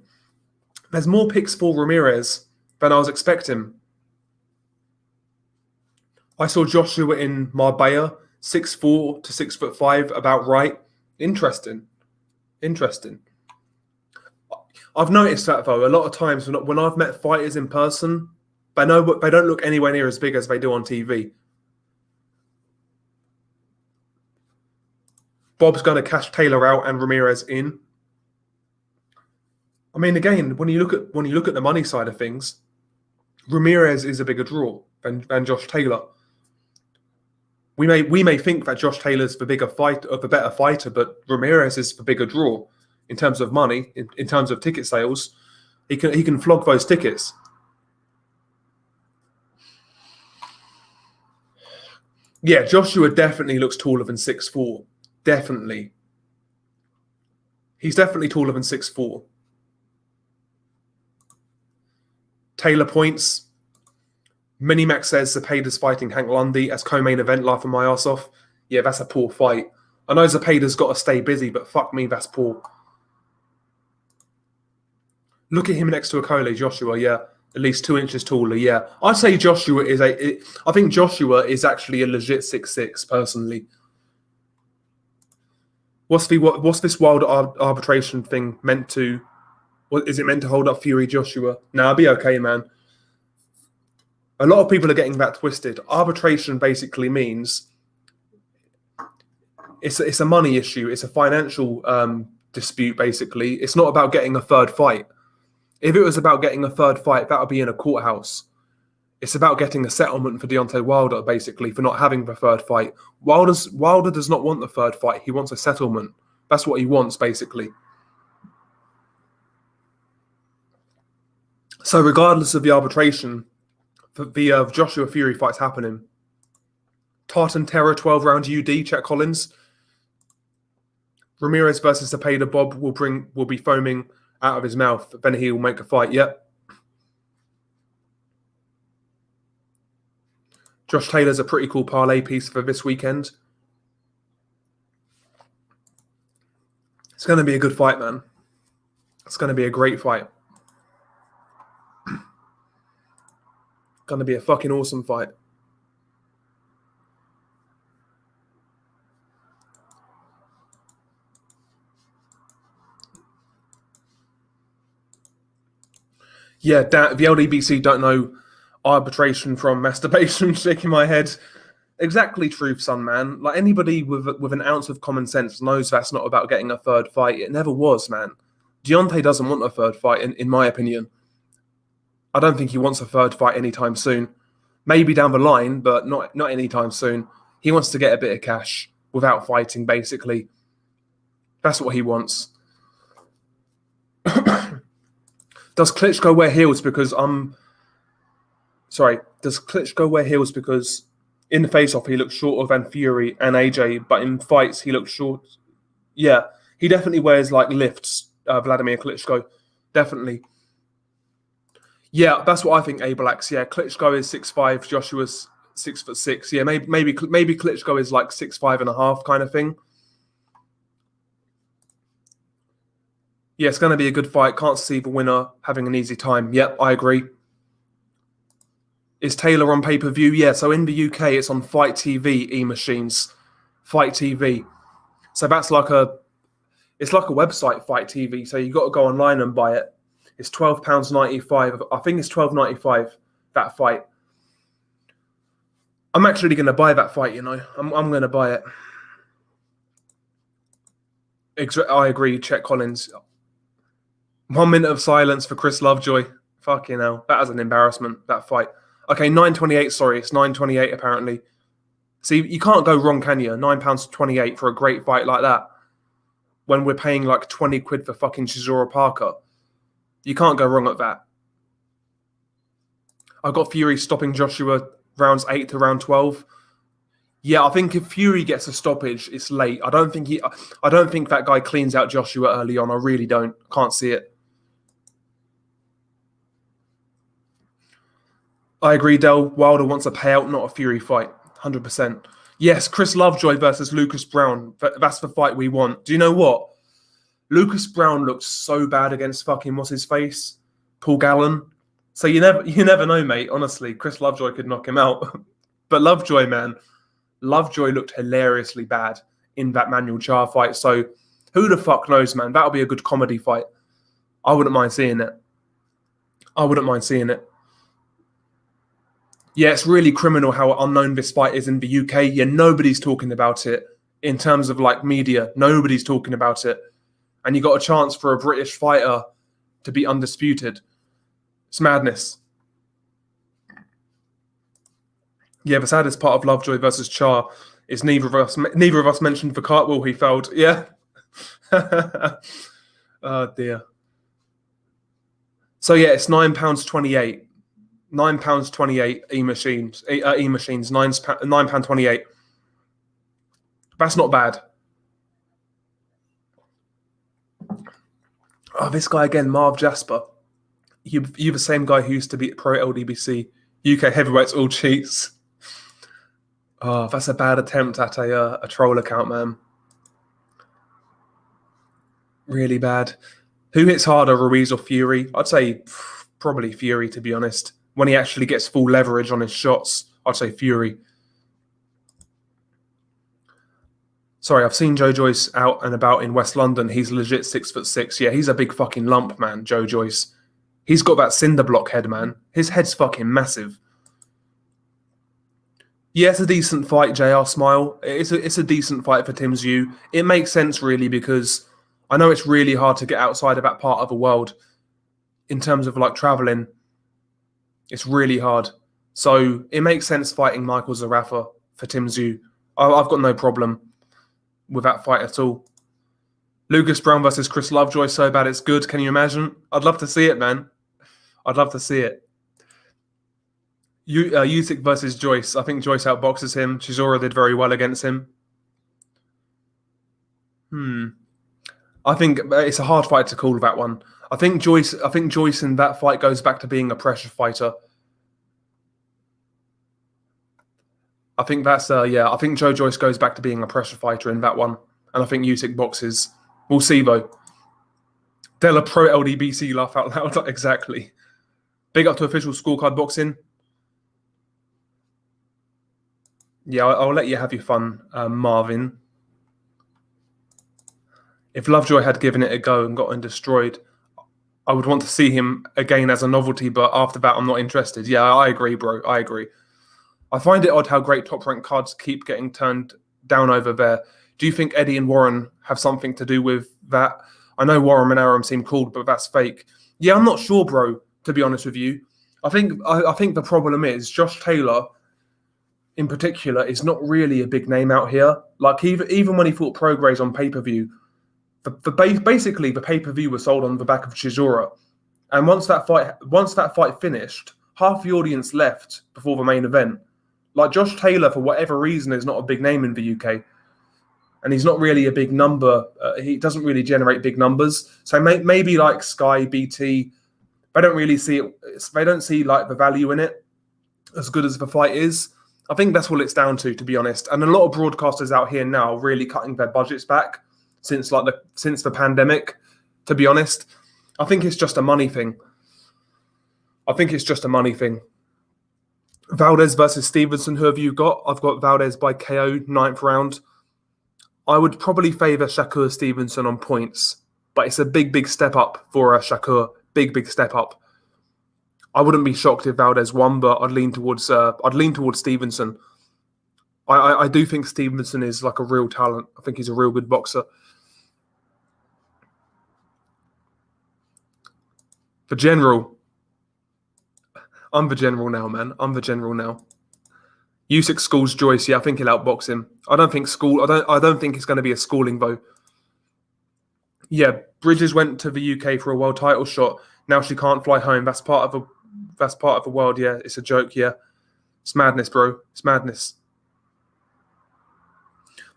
picks for Ramirez than I was expecting. I saw Joshua in Marbella, 6'4" to 6'5", about right. Interesting. I've noticed that though. A lot of times when I've met fighters in person, they don't look anywhere near as big as they do on TV. Bob's going to cash Taylor out and Ramirez in. I mean, again, when you look at the money side of things, Ramirez is a bigger draw than Josh Taylor. We may think that Josh Taylor's the better fighter, but Ramirez is the bigger draw in terms of money, in terms of ticket sales. He can flog those tickets. Yeah, Joshua definitely looks taller than 6'4". Definitely. He's definitely taller than 6'4". Taylor points. Minimax says Zepeda's fighting Hank Lundy as co-main event, laughing my ass off. Yeah, that's a poor fight. I know Zepeda's got to stay busy, but fuck me, that's poor. Look at him next to Okole, Joshua, yeah. At least 2 inches taller, yeah. I'd say Joshua is I think Joshua is actually a legit 6'6", personally. What's this wild arbitration thing meant to? What is it meant to hold up Fury Joshua? No, I'll be okay, man. A lot of people are getting that twisted. Arbitration basically means it's a money issue. It's a financial dispute, basically. It's not about getting a third fight. If it was about getting a third fight, that would be in a courthouse. It's about getting a settlement for Deontay Wilder, basically, for not having the third fight. Wilder does not want the third fight. He wants a settlement. That's what he wants, basically. So regardless of the arbitration, the Joshua Fury fight's happening. Tartan Terror 12-round UD, Chet Collins. Ramirez versus Zepeda. Bob will be foaming out of his mouth. Then he will make a fight. Yep. Josh Taylor's a pretty cool parlay piece for this weekend. It's going to be a good fight, man. It's going to be a great fight. Going to be a fucking awesome fight. Yeah, the LDBC don't know arbitration from masturbation. Shaking my head. Exactly, truth, son, man. Like anybody with an ounce of common sense knows that's not about getting a third fight. It never was, man. Deontay doesn't want a third fight, in my opinion. I don't think he wants a third fight anytime soon. Maybe down the line, but not anytime soon. He wants to get a bit of cash without fighting, basically. That's what he wants. Does Klitschko wear heels because does Klitschko wear heels because in the face-off he looks shorter than Fury and AJ, but in fights he looks short? Yeah, he definitely wears like lifts, Vladimir Klitschko. Definitely. Yeah, that's what I think, Abelax. Yeah, Klitschko is 6'5", Joshua's 6'6". Yeah, maybe Klitschko is like 6'5.5" kind of thing. Yeah, it's going to be a good fight. Can't see the winner having an easy time. Yep, I agree. Is Taylor on pay-per-view? Yeah, so in the UK, it's on Fight TV, E-Machines. Fight TV. So that's like it's like a website, Fight TV. So you got to go online and buy it. It's £12.95. I think it's £12.95, that fight. I'm actually going to buy that fight, you know. I'm going to buy it. I agree, Chet Collins. 1 minute of silence for Chris Lovejoy. Fucking hell. That was an embarrassment, that fight. Okay, 9.28, sorry. It's 9.28 apparently. See, you can't go wrong, can you? £9.28 for a great fight like that. When we're paying like 20 quid for fucking Chisora Parker. You can't go wrong at that. I've got Fury stopping Joshua rounds 8 to round 12. Yeah, I think if Fury gets a stoppage, it's late. I don't think that guy cleans out Joshua early on. I really don't. Can't see it. I agree, Del. Wilder wants a payout, not a Fury fight. 100%. Yes, Chris Lovejoy versus Lucas Brown. That's the fight we want. Do you know what? Lucas Brown looks so bad against fucking what's his face? Paul Gallen. So you never know, mate. Honestly, Chris Lovejoy could knock him out. But Lovejoy, man. Lovejoy looked hilariously bad in that Manuel Char fight. So who the fuck knows, man? That'll be a good comedy fight. I wouldn't mind seeing it. Yeah, it's really criminal how unknown this fight is in the UK. Yeah, nobody's talking about it in terms of like media. Nobody's talking about it. And you got a chance for a British fighter to be undisputed. It's madness. Yeah, the saddest part of Lovejoy versus Char is neither of us mentioned the cartwheel he failed. Yeah. Oh dear. So yeah, it's £9.28. £9.28 E-Machines. E-Machines, £9.28. That's not bad. Oh, this guy again, Marv Jasper. You're the same guy who used to be pro LDBC. UK heavyweights all cheats. Oh, that's a bad attempt at a troll account, man. Really bad. Who hits harder, Ruiz or Fury? I'd say probably Fury, to be honest. When he actually gets full leverage on his shots, I'd say Fury. Sorry, I've seen Joe Joyce out and about in West London. He's legit 6'6". Yeah, he's a big fucking lump, man, Joe Joyce. He's got that cinder block head, man. His head's fucking massive. Yeah, it's a decent fight, JR Smile. It's a decent fight for Tim Tszyu. It makes sense, really, because I know it's really hard to get outside of that part of the world in terms of like traveling. It's really hard. So it makes sense fighting Michael Zarafa for Tim Tszyu. I've got no problem with that fight at all. Lucas Brown versus Chris Lovejoy, so bad it's good. Can you imagine? I'd love to see it, man. I'd love to see it. Usyk versus Joyce. I think Joyce outboxes him. Chisora did very well against him. I think it's a hard fight to call, that one. I think Joyce in that fight goes back to being a pressure fighter. I think that's I think Joe Joyce goes back to being a pressure fighter in that one. And I think Usyk boxes. We'll see though. Della Pro LDBC, laugh out loud. Exactly. Big up to official scorecard boxing. Yeah, I'll let you have your fun, Marvin. If Lovejoy had given it a go and gotten destroyed, I would want to see him again as a novelty, but after that, I'm not interested. Yeah, I agree, bro. I agree. I find it odd how great top-ranked cards keep getting turned down over there. Do you think Eddie and Warren have something to do with that? I know Warren and Arum seem cool, but that's fake. Yeah, I'm not sure, bro, to be honest with you. I think the problem is Josh Taylor, in particular, is not really a big name out here. Like, even when he fought Prograis on pay-per-view, basically the pay-per-view was sold on the back of Chisora. And once that fight finished, half the audience left before the main event. Like, Josh Taylor, for whatever reason, is not a big name in the UK. And he's not really a big number. He doesn't really generate big numbers. So maybe like Sky, BT, they don't really see it. They don't see like the value in it as good as the fight is. I think that's what it's down to be honest. And a lot of broadcasters out here now are really cutting their budgets back since the pandemic, to be honest. I think it's just a money thing. Valdez versus Stevenson, who have you got? I've got Valdez by KO, 9th round. I would probably favour Shakur Stevenson on points, but it's a big step up for Shakur. Big step up. I wouldn't be shocked if Valdez won, but I'd lean towards Stevenson. I do think Stevenson is like a real talent. I think he's a real good boxer. The general. I'm the general now, man. I'm the general now. Usyk schools Joyce. Yeah, I think he'll outbox him. I don't think it's going to be a schooling though. Yeah, Bridges went to the UK for a world title shot. Now she can't fly home. That's part of the world. Yeah, it's a joke. Yeah, it's madness, bro. It's madness.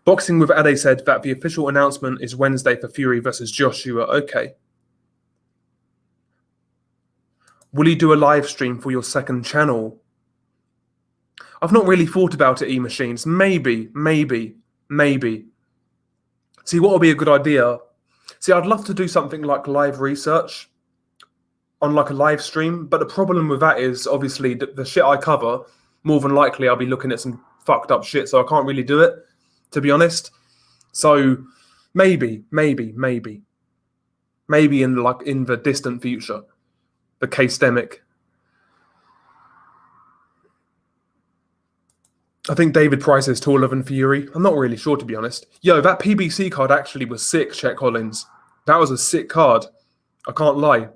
Boxing with Ade said that the official announcement is Wednesday for Fury versus Joshua. Okay. Will you do a live stream for your second channel? I've not really thought about it, E-Machines. Maybe. See, what would be a good idea? See, I'd love to do something like live research on like a live stream, but the problem with that is obviously the shit I cover, more than likely I'll be looking at some fucked up shit, so I can't really do it, to be honest. So maybe in the distant future, the case-demic. I think David Price is taller than Fury. I'm not really sure, to be honest. Yo, that PBC card actually was sick, Chet Collins. That was a sick card. I can't lie,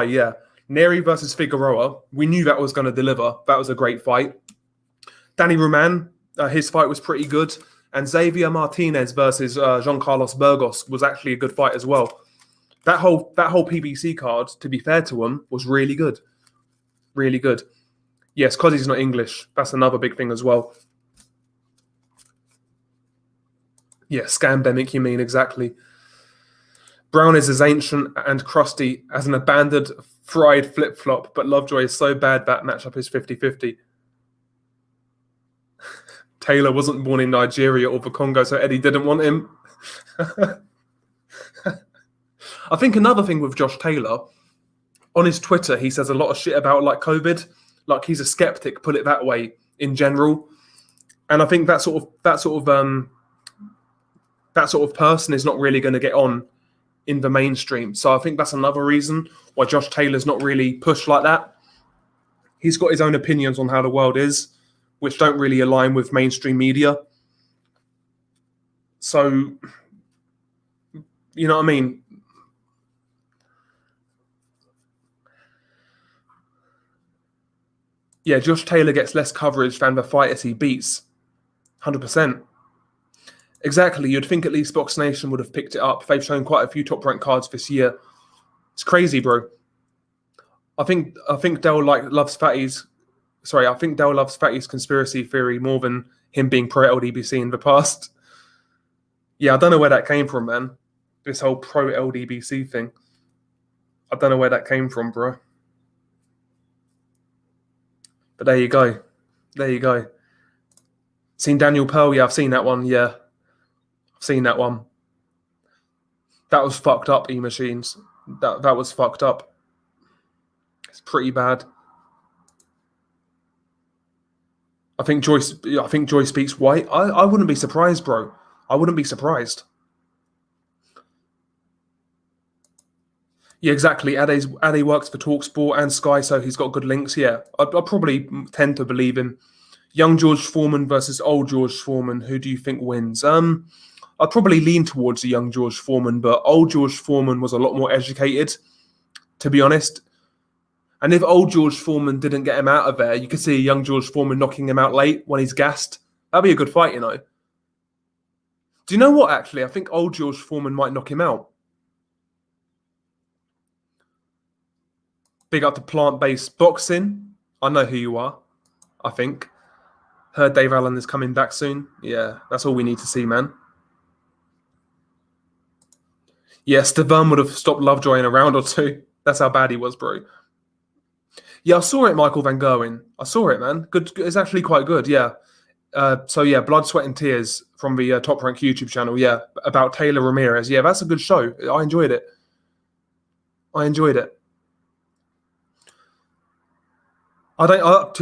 yeah. Neri versus Figueroa. We knew that was going to deliver. That was a great fight. Danny Roman, his fight was pretty good. And Xavier Martinez versus Jean Carlos Burgos was actually a good fight as well. That whole PBC card, to be fair to him, was really good. Really good. Yes, because he's not English. That's another big thing as well. Yeah, scamdemic, you mean, exactly. Brown is as ancient and crusty as an abandoned fried flip-flop, but Lovejoy is so bad that matchup is 50-50. Taylor wasn't born in Nigeria or the Congo, so Eddie didn't want him. I think another thing with Josh Taylor, on his Twitter, he says a lot of shit about like COVID. Like he's a skeptic, put it that way, in general. And I think that sort of person is not really going to get on in the mainstream. So I think that's another reason why Josh Taylor's not really pushed like that. He's got his own opinions on how the world is, which don't really align with mainstream media. So, you know what I mean? Yeah, Josh Taylor gets less coverage than the fighters he beats. 100%. Exactly. You'd think at least Box Nation would have picked it up. They've shown quite a few top-ranked cards this year. It's crazy, bro. I think Dell loves Fatty's. Sorry, I think Dell loves Fatty's conspiracy theory more than him being pro LDBC in the past. Yeah, I don't know where that came from, man. This whole pro LDBC thing. I don't know where that came from, bro. But there you go. There you go. Seen Daniel Pearl? Yeah, I've seen that one. Yeah. I've seen that one. That was fucked up, E-Machines. That was fucked up. It's pretty bad. I think Joy speaks white. I wouldn't be surprised, bro. I wouldn't be surprised. Yeah, exactly. Ade works for TalkSport and Sky, so he's got good links. Yeah, I'd probably tend to believe him. Young George Foreman versus old George Foreman. Who do you think wins? I'd probably lean towards the young George Foreman, but old George Foreman was a lot more educated, to be honest. And if old George Foreman didn't get him out of there, you could see a young George Foreman knocking him out late when he's gassed. That'd be a good fight, you know. Do you know what, actually? I think old George Foreman might knock him out. Big up to Plant-Based Boxing. I know who you are, I think. Heard Dave Allen is coming back soon. Yeah, that's all we need to see, man. Yeah, Stavern would have stopped Lovejoy in a round or two. That's how bad he was, bro. Yeah, I saw it, Michael Van Gerwen. I saw it, man. Good. It's actually quite good, yeah. So, yeah, Blood, Sweat and Tears from the Top Rank YouTube channel, yeah, about Taylor Ramirez. Yeah, that's a good show. I enjoyed it. To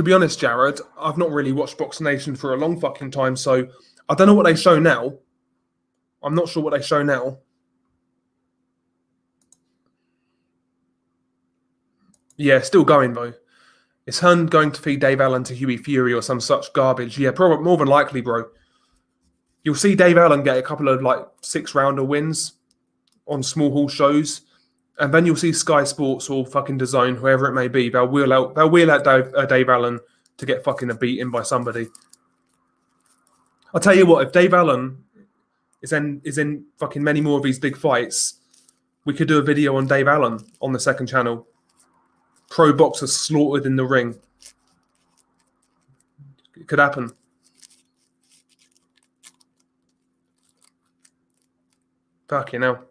be honest, Jared, I've not really watched Box Nation for a long fucking time, so I don't know what they show now. I'm not sure what they show now. Yeah, still going, though. Is Hearn going to feed Dave Allen to Huey Fury or some such garbage? Yeah, probably more than likely, bro. You'll see Dave Allen get a couple of, like, 6-rounder wins on small hall shows. And then you'll see Sky Sports or fucking DAZN, whoever it may be. They'll wheel out Dave Allen to get fucking beaten by somebody. I'll tell you what, if Dave Allen is in fucking many more of these big fights, we could do a video on Dave Allen on the second channel. Pro boxer slaughtered in the ring. It could happen. Fucking hell.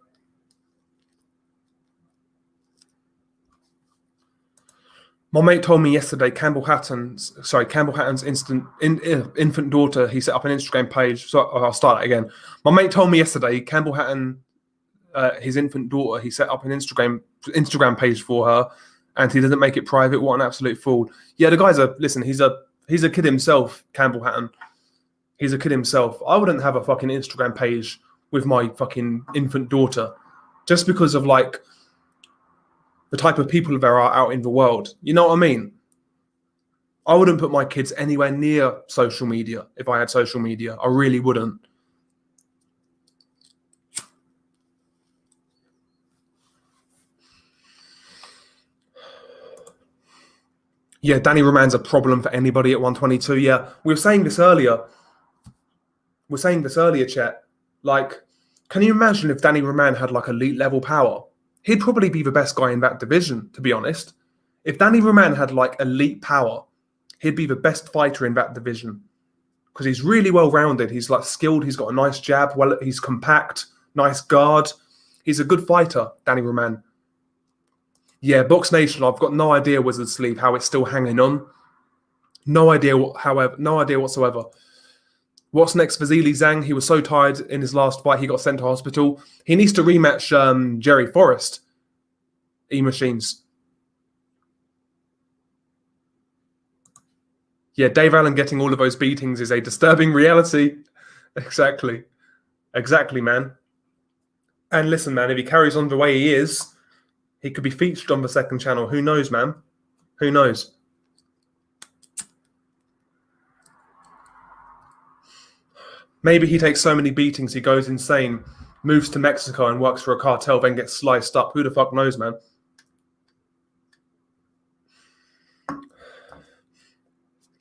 My mate told me yesterday Campbell Hatton's infant daughter, he set up an Instagram page. So I'll start it again. My mate told me yesterday Campbell Hatton, his infant daughter, he set up an Instagram page for her, and he didn't make it private. What an absolute fool! Yeah, the guy's he's a kid himself, Campbell Hatton. He's a kid himself. I wouldn't have a fucking Instagram page with my fucking infant daughter, just because of like the type of people there are out in the world. You know what I mean? I wouldn't put my kids anywhere near social media if I had social media. I really wouldn't. Yeah, Danny Roman's a problem for anybody at 122. Yeah, we were saying this earlier. Chet. Like, can you imagine if Danny Roman had like elite level power? He'd probably be the best guy in that division, to be honest. If Danny Roman had like elite power, he'd be the best fighter in that division because he's really well-rounded. He's like skilled. He's got a nice jab. Well, he's compact, nice guard. He's a good fighter, Danny Roman. Yeah, Box Nation. I've got no idea Wizard Sleeve how it's still hanging on. No idea whatsoever. What's next for Zhilei Zhang? He was so tired in his last fight, he got sent to hospital. He needs to rematch Jerry Forrest. E-Machines. Yeah, Dave Allen getting all of those beatings is a disturbing reality. Exactly. Exactly, man. And listen, man, if he carries on the way he is, he could be featured on the second channel. Who knows, man? Who knows? Maybe he takes so many beatings, he goes insane, moves to Mexico and works for a cartel, then gets sliced up. Who the fuck knows, man?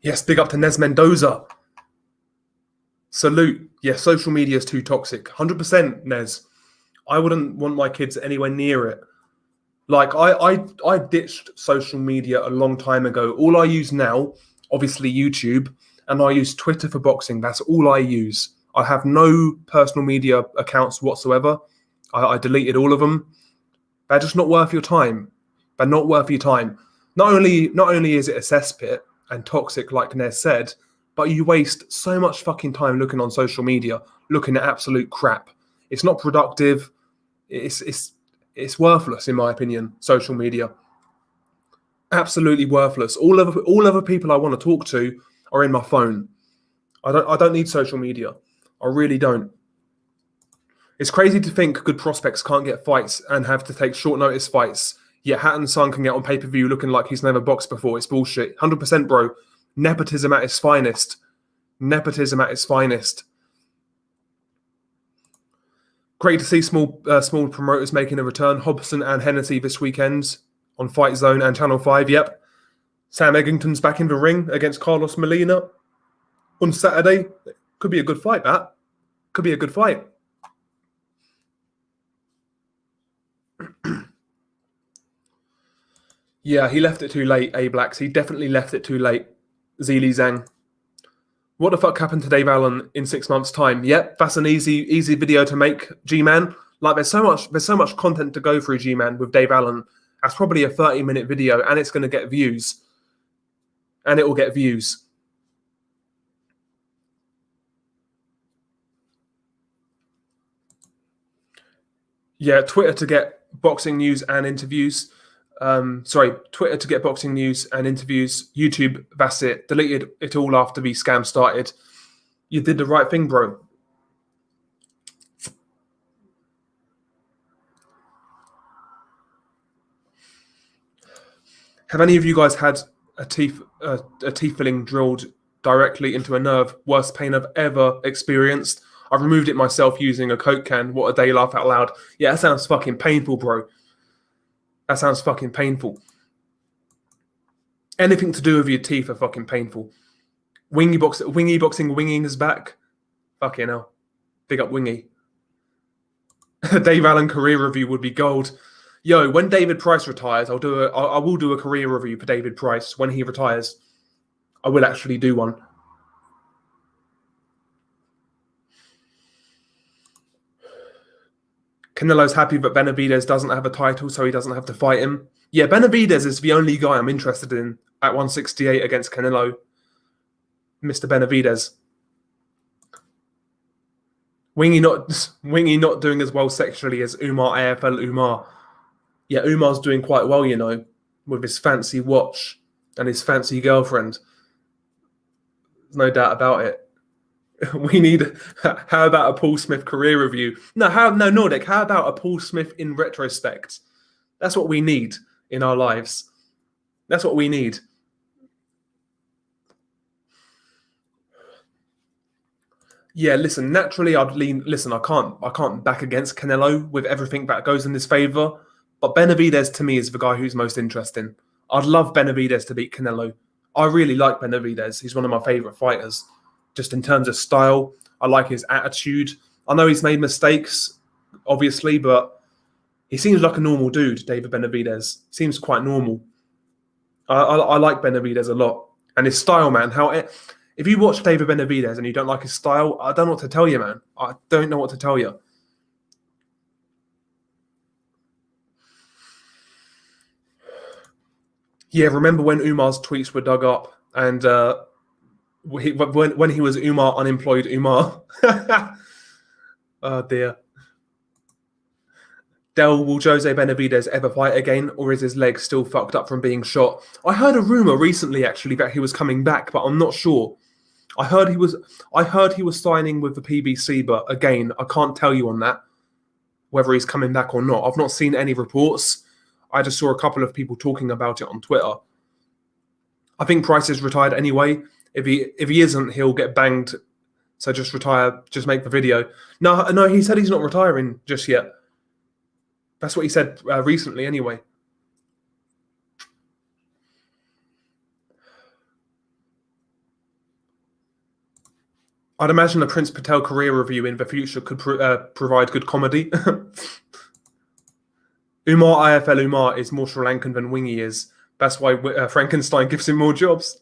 Yes, big up to Nez Mendoza. Salute. Yes, social media is too toxic. 100%, Nez. I wouldn't want my kids anywhere near it. Like, I ditched social media a long time ago. All I use now, obviously YouTube, and I use Twitter for boxing. That's all I use. I have no personal media accounts whatsoever. I deleted all of them. They're just not worth your time. They're not worth your time. Not only is it a cesspit and toxic, like Nez said, but you waste so much fucking time looking on social media, looking at absolute crap. It's not productive. It's worthless, in my opinion. Social media, absolutely worthless. All other people I want to talk to are in my phone. I don't need social media. I really don't. It's crazy to think good prospects can't get fights and have to take short notice fights. Yet Hatton's son can get on pay-per-view looking like he's never boxed before. It's bullshit. 100%, bro. Nepotism at its finest. Nepotism at its finest. Great to see small promoters making a return. Hobson and Hennessy this weekend on Fight Zone and Channel 5. Yep. Sam Eggington's back in the ring against Carlos Molina on Saturday. Could be a good fight, that. Could be a good fight. Yeah, he left it too late, A-Blacks. He definitely left it too late. Zhilei Zhang. What the fuck happened to Dave Allen in 6 months' time? Yep, that's an easy video to make, G-Man. Like, there's so much content to go through, G-Man, with Dave Allen. That's probably a 30-minute video, and it's going to get views. And it will get views. Yeah, Twitter to get boxing news and interviews. Twitter to get boxing news and interviews. YouTube, that's it. Deleted it all after the scam started. You did the right thing, bro. Have any of you guys had a teeth filling drilled directly into a nerve? Worst pain I've ever experienced. I removed it myself using a Coke can. What a day, laugh out loud. Yeah, that sounds fucking painful, bro. That sounds fucking painful. Anything to do with your teeth are fucking painful. Wingy boxing, winging is back. Fucking hell. Big up Wingy. Dave Allen career review would be gold. Yo, when David Price retires, I will do a career review for David Price when he retires. I will actually do one. Canelo's happy that Benavidez doesn't have a title, so he doesn't have to fight him. Yeah, Benavidez is the only guy I'm interested in at 168 against Canelo. Mr. Benavidez. Wingy not doing as well sexually as Umar AFL Umar. Yeah, Umar's doing quite well, you know, with his fancy watch and his fancy girlfriend. There's no doubt about it. We need. How about a Paul Smith career review? No, Nordic. How about a Paul Smith in retrospect? That's what we need in our lives. That's what we need. Yeah, listen. Naturally, I'd lean. Listen, I can't back against Canelo with everything that goes in his favor. But Benavidez to me is the guy who's most interesting. I'd love Benavidez to beat Canelo. I really like Benavidez. He's one of my favorite fighters. Just in terms of style, I like his attitude. I know he's made mistakes, obviously, but he seems like a normal dude, David Benavidez. Seems quite normal. I like Benavidez a lot. And his style, man. If you watch David Benavidez and you don't like his style, I don't know what to tell you, man. I don't know what to tell you. Yeah, remember when Umar's tweets were dug up and When he was Umar, unemployed Umar. Oh dear. Will Jose Benavidez ever fight again, or is his leg still fucked up from being shot? I heard a rumor recently, actually, that he was coming back, but I'm not sure. I heard he was signing with the PBC, but again, I can't tell you on that whether he's coming back or not. I've not seen any reports. I just saw a couple of people talking about it on Twitter. I think Price is retired anyway. If he isn't, he'll get banged. So just retire, just make the video. No, he said he's not retiring just yet. That's what he said recently anyway. I'd imagine a Prince Patel career review in the future could provide good comedy. Umar IFL Umar is more Sri Lankan than Wingy is. That's why Frankenstein gives him more jobs.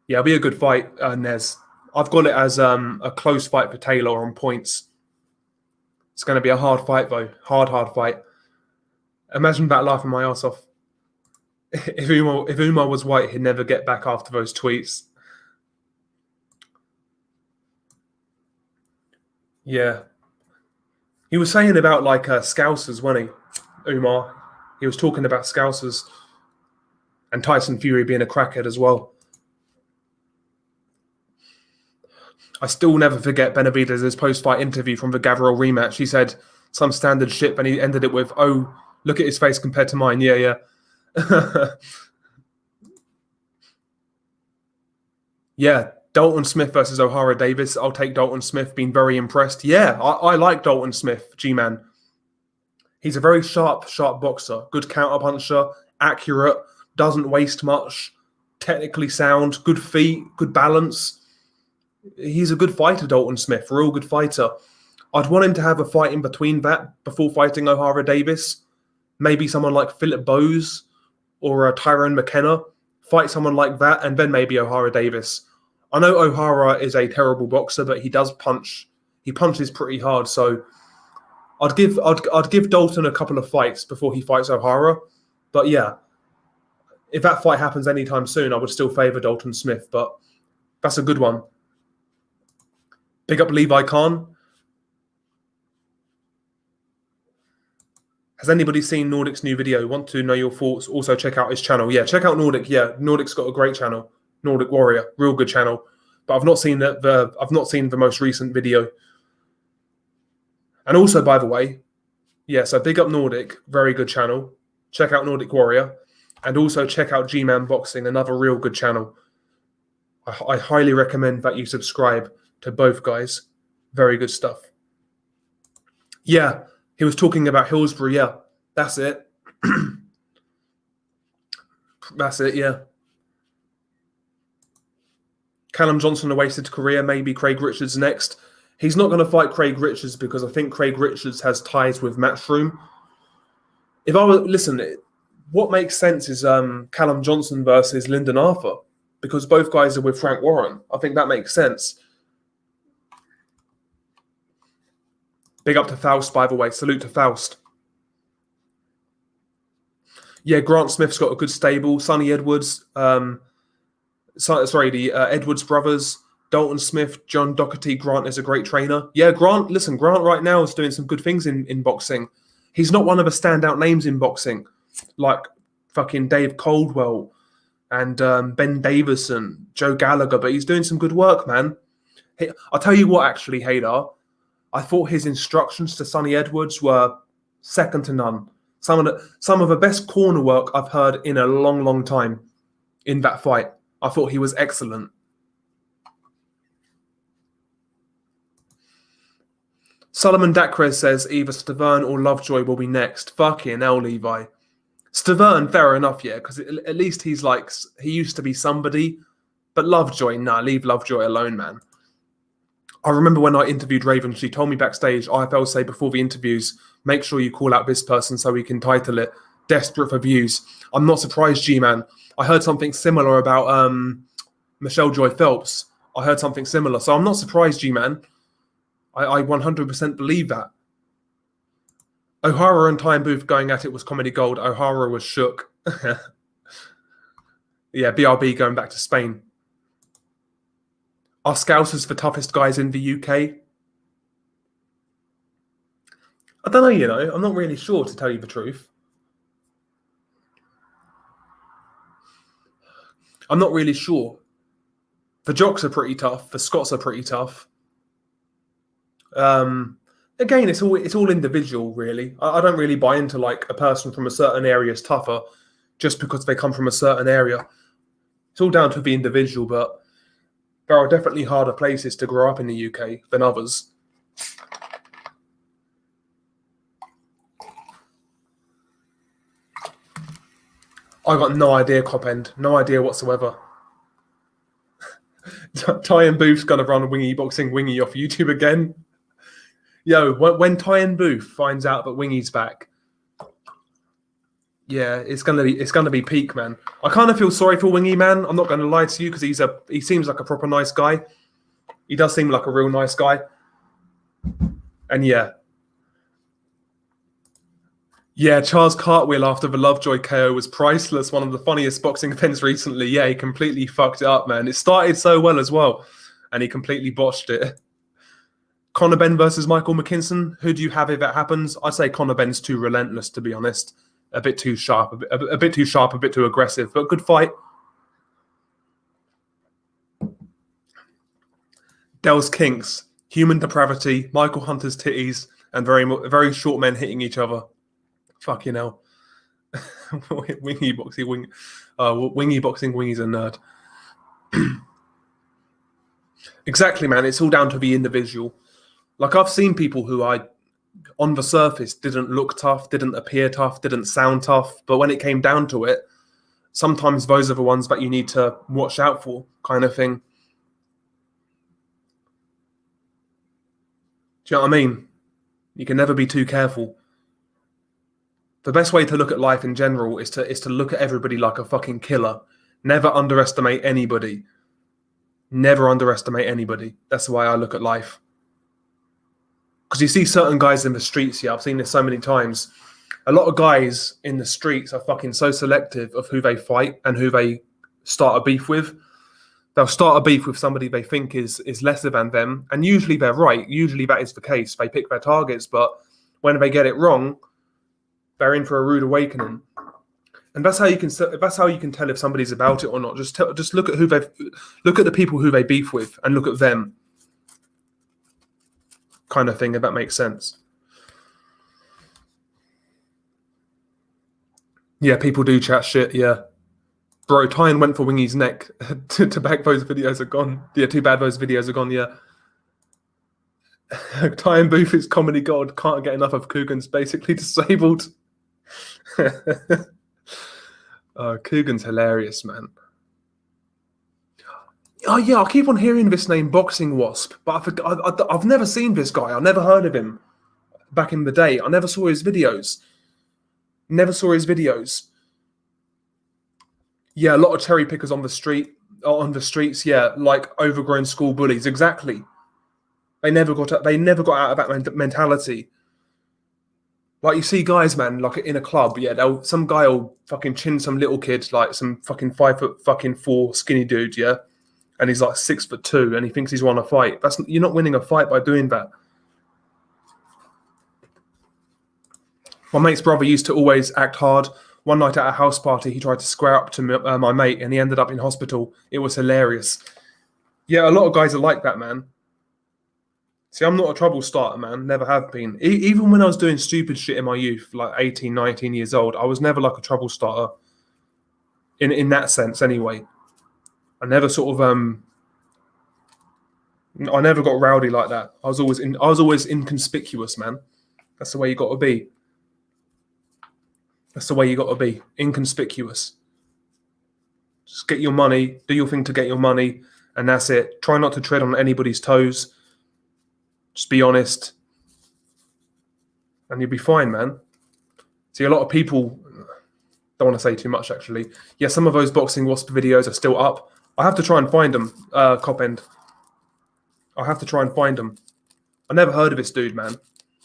Yeah, it'll be a good fight, Nez. I've got it as a close fight for Taylor on points. It's going to be a hard fight, though. Hard fight. Imagine that laughing my ass off. If Umar was white, he'd never get back after those tweets. Yeah. He was saying about, like, Scousers, wasn't he, Umar? He was talking about Scousers. And Tyson Fury being a crackhead as well. I still never forget Benavidez' post-fight interview from the Gavril rematch. He said some standard shit, and he ended it with, "Oh, look at his face compared to mine." Yeah. Yeah, Dalton Smith versus O'Hara Davis. I'll take Dalton Smith. Been very impressed. Yeah, I like Dalton Smith, G-Man. He's a very sharp boxer. Good counter puncher, accurate, doesn't waste much, technically sound, good feet, good balance. He's a good fighter, Dalton Smith, a real good fighter. I'd want him to have a fight in between that before fighting O'Hara Davis. Maybe someone like Philip Bowes or Tyrone McKenna. Fight someone like that, and then maybe O'Hara Davis. I know O'Hara is a terrible boxer, but he does punch. He punches pretty hard, so I'd give Dalton a couple of fights before he fights O'Hara. But yeah, if that fight happens anytime soon, I would still favour Dalton Smith. But that's a good one. Pick up Levi Khan. Has anybody seen Nordic's new video? Want to know your thoughts? Also check out his channel. Yeah, check out Nordic. Yeah, Nordic's got a great channel. Nordic Warrior, real good channel. But I've not seen the most recent video. And also, by the way, yeah, so big up Nordic, very good channel. Check out Nordic Warrior, and also check out G-Man Boxing, another real good channel. I highly recommend that you subscribe to both guys. Very good stuff. Yeah, he was talking about Hillsbury. Yeah, that's it. That's it, yeah. Callum Johnson, a wasted career. Maybe Craig Richards next. He's not going to fight Craig Richards because I think Craig Richards has ties with Matchroom. If I were, listen, what makes sense is Callum Johnson versus Lyndon Arthur, because both guys are with Frank Warren. I think that makes sense. Big up to Faust, by the way. Salute to Faust. Yeah, Grant Smith's got a good stable. Sonny Edwards, the Edwards brothers, Dalton Smith, John Doherty. Grant is a great trainer. Yeah, Grant right now is doing some good things in boxing. He's not one of the standout names in boxing, like fucking Dave Caldwell and Ben Davison, Joe Gallagher, but he's doing some good work, man. I'll tell you what, actually, Haydar, I thought his instructions to Sonny Edwards were second to none. Some of the best corner work I've heard in a long, long time in that fight. I thought he was excellent. Solomon Dacrez says either Stavern or Lovejoy will be next. Fucking hell, Levi. Stavern, fair enough, yeah, because at least he used to be somebody. But Lovejoy, nah, leave Lovejoy alone, man. I remember when I interviewed Raven, she told me backstage, IFL say before the interviews, make sure you call out this person so we can title it Desperate for Views. I'm not surprised, G-Man. I heard something similar about Michelle Joy Phelps. I heard something similar. So I'm not surprised, G-Man. I 100% believe that. O'Hara and Time Booth going at it was comedy gold. O'Hara was shook. Yeah, BRB going back to Spain. Are Scousers the toughest guys in the UK? I don't know, you know. I'm not really sure, to tell you the truth. I'm not really sure. The Jocks are pretty tough. The Scots are pretty tough. Again, it's all individual, really. I don't really buy into like a person from a certain area is tougher just because they come from a certain area. It's all down to the individual, but there are definitely harder places to grow up in the UK than others. I got no idea, Copend. No idea whatsoever. Ty and Booth's gonna run Wingy Boxing Wingy off YouTube again. Yo, when Ty and Booth finds out that Wingy's back, yeah, it's gonna be peak, man. I kind of feel sorry for Wingy, man. I'm not gonna lie to you because he seems like a proper nice guy. He does seem like a real nice guy, and yeah, Charles Cartwheel after the Lovejoy KO was priceless. One of the funniest boxing events recently. Yeah, he completely fucked it up, man. It started so well as well, and he completely botched it. Conor Benn versus Michael McKinson. Who do you have if that happens? I'd say Conor Benn's too relentless, to be honest. A bit too sharp, a bit too sharp, a bit too aggressive, but good fight. Dell's kinks, human depravity, Michael Hunter's titties, and very short men hitting each other. Fucking hell. Wingy boxing, Wingy's a nerd. Exactly, man. It's all down to the individual. Like, I've seen people who on the surface didn't look tough, didn't appear tough, didn't sound tough, but when it came down to it, sometimes those are the ones that you need to watch out for, kind of thing. Do you know what I mean? You can never be too careful. The best way to look at life in general is to look at everybody like a fucking killer. Never underestimate anybody. Never underestimate anybody. That's the way I look at life. Because you see certain guys in the streets, yeah, I've seen this so many times. A lot of guys in the streets are fucking so selective of who they fight and who they start a beef with. They'll start a beef with somebody they think is lesser than them, and usually they're right. Usually that is the case. They pick their targets, but when they get it wrong, they're in for a rude awakening. And that's how you can tell if somebody's about it or not. Just look at the people who they beef with and look at them, kind of thing. If that makes sense. Yeah, people do chat shit. Yeah, bro. Tyan went for Wingy's neck. Too bad those videos are gone. Yeah, too bad those videos are gone. Yeah. Tyan Booth is comedy god. Can't get enough of Coogan's basically disabled. Coogan's hilarious, man. Oh yeah, I keep on hearing this name, Boxing Wasp, but I've never seen this guy. I never heard of him back in the day. I never saw his videos. Yeah, a lot of cherry pickers on the streets. Yeah, like overgrown school bullies. Exactly. They never got out of that mentality. Like, you see guys, man, like in a club, yeah, some guy will fucking chin some little kid, like some fucking 5'4" skinny dude, yeah, and he's like 6'2", and he thinks he's won a fight. You're not winning a fight by doing that. My mate's brother used to always act hard. One night at a house party, he tried to square up to my mate, and he ended up in hospital. It was hilarious. Yeah, a lot of guys are like that, man. See, I'm not a trouble starter, man. Never have been. Even when I was doing stupid shit in my youth, like 18, 19 years old, I was never like a trouble starter. In that sense, anyway. I never sort of I never got rowdy like that. I was always inconspicuous, man. That's the way you got to be. That's the way you got to be. Inconspicuous. Just get your money, do your thing to get your money, and that's it. Try not to tread on anybody's toes. Just be honest, and you'll be fine, man. See, a lot of people, don't want to say too much, actually. Yeah, some of those Boxing Wasp videos are still up. I have to try and find them, Copend. I have to try and find them. I never heard of this dude, man.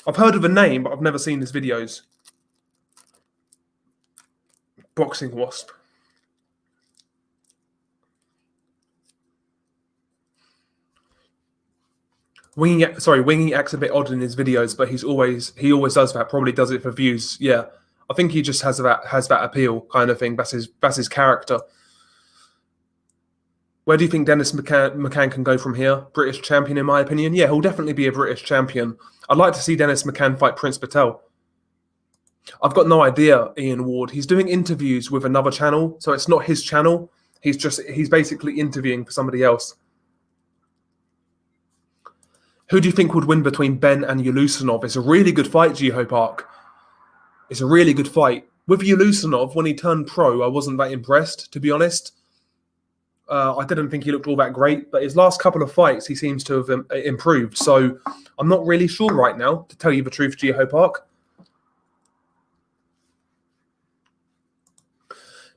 I've heard of the name, but I've never seen his videos. Boxing Wasp. Winging acts a bit odd in his videos, but he always does that. Probably does it for views. Yeah, I think he just has that appeal kind of thing. That's his character. Where do you think Dennis McCann can go from here? British champion, in my opinion. Yeah, he'll definitely be a British champion. I'd like to see Dennis McCann fight Prince Patel. I've got no idea, Ian Ward. He's doing interviews with another channel, so it's not his channel. He's basically interviewing for somebody else. Who do you think would win between Ben and Yulusanov? It's a really good fight, Jiho Park. It's a really good fight. With Yulusanov, when he turned pro, I wasn't that impressed, to be honest. I didn't think he looked all that great, but his last couple of fights, he seems to have improved. So I'm not really sure right now, to tell you the truth, Jiho Park.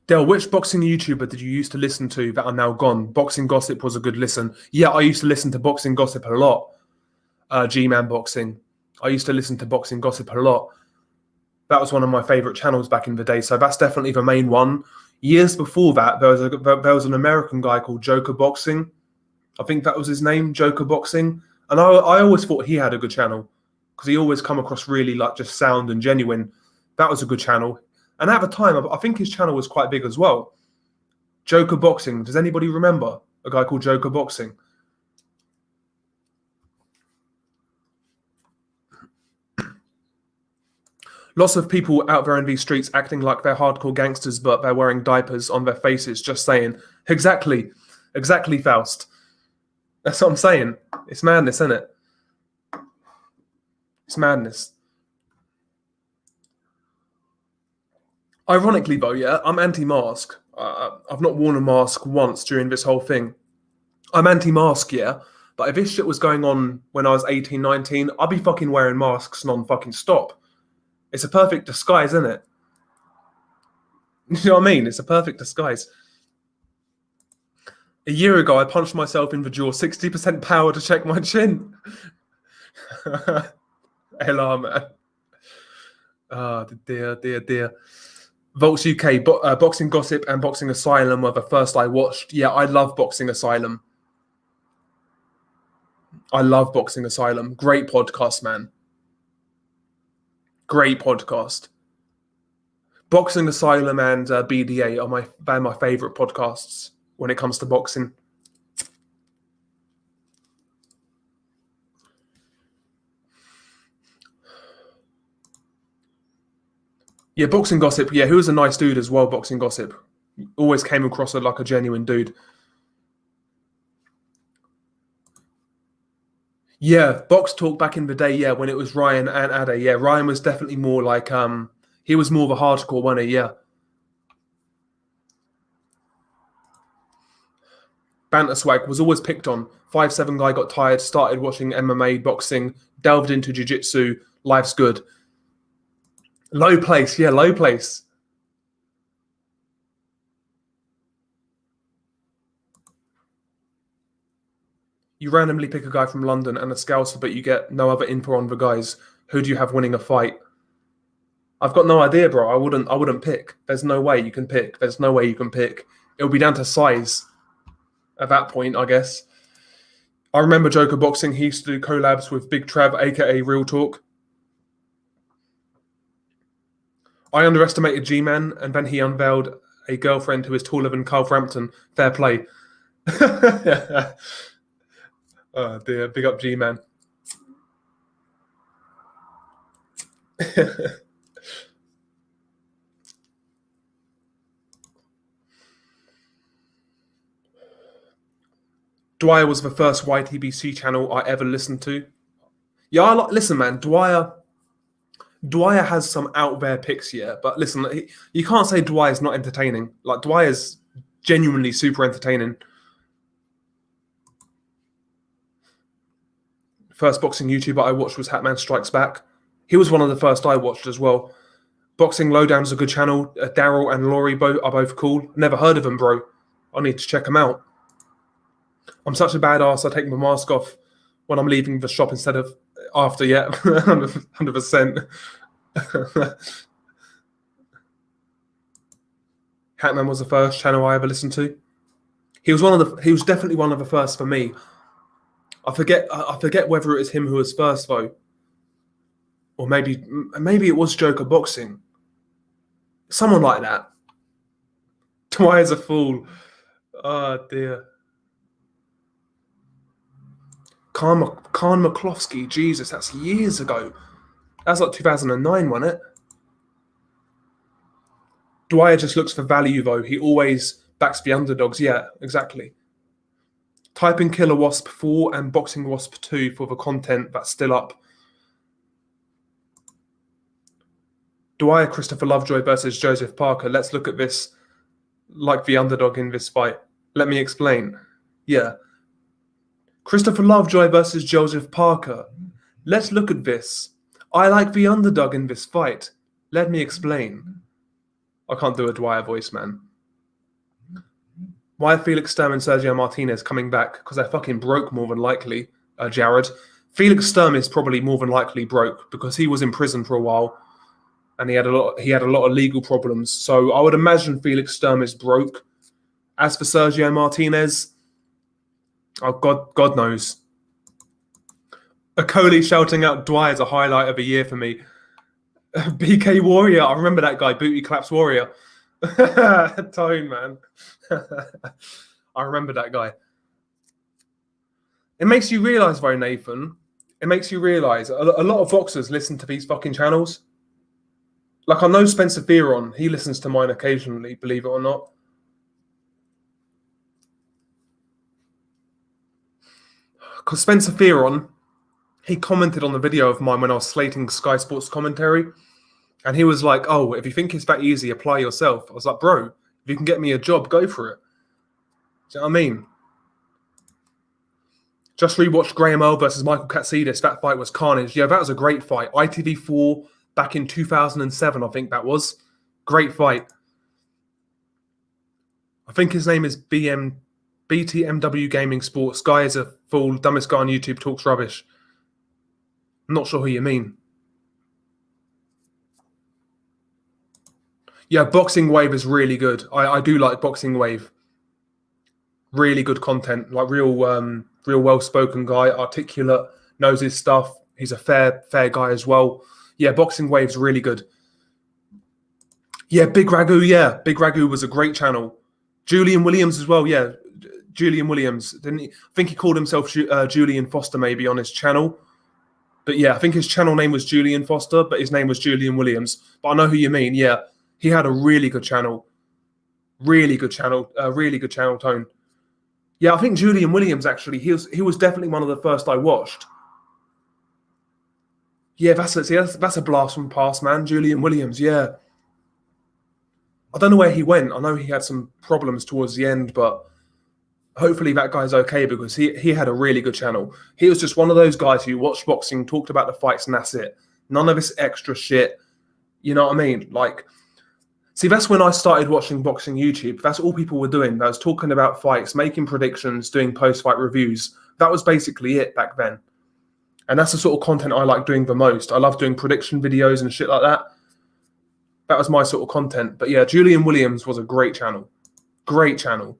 Dale, which boxing YouTuber did you used to listen to that are now gone? Boxing Gossip was a good listen. Yeah, I used to listen to Boxing Gossip a lot. G-Man Boxing. I used to listen to Boxing Gossip a lot. That was one of my favourite channels back in the day, so that's definitely the main one. Years before that, there was an American guy called Joker Boxing. I think that was his name, Joker Boxing. And I always thought he had a good channel because he always come across really like just sound and genuine. That was a good channel. And at the time, I think his channel was quite big as well. Joker Boxing. Does anybody remember a guy called Joker Boxing? Lots of people out there in these streets acting like they're hardcore gangsters, but they're wearing diapers on their faces, just saying. Exactly. Exactly, Faust. That's what I'm saying. It's madness, isn't it? It's madness. Ironically, though, yeah, I'm anti-mask. I've not worn a mask once during this whole thing. I'm anti-mask, yeah, but if this shit was going on when I was 18, 19, I'd be fucking wearing masks non-fucking stop. It's a perfect disguise, isn't it? You know what I mean? It's a perfect disguise. A year ago, I punched myself in the jaw, 60% power to check my chin. Hello, man. Oh, dear. Volts UK, Boxing Gossip and Boxing Asylum were the first I watched. Yeah, I love Boxing Asylum. I love Boxing Asylum. Great podcast, man. Great podcast. Boxing Asylum and BDA are my favourite podcasts when it comes to boxing. Yeah, Boxing Gossip. Yeah, he was a nice dude as well, Boxing Gossip. Always came across like a genuine dude. Yeah, Box Talk back in the day, yeah, when it was Ryan and Ada. Yeah, Ryan was definitely more like, he was more of a hardcore one, yeah. Banter Swag was always picked on. 5'7" guy got tired, started watching MMA, boxing, delved into jiu-jitsu. Life's good. Low place, yeah, low place. You randomly pick a guy from London and a Scouser, but you get no other info on the guys. Who do you have winning a fight? I've got no idea, bro. I wouldn't pick. There's no way you can pick. It'll be down to size at that point, I guess. I remember Joker Boxing. He used to do collabs with Big Trav, aka Real Talk. I underestimated G-Man, and then he unveiled a girlfriend who is taller than Carl Frampton. Fair play. Oh dear, big up G-Man. Dwyer was the first YTBC channel I ever listened to. Yeah, listen, man, Dwyer has some out there picks, yeah, but listen, you can't say Dwyer's not entertaining. Like, Dwyer's genuinely super entertaining. First boxing YouTuber I watched was Hatman Strikes Back. He was one of the first I watched as well. Boxing Lowdown's a good channel. Daryl and Laurie are both cool. Never heard of them, bro. I need to check them out. I'm such a badass, I take my mask off when I'm leaving the shop instead of after, yeah. 100%. Hackman was the first channel I ever listened to. He was definitely one of the first for me. I forget whether it was him who was first though, or maybe it was Joker Boxing. Someone like that. Dwyer's a fool. Oh dear. Khan McCloskey, Jesus, that's years ago. That's like 2009, wasn't it? Dwyer just looks for value, though. He always backs the underdogs. Yeah, exactly. Type in Killer Wasp 4 and Boxing Wasp 2 for the content that's still up. Dwyer Christopher Lovejoy versus Joseph Parker. Let's look at this like the underdog in this fight. Let me explain. Yeah. Christopher Lovejoy versus Joseph Parker. Let's look at this. I like the underdog in this fight. Let me explain. I can't do a Dwyer voice, man. Why are Felix Sturm and Sergio Martinez coming back? Because they're fucking broke, more than likely, Jared. Felix Sturm is probably more than likely broke because he was in prison for a while and he had a lot of legal problems. So I would imagine Felix Sturm is broke. As for Sergio Martinez, oh God knows. Okoli shouting out Dwyer is a highlight of the year for me. BK Warrior, I remember that guy, Booty Claps Warrior. Tone, man. I remember that guy. It makes you realise, though, Nathan, it makes you realise a lot of boxers listen to these fucking channels. Like, I know Spencer Fearon, he listens to mine occasionally, believe it or not. Because Spencer Fearon, he commented on the video of mine when I was slating Sky Sports commentary. And he was like, oh, if you think it's that easy, apply yourself. I was like, bro, if you can get me a job, go for it. Do you know what I mean? Just rewatched Graham Earl versus Michael Katsidis. That fight was carnage. Yeah, that was a great fight. ITV4 back in 2007, I think that was. Great fight. I think his name is BTMW Gaming Sports. Guy is a fool. Dumbest guy on YouTube, talks rubbish. I'm not sure who you mean. Yeah, Boxing Wave is really good. I do like Boxing Wave. Really good content, like real well-spoken guy, articulate, knows his stuff. He's a fair guy as well. Yeah, Boxing Wave's really good. Yeah, Big Ragu. Yeah, Big Ragu was a great channel. Julian Williams as well. Yeah, Julian Williams. Didn't he? I think he called himself Julian Foster maybe on his channel. But yeah, I think his channel name was Julian Foster, but his name was Julian Williams. But I know who you mean. Yeah, he had a really good channel. Really good channel. Really good channel tone. Yeah, I think Julian Williams actually. He was definitely one of the first I watched. Yeah, that's a blast from the past, man. Julian Williams. Yeah. I don't know where he went. I know he had some problems towards the end, but hopefully that guy's okay because he had a really good channel. He was just one of those guys who watched boxing, talked about the fights, and that's it. None of this extra shit. You know what I mean? Like, see, that's when I started watching boxing YouTube. That's all people were doing. They was talking about fights, making predictions, doing post-fight reviews. That was basically it back then. And that's the sort of content I like doing the most. I love doing prediction videos and shit like that. That was my sort of content. But yeah, Julian Williams was a great channel. Great channel.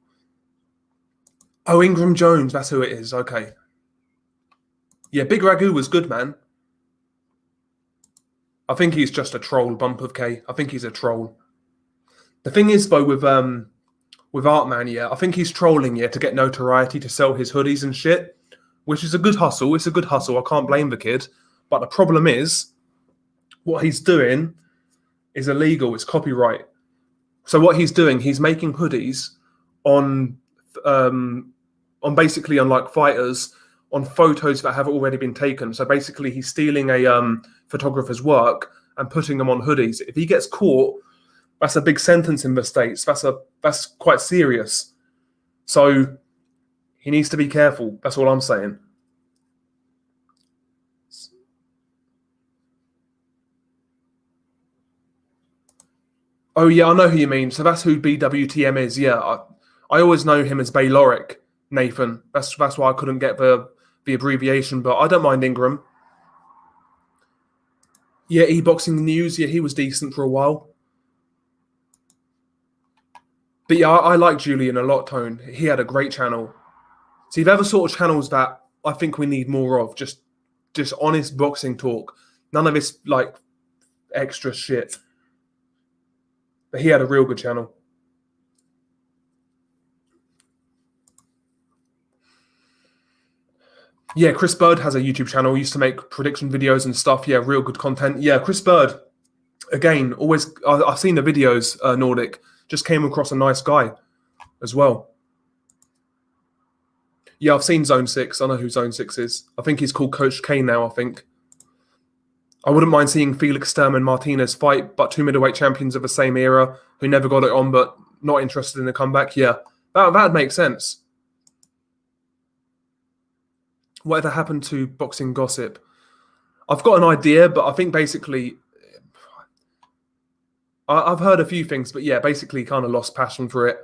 Oh, Ingram Jones. That's who it is. Okay. Yeah, Big Ragu was good, man. I think he's just a troll, Bump of K. I think he's a troll. The thing is, though, with Artman, yeah, I think he's trolling, yeah, to get notoriety, to sell his hoodies and shit, which is a good hustle. It's a good hustle. I can't blame the kid. But the problem is, what he's doing is illegal. It's copyright. So what he's doing, he's making hoodies on basically on like fighters, on photos that have already been taken. So basically, he's stealing a photographer's work and putting them on hoodies. If he gets caught, that's a big sentence in the States. That's quite serious. So he needs to be careful. That's all I'm saying. Oh, yeah, I know who you mean. So that's who BWTM is. Yeah, I always know him as Bayloric, Nathan. That's why I couldn't get the abbreviation, but I don't mind Ingram. Yeah, e-boxing news. Yeah, he was decent for a while. But yeah, I like Julian a lot, Tone. He had a great channel. So you've ever sort of channels that I think we need more of, just honest boxing talk. None of this like extra shit. But he had a real good channel. Yeah, Chris Bird has a YouTube channel. He used to make prediction videos and stuff. Yeah, real good content. Yeah, Chris Bird, again, always, I've seen the videos, Nordic. Just came across a nice guy as well. Yeah, I've seen Zone 6. I know who Zone 6 is. I think he's called Coach K now, I think. I wouldn't mind seeing Felix Sturm and Martinez fight, but two middleweight champions of the same era who never got it on, but not interested in a comeback. Yeah, that'd make sense. Whatever happened to boxing gossip? I've got an idea, but I think basically I've heard a few things, but yeah, basically kind of lost passion for it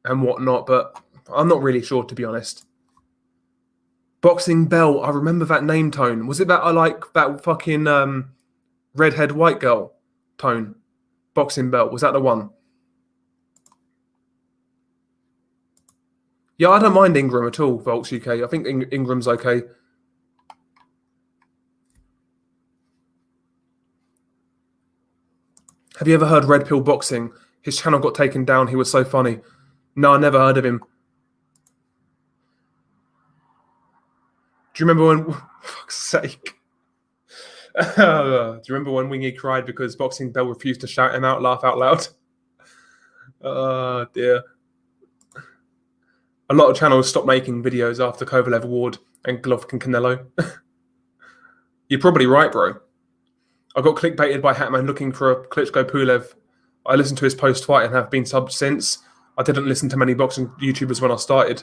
and whatnot, but I'm not really sure, to be honest. Boxing Bell, I remember that name, Tone. Was it that I like that fucking redhead white girl, Tone? Boxing Bell, was that the one? Yeah, I don't mind Ingram at all, Volks UK. I think Ingram's okay. Have you ever heard Red Pill Boxing? His channel got taken down. He was so funny. No, I never heard of him. Do you remember when... Fuck's sake. Do you remember when Wingy cried because Boxing Bell refused to shout him out, laugh out loud? Oh, dear. A lot of channels stopped making videos after Kovalev Award and Golovkin Canelo. You're probably right, bro. I got clickbaited by Hatman looking for a Klitschko Pulev. I listened to his post-fight and have been subbed since. I didn't listen to many boxing YouTubers when I started.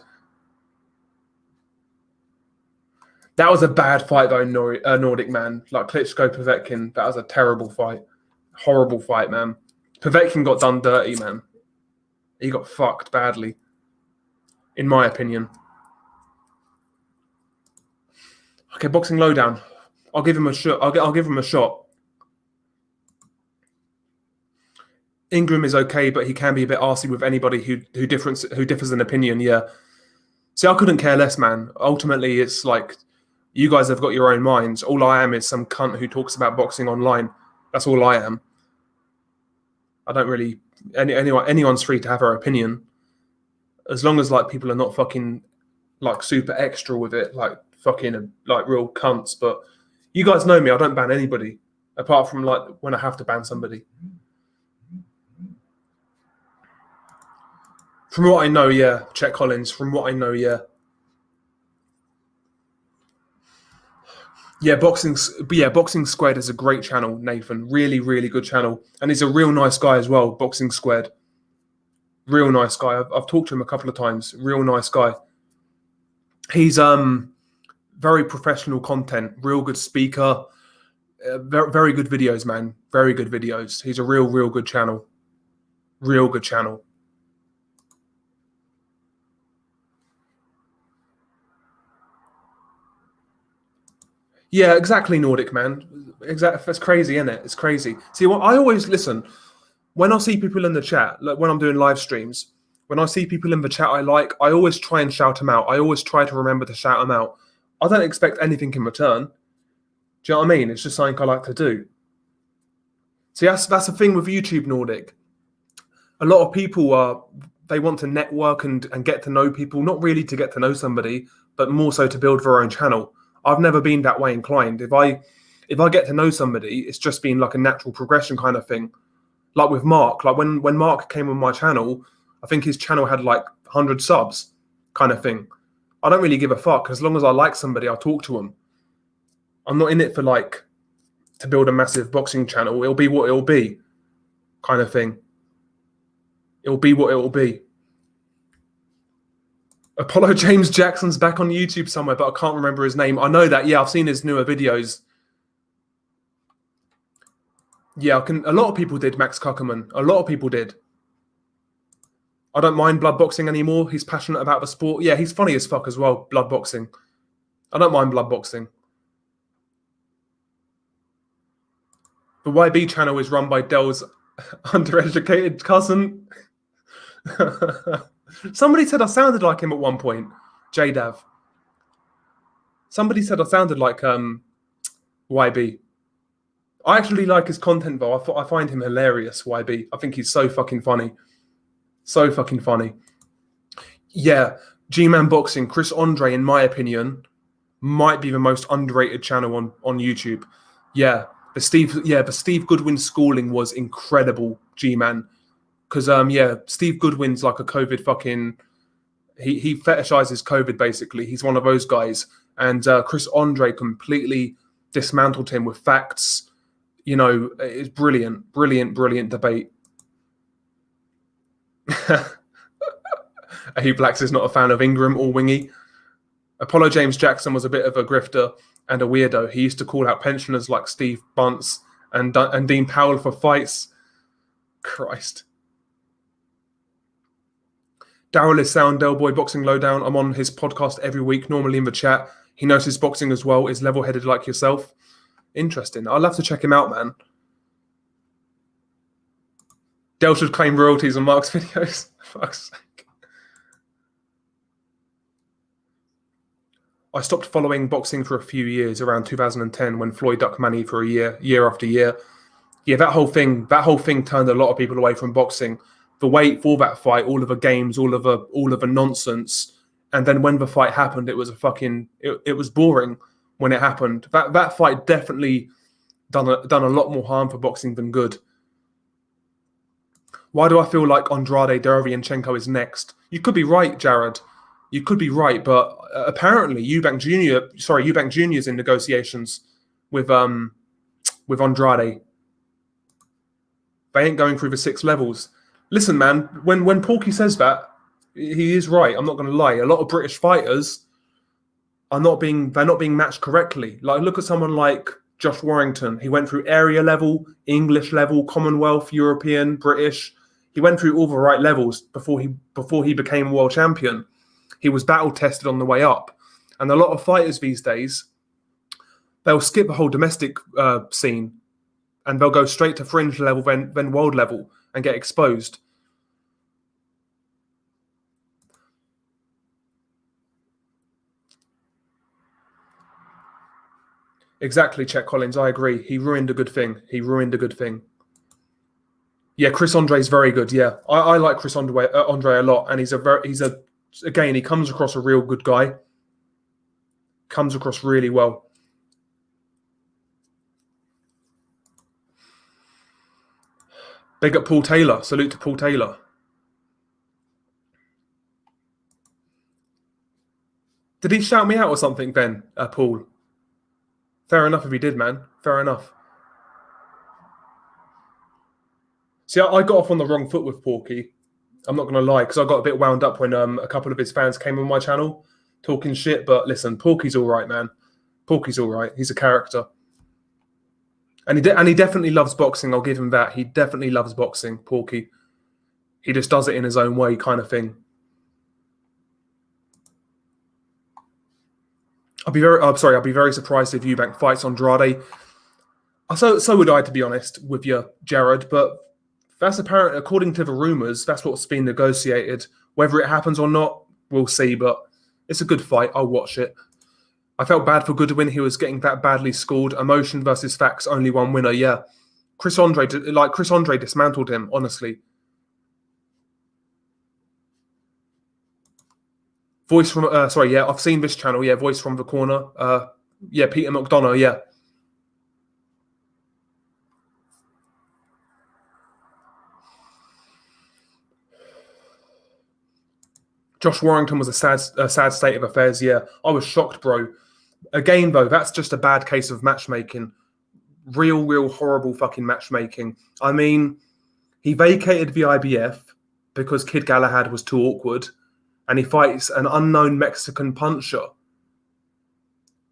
That was a bad fight, though, Nordic, man. Like Klitschko Povetkin, that was a terrible fight. Horrible fight, man. Povetkin got done dirty, man. He got fucked badly, in my opinion. Okay, Boxing Lowdown. I'll give him a shot. I'll give him a shot. Ingram is okay, but he can be a bit arsey with anybody who differs in opinion. Yeah. See, I couldn't care less, man. Ultimately, it's like you guys have got your own minds. All I am is some cunt who talks about boxing online. That's all I am. I don't really. Anyone's free to have their opinion, as long as like people are not fucking like super extra with it, like fucking like real cunts. But you guys know me. I don't ban anybody apart from like when I have to ban somebody. From what I know, yeah. Chet Collins. From what I know, yeah. Yeah, Boxing Squared is a great channel, Nathan. Really, really good channel. And he's a real nice guy as well, Boxing Squared. Real nice guy. I've talked to him a couple of times. Real nice guy. He's very professional content, real good speaker. Very, very good videos, man. Very good videos. He's a real good channel. Real good channel. Yeah, exactly, Nordic, man. Exactly. That's crazy, isn't it? It's crazy. See, what I always listen when I see people in the chat, like when I'm doing live streams, when I see people in the chat I always try and shout them out. I always try to remember to shout them out. I don't expect anything in return. Do you know what I mean? It's just something I like to do. See, that's the thing with YouTube, Nordic. A lot of people they want to network and get to know people, not really to get to know somebody, but more so to build their own channel. I've never been that way inclined. If I get to know somebody, it's just been like a natural progression kind of thing. Like with Mark, like when Mark came on my channel, I think his channel had like 100 subs kind of thing. I don't really give a fuck. As long as I like somebody, I'll talk to them. I'm not in it for like to build a massive boxing channel. It'll be what it'll be kind of thing. It'll be what it'll be. Apollo James Jackson's back on YouTube somewhere, but I can't remember his name. I know that. Yeah, I've seen his newer videos. Yeah, a lot of people did, Max Kuckerman. A lot of people did. I don't mind blood boxing anymore. He's passionate about the sport. Yeah, he's funny as fuck as well, blood boxing. I don't mind blood boxing. The YB channel is run by Dell's undereducated cousin. Somebody said I sounded like him at one point. JDav. Somebody said I sounded like YB. I actually like his content though. I find him hilarious, YB. I think he's so fucking funny. So fucking funny. Yeah, G-Man Boxing, Chris Andre, in my opinion, might be the most underrated channel on YouTube. Yeah, the Steve Goodwin schooling was incredible, G-Man. Because Steve Goodwin's like a COVID fucking he fetishizes COVID basically. He's one of those guys. And Chris Andre completely dismantled him with facts. You know, it's brilliant, brilliant, brilliant debate. A Blacks is not a fan of Ingram or Wingy. Apollo James Jackson was a bit of a grifter and a weirdo. He used to call out pensioners like Steve Bunce and Dean Powell for fights. Christ. Daryl is sound, Del Boy Boxing Lowdown. I'm on his podcast every week, normally in the chat. He knows his boxing as well, is level-headed like yourself. Interesting. I'll have to check him out, man. Del should claim royalties on Mark's videos. Fuck's sake. I stopped following boxing for a few years around 2010 when Floyd ducked Manny for a year after year. Yeah, that whole thing turned a lot of people away from boxing. The wait for that fight, all of the games, all of the nonsense, and then when the fight happened, it was it was boring when it happened. That fight definitely done a lot more harm for boxing than good. Why do I feel like Andrade Derevyanchenko is next? You could be right, Jared. You could be right, but apparently Eubank Jr. is in negotiations with Andrade. They ain't going through the 6 levels. Listen, man, when Porky says that, he is right. I'm not going to lie. A lot of British fighters they're not being matched correctly. Like, look at someone like Josh Warrington. He went through area level, English level, Commonwealth, European, British. He went through all the right levels before he became world champion. He was battle tested on the way up. And a lot of fighters these days, they'll skip the whole domestic scene and they'll go straight to fringe level, then world level and get exposed. Exactly, Chet Collins. I agree. He ruined a good thing. Yeah, Chris Andre is very good. Yeah, I like Chris Andre a lot, and he comes across a real good guy. Comes across really well. Big up Paul Taylor. Salute to Paul Taylor. Did he shout me out or something, Ben? Paul. Fair enough if he did, man. Fair enough. See, I got off on the wrong foot with Porky. I'm not going to lie, because I got a bit wound up when a couple of his fans came on my channel talking shit. But listen, Porky's all right, man. Porky's all right. He's a character. And he definitely loves boxing. I'll give him that. He definitely loves boxing, Porky. He just does it in his own way, kind of thing. I'll be very surprised if Eubank fights Andrade. So would I, to be honest, with you, Jared. But that's apparent, according to the rumors, that's what's been negotiated. Whether it happens or not, we'll see. But it's a good fight. I'll watch it. I felt bad for Goodwin. He was getting that badly scored. Emotion versus facts, only one winner. Yeah, Chris Andre dismantled him. Honestly. Voice from I've seen this channel. Yeah, Voice from the Corner. Peter McDonough. Yeah. Josh Warrington was a sad state of affairs. Yeah, I was shocked, bro. Again, though, that's just a bad case of matchmaking. Real horrible fucking matchmaking. I mean, he vacated the IBF because Kid Galahad was too awkward, and he fights an unknown Mexican puncher.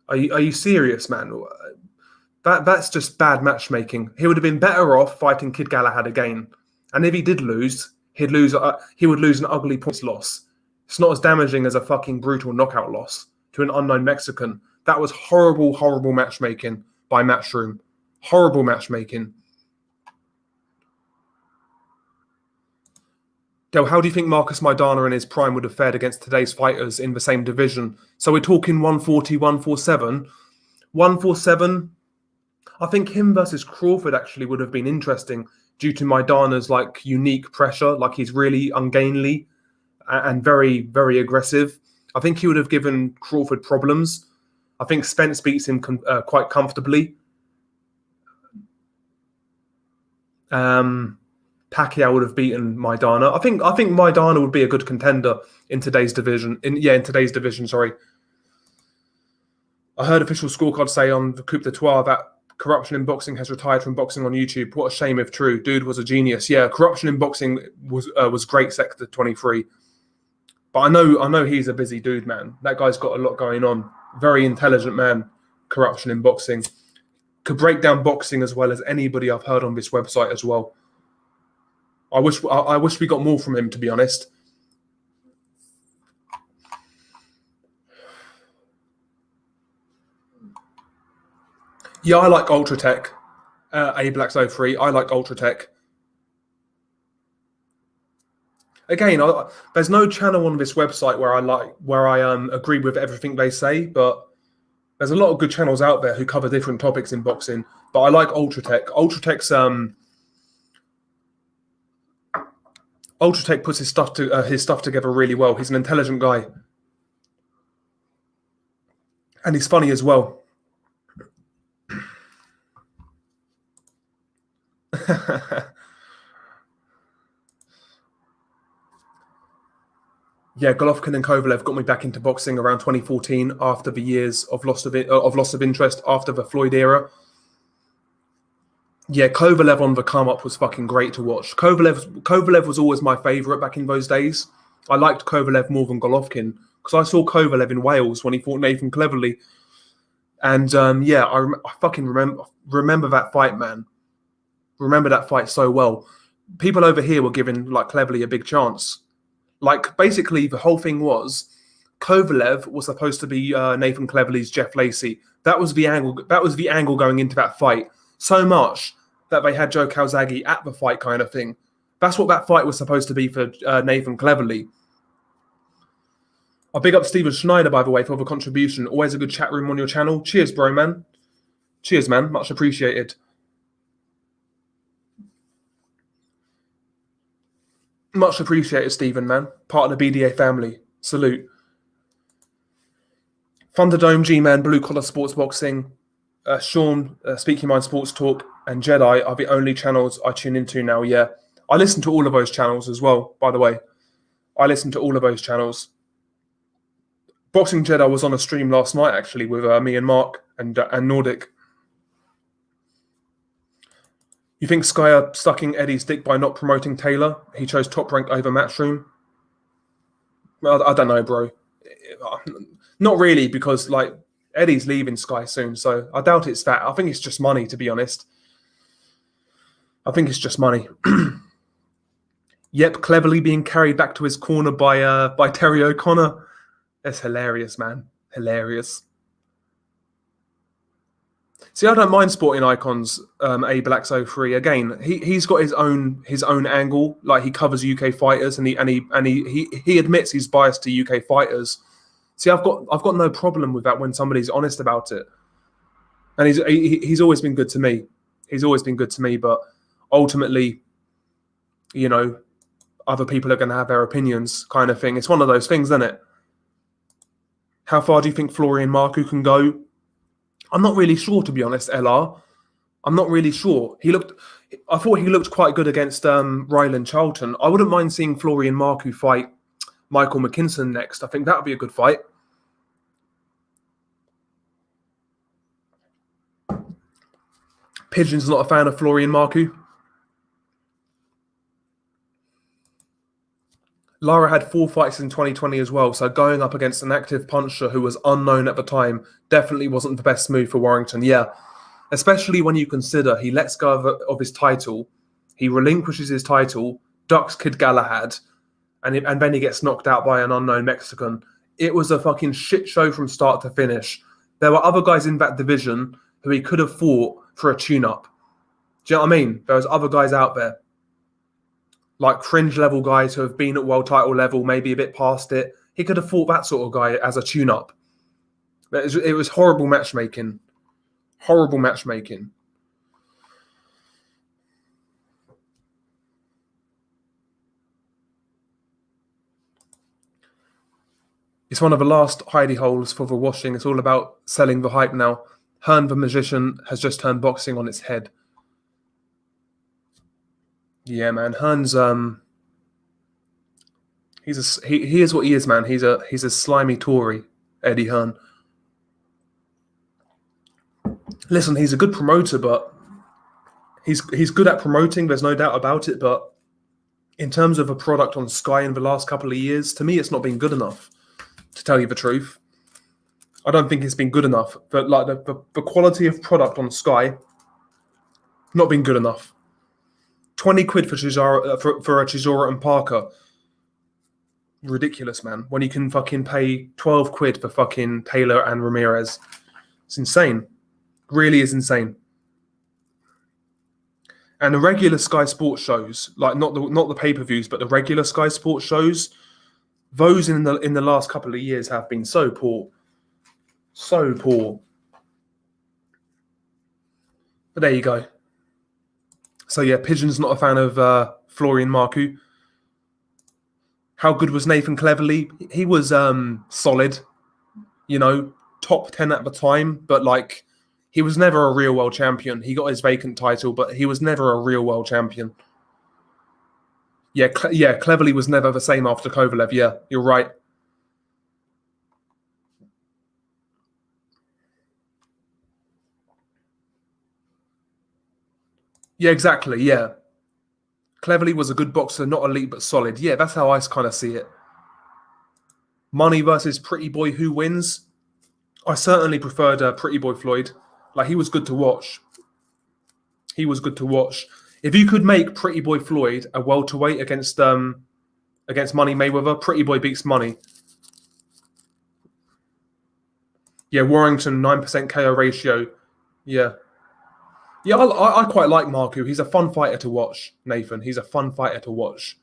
Are you serious, man? That's just bad matchmaking. He would have been better off fighting Kid Galahad again. And if he did lose, he would lose an ugly points loss. It's not as damaging as a fucking brutal knockout loss to an unknown Mexican. That was horrible matchmaking by Matchroom. Horrible matchmaking. Del, how do you think Marcus Maidana in his prime would have fared against today's fighters in the same division? So we're talking 140, 147. 147, I think him versus Crawford actually would have been interesting due to Maidana's like unique pressure. Like he's really ungainly and very, very aggressive. I think he would have given Crawford problems. I think Spence beats him quite comfortably. Pacquiao would have beaten Maidana. I think Maidana would be a good contender in today's division. In today's division, sorry. I heard official scorecard say on the Coup d'Etat that corruption in boxing has retired from boxing on YouTube. What a shame if true. Dude was a genius. Yeah, corruption in boxing was great, Sector 23. But I know he's a busy dude, man. That guy's got a lot going on. Very intelligent man. Corruption in boxing. Could break down boxing as well as anybody I've heard on this website as well. I wish we got more from him, to be honest. Yeah, I like Ultratech. A Blacks 03. I like Ultratech. Again, there's no channel on this website where I agree with everything they say, but there's a lot of good channels out there who cover different topics in boxing. But I like Ultratech. Ultratech puts his stuff together really well. He's an intelligent guy, and he's funny as well. Yeah, Golovkin and Kovalev got me back into boxing around 2014 after the years of loss of interest after the Floyd era. Yeah, Kovalev on the come up was fucking great to watch. Kovalev was always my favourite back in those days. I liked Kovalev more than Golovkin because I saw Kovalev in Wales when he fought Nathan Cleverly. And I fucking remember that fight, man. Remember that fight so well. People over here were giving like Cleverly a big chance. Like basically the whole thing was Kovalev was supposed to be Nathan Cleverly's Jeff Lacey. That was the angle. That was the angle going into that fight. So much that they had Joe Calzaghe at the fight, kind of thing. That's what that fight was supposed to be for Nathan Cleverly. I'll big up Steven Schneider, by the way, for the contribution. Always a good chat room on your channel. Cheers, bro, man. Cheers, man. Much appreciated. Much appreciated, Stephen, man. Part of the BDA family. Salute. Thunderdome, G-Man, Blue Collar Sports Boxing, Sean, Speak Your Mind Sports Talk, and Jedi are the only channels I tune into now, yeah. I listen to all of those channels as well, by the way. I listen to all of those channels. Boxing Jedi was on a stream last night, actually, with me and Mark and Nordic. You think Sky are sucking Eddie's dick by not promoting Taylor? He chose Top Rank over Matchroom? Well, I don't know, bro. Not really, because like Eddie's leaving Sky soon, so I doubt it's that. I think it's just money, to be honest. I think it's just money. Yep, cleverly being carried back to his corner by Terry O'Connor. That's hilarious, man. Hilarious. See, I don't mind sporting icons. A Blacks 03 again. He's got his own angle. Like he covers UK fighters, and he admits he's biased to UK fighters. See, I've got no problem with that when somebody's honest about it. And he's always been good to me. He's always been good to me. But ultimately, you know, other people are going to have their opinions, kind of thing. It's one of those things, isn't it? How far do you think Florian Marku can go? I'm not really sure, to be honest, LR. I'm not really sure. I thought he looked quite good against Ryland Charlton. I wouldn't mind seeing Florian Marku fight Michael McKinson next. I think that would be a good fight. Pigeon's not a fan of Florian Marku. Lara had 4 fights in 2020 as well, so going up against an active puncher who was unknown at the time definitely wasn't the best move for Warrington. Yeah, especially when you consider he lets go of his title, he relinquishes his title, ducks Kid Galahad, and then he gets knocked out by an unknown Mexican. It was a fucking shit show from start to finish. There were other guys in that division who he could have fought for a tune-up. Do you know what I mean? There was other guys out there. like fringe level guys who have been at world title level, maybe a bit past it. He could have fought that sort of guy as a tune-up. It was horrible matchmaking. Horrible matchmaking. It's one of the last hidey holes for the washing. It's all about selling the hype now. Hearn the magician has just turned boxing on its head. Yeah, man. Hearn's he is what he is, man. He's a slimy Tory, Eddie Hearn. Listen, he's a good promoter, but he's good at promoting. There's no doubt about it. But in terms of a product on Sky in the last couple of years, to me, it's not been good enough. To tell you the truth, I don't think it's been good enough. But like the quality of product on Sky, not been good enough. 20 quid for Chisora, for a Chisora and Parker. Ridiculous, man. When you can fucking pay 12 quid for fucking Taylor and Ramirez. It's insane. Really is insane. And the regular Sky Sports shows, like not the pay-per-views, but the regular Sky Sports shows, those in the last couple of years have been so poor. So poor. But there you go. So yeah, Pigeon's not a fan of Florian Marku. How good was Nathan Cleverly? He was solid, top 10 at the time, but like he was never a real world champion. He got his vacant title, but he was never a real world champion. Yeah, Cleverly was never the same after Kovalev. Yeah, you're right. Yeah, exactly. Yeah. Cleverly was a good boxer, not elite, but solid. Yeah, that's how I kind of see it. Money versus Pretty Boy, who wins? I certainly preferred Pretty Boy Floyd. Like, he was good to watch. He was good to watch. If you could make Pretty Boy Floyd a welterweight against Money Mayweather, Pretty Boy beats Money. Yeah, Warrington, 9% KO ratio. Yeah. Yeah, I quite like Marku. He's a fun fighter to watch, Nathan. He's a fun fighter to watch.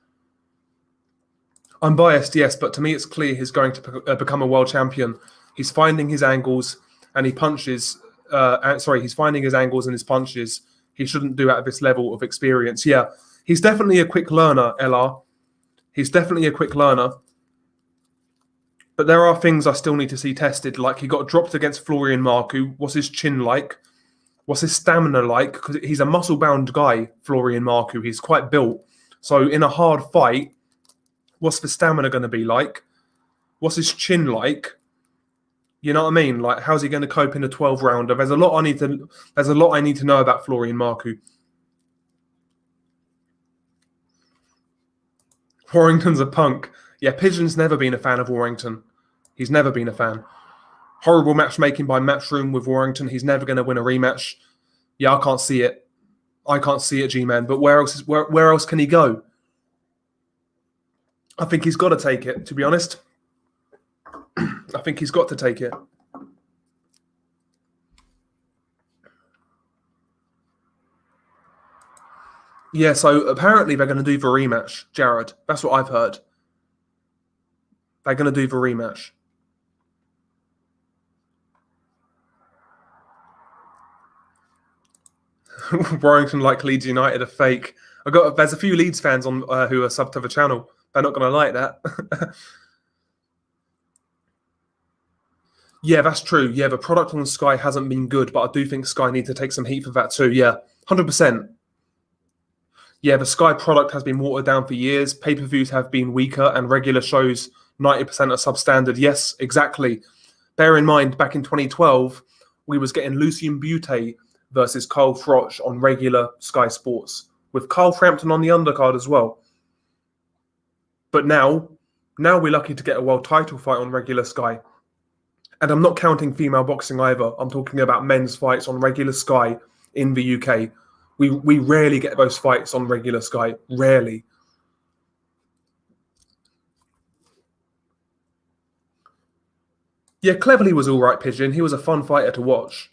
I'm biased, yes, but to me it's clear he's going to become a world champion. He's finding his angles and he punches. He's finding his angles and his punches. He shouldn't do at this level of experience. Yeah, he's definitely a quick learner, LR. He's definitely a quick learner. But there are things I still need to see tested. Like he got dropped against Florian Marku. What's his chin like? What's his stamina like? Because he's a muscle-bound guy, Florian Marku. He's quite built. So in a hard fight, what's the stamina going to be like? What's his chin like? You know what I mean? Like, how's he going to cope in a 12-rounder? There's a lot I need to know about Florian Marku. Warrington's a punk. Yeah, Pigeon's never been a fan of Warrington. He's never been a fan. Horrible matchmaking by Matchroom with Warrington. He's never going to win a rematch. Yeah, I can't see it. I can't see it, G-Man. But where else can he go? I think he's got to take it, to be honest. I think he's got to take it. Yeah, so apparently they're going to do the rematch, Jared. That's what I've heard. They're going to do the rematch. Warrington like Leeds United are fake. There's a few Leeds fans on who are subbed to the channel. They're not going to like that. Yeah, that's true. Yeah, the product on Sky hasn't been good, but I do think Sky need to take some heat for that too. Yeah, 100%. Yeah, the Sky product has been watered down for years. Pay-per-views have been weaker, and regular shows 90% are substandard. Yes, exactly. Bear in mind, back in 2012, we was getting Lucien Butte versus Carl Froch on regular Sky Sports, with Carl Frampton on the undercard as well. But now we're lucky to get a world title fight on regular Sky. And I'm not counting female boxing either. I'm talking about men's fights on regular Sky in the UK. We rarely get those fights on regular Sky. Rarely. Yeah, Cleverly was all right, Pigeon. He was a fun fighter to watch.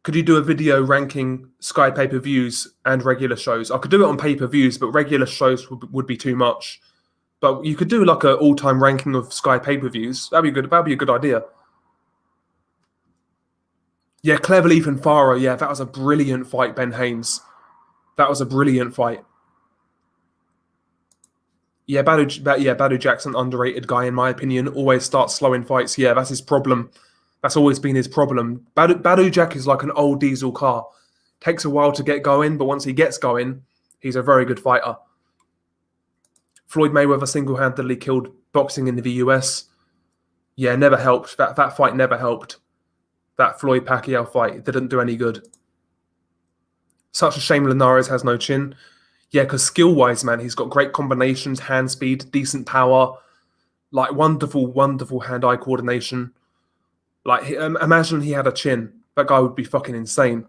Could you do a video ranking Sky pay-per-views and regular shows? I could do it on pay-per-views, but regular shows would be too much. But you could do like an all-time ranking of Sky pay-per-views. That'd be good. That'd be a good idea. Yeah, Clever Leaf and Farah. Yeah, that was a brilliant fight, Ben Haynes. That was a brilliant fight. Yeah, Badu Jackson, underrated guy in my opinion. Always starts slow in fights. Yeah, that's his problem. That's always been his problem. Badu Jack is like an old diesel car. Takes a while to get going, but once he gets going, he's a very good fighter. Floyd Mayweather single-handedly killed boxing in the US. Yeah, never helped. That fight never helped. That Floyd Pacquiao fight didn't do any good. Such a shame Linares has no chin. Yeah, because skill-wise, man, he's got great combinations, hand speed, decent power, like wonderful, wonderful hand-eye coordination. Like, imagine he had a chin. That guy would be fucking insane.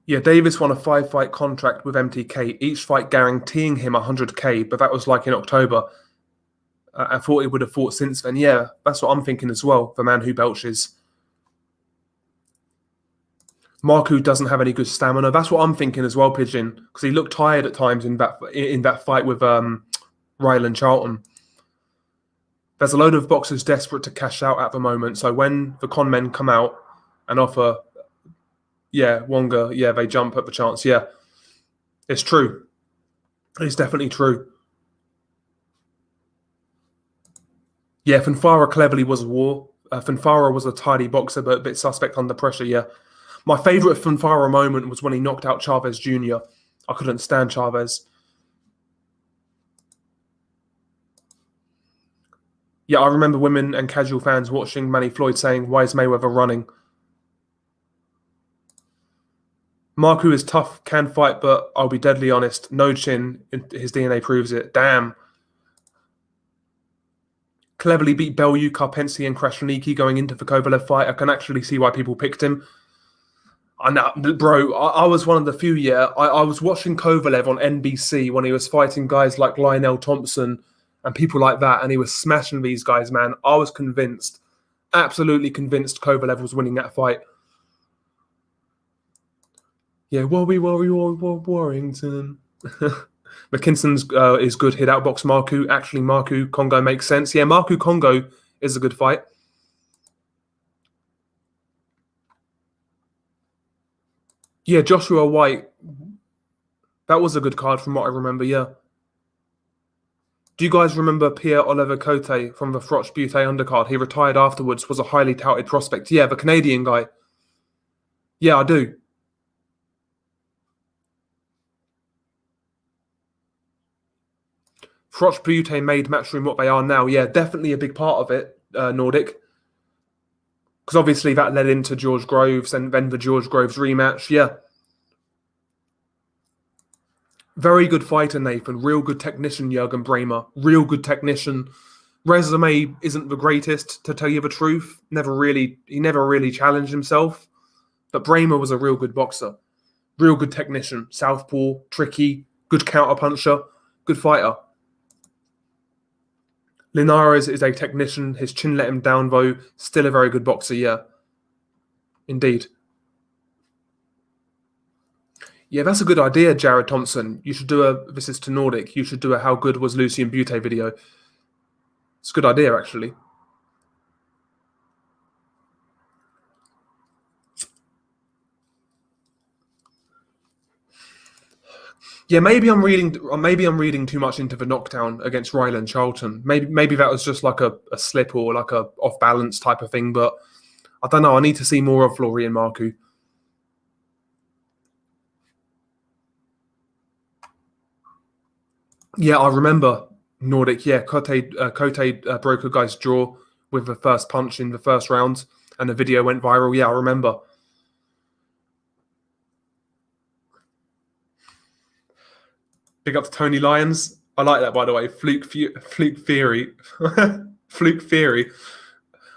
Yeah, Davis won a 5-fight contract with MTK, each fight guaranteeing him 100K, but that was like in October. I thought he would have fought since then. Yeah, that's what I'm thinking as well, the man who belches. Marku doesn't have any good stamina. That's what I'm thinking as well, Pigeon, because he looked tired at times in that fight with Ryland Charlton. There's a load of boxers desperate to cash out at the moment, so when the con men come out and offer, yeah, Wonga, yeah, they jump at the chance. Yeah, it's true. It's definitely true. Yeah, Fanfara cleverly was a war. Fanfara was a tidy boxer, but a bit suspect under pressure, yeah. My favourite Fanfara moment was when he knocked out Chavez Jr. I couldn't stand Chavez. Yeah, I remember women and casual fans watching Manny Floyd saying, "Why is Mayweather running?" Marku is tough, can fight, but I'll be deadly honest. No chin. His DNA proves it. Damn. Cleverly beat Bellew, Karpensi, and Krasniki going into the Kovalev fight. I can actually see why people picked him. I know, bro. I was one of the few. Yeah, I was watching Kovalev on NBC when he was fighting guys like Lionel Thompson and people like that, and he was smashing these guys. Man, I was convinced, absolutely convinced, Kovalev was winning that fight. Yeah, Warrington. McKinson's is good. Hit outbox Marku. Actually, Marku Congo makes sense. Yeah, Marku Congo is a good fight. Yeah, Joshua White. That was a good card from what I remember, yeah. Do you guys remember Pierre-Olivier Cote from the Froch Butte undercard? He retired afterwards, was a highly touted prospect. Yeah, the Canadian guy. Yeah, I do. Froch Butte made Matchroom what they are now. Yeah, definitely a big part of it, Nordic. Because obviously that led into George Groves and then the George Groves rematch. Yeah. Very good fighter, Nathan. Real good technician, Jürgen Bremer. Real good technician. Resume isn't the greatest, to tell you the truth. He never really challenged himself. But Bremer was a real good boxer. Real good technician. Southpaw, tricky, good counter-puncher, good fighter. Linares is a technician. His chin let him down, though. Still a very good boxer, yeah. Indeed. Yeah, that's a good idea, Jared Thompson. You should do this is to Nordic. You should do a How Good Was Lucien Butte video. It's a good idea, actually. Yeah, maybe I'm reading too much into the knockdown against Ryland Charlton. Maybe that was just like a slip or like a off balance type of thing, but I don't know. I need to see more of Florian Marku. Yeah, I remember Nordic. Yeah, Cote broke a guy's jaw with the first punch in the first round, and the video went viral. Yeah, I remember. Big up to Tony Lyons. I like that, by the way. Fluke Theory. Fluke Theory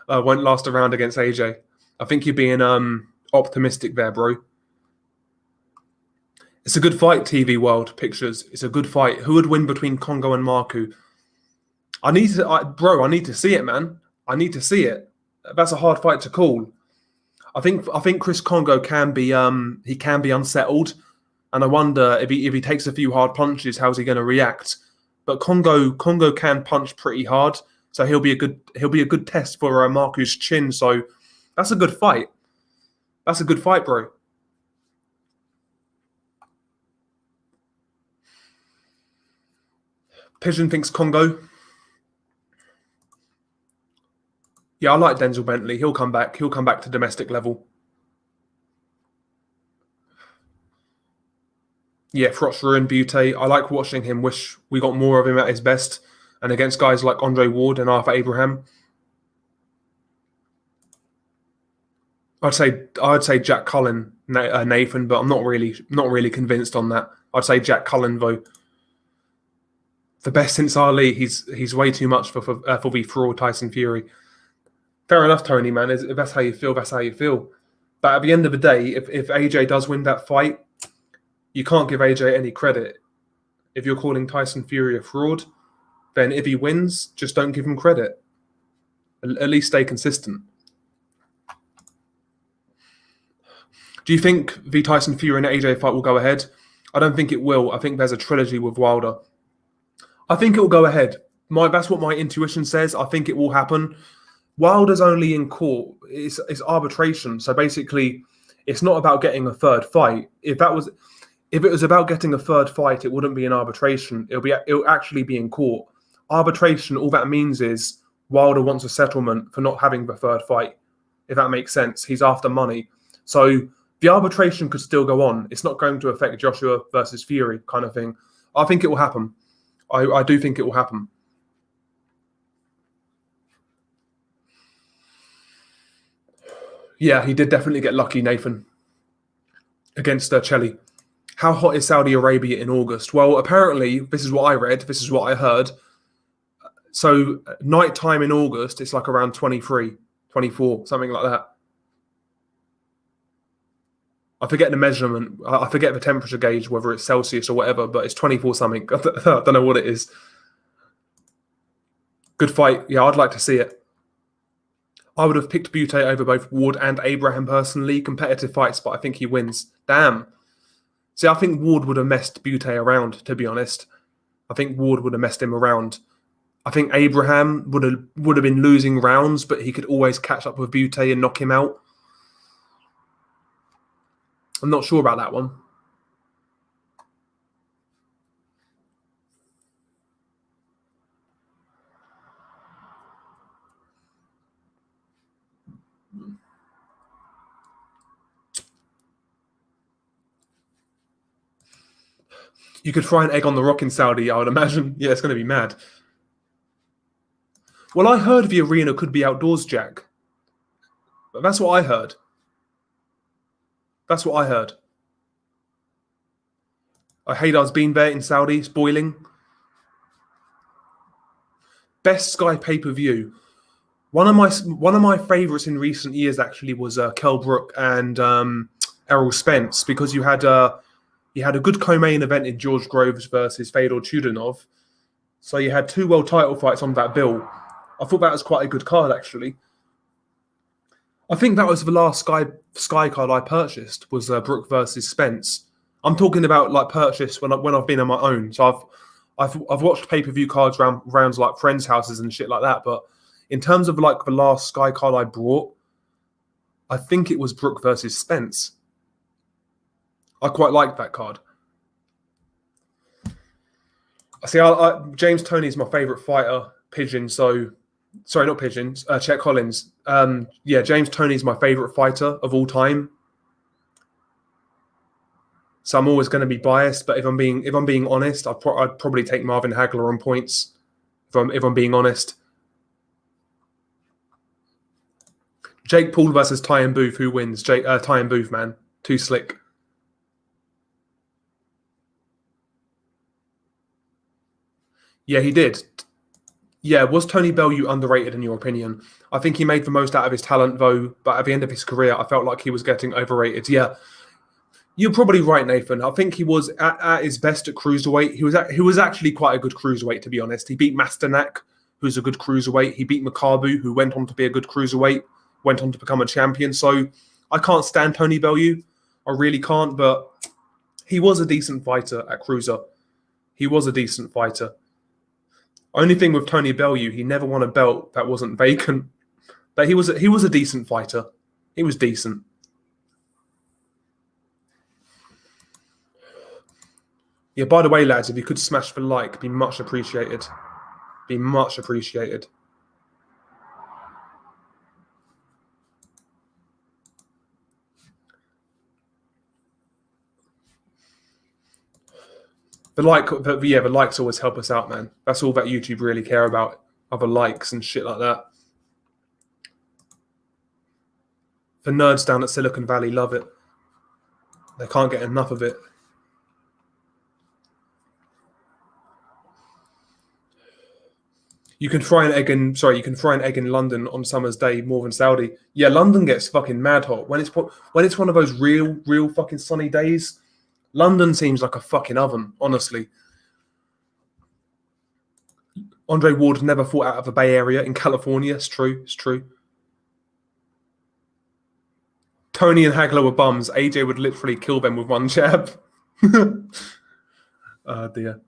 won't last a round against AJ. I think you're being optimistic there, bro. It's a good fight, TV World Pictures. It's a good fight. Who would win between Congo and Marku? I need to see it, man. I need to see it. That's a hard fight to call. I think Chris Congo can be he can be unsettled, and I wonder if he takes a few hard punches, how's he going to react? But Congo can punch pretty hard, so he'll be a good test for Marco's chin. So that's a good fight. That's a good fight, bro. Pigeon thinks Congo. Yeah, I like Denzel Bentley. He'll come back. He'll come back to domestic level. Yeah, Froch ruined Butte. I like watching him. Wish we got more of him at his best. And against guys like Andre Ward and Arthur Abraham, I'd say Jack Cullen, Nathan, but I'm not really convinced on that. I'd say Jack Cullen though. The best since Ali. He's way too much for the fraud Tyson Fury. Fair enough, Tony, man. If that's how you feel, that's how you feel. But at the end of the day, if AJ does win that fight, you can't give AJ any credit. If you're calling Tyson Fury a fraud, then if he wins, just don't give him credit. At least stay consistent. Do you think the Tyson Fury and AJ fight will go ahead? I don't think it will. I think there's a trilogy with Wilder. I think it will go ahead. That's what my intuition says. I think it will happen. Wilder's only in court. It's arbitration. So basically, it's not about getting a third fight. If it was about getting a third fight, it wouldn't be an arbitration. It'll actually be in court. Arbitration, all that means is Wilder wants a settlement for not having the third fight. If that makes sense, he's after money. So the arbitration could still go on. It's not going to affect Joshua versus Fury kind of thing. I think it will happen. I do think it will happen. Yeah, he did definitely get lucky, Nathan, against Chelly. How hot is Saudi Arabia in August? Well, apparently, this is what I read, this is what I heard. So, nighttime in August, it's like around 23, 24, something like that. I forget the measurement. I forget the temperature gauge, whether it's Celsius or whatever, but it's 24 something. I don't know what it is. Good fight. Yeah, I'd like to see it. I would have picked Butte over both Ward and Abraham personally. Competitive fights, but I think he wins. Damn. See, I think Ward would have messed Butte around, to be honest. I think Ward would have messed him around. I think Abraham would have been losing rounds, but he could always catch up with Butte and knock him out. I'm not sure about that one. You could fry an egg on the rock in Saudi, I would imagine. Yeah, it's going to be mad. Well, I heard the arena could be outdoors, Jack. But that's what I heard. That's what I heard. Haydar's been there in Saudi. It's boiling. Best Sky pay-per-view. One of my favourites in recent years actually was Kell Brook and Errol Spence, because you had a good co-main event in George Groves versus Fedor Chudinov. So you had two world title fights on that bill. I thought that was quite a good card, actually. I think that was the last Sky card I purchased, was Brook versus Spence. I'm talking about like purchase when I've been on my own. So I've watched pay-per-view cards rounds like friends' houses and shit like that. But in terms of like the last Sky card I brought, I think it was Brook versus Spence. I quite liked that card. See, James Toney is my favourite fighter. Pigeon, so... Sorry, not Pigeons. Chet Collins. Yeah, James Toney is my favourite fighter of all time. So I'm always going to be biased. But if I'm being honest, I'd probably take Marvin Hagler on points. If I'm being honest, Jake Paul versus Ty Booth. Who wins? Ty Booth, man, too slick. Yeah, he did. Yeah, was Tony Bellew underrated in your opinion? I think he made the most out of his talent, though. But at the end of his career, I felt like he was getting overrated. Yeah, you're probably right, Nathan. I think he was at his best at cruiserweight. He was actually quite a good cruiserweight, to be honest. He beat Masternak, who's a good cruiserweight. He beat Makabu, who went on to be a good cruiserweight, went on to become a champion. So I can't stand Tony Bellew. I really can't, but he was a decent fighter at cruiser. He was a decent fighter. Only thing with Tony Bellew, he never won a belt that wasn't vacant. But he was a decent fighter. He was decent. Yeah, by the way, lads, if you could smash the like, be much appreciated. Be much appreciated. The likes always help us out, man. That's all that YouTube really care about. Other likes and shit like that. The nerds down at Silicon Valley love it. They can't get enough of it. You can fry an egg in London on summer's day more than Saudi. Yeah, London gets fucking mad hot when it's one of those real fucking sunny days. London seems like a fucking oven, honestly. Andre Ward never fought out of the Bay Area in California. It's true. Tony and Hagler were bums. AJ would literally kill them with one jab. Oh dear.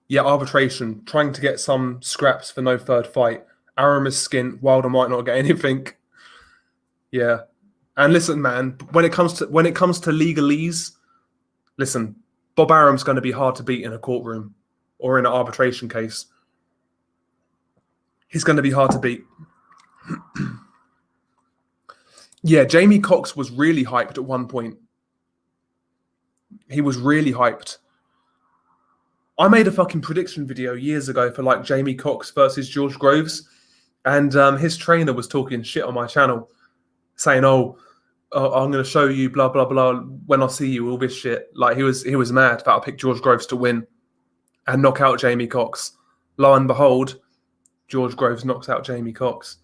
Yeah, arbitration. Trying to get some scraps for no third fight. Aram is skint. Wilder might not get anything. Yeah. And listen, man, when it comes to legalese, listen, Bob Aram's going to be hard to beat in a courtroom or in an arbitration case. He's going to be hard to beat. Yeah, Jamie Cox was really hyped at one point. He was really hyped. I made a fucking prediction video years ago for like Jamie Cox versus George Groves, and his trainer was talking shit on my channel, saying, "Oh, I'm going to show you blah blah blah when I see you, all this shit." Like he was mad that I picked George Groves to win and knock out Jamie Cox. Lo and behold, George Groves knocks out Jamie Cox.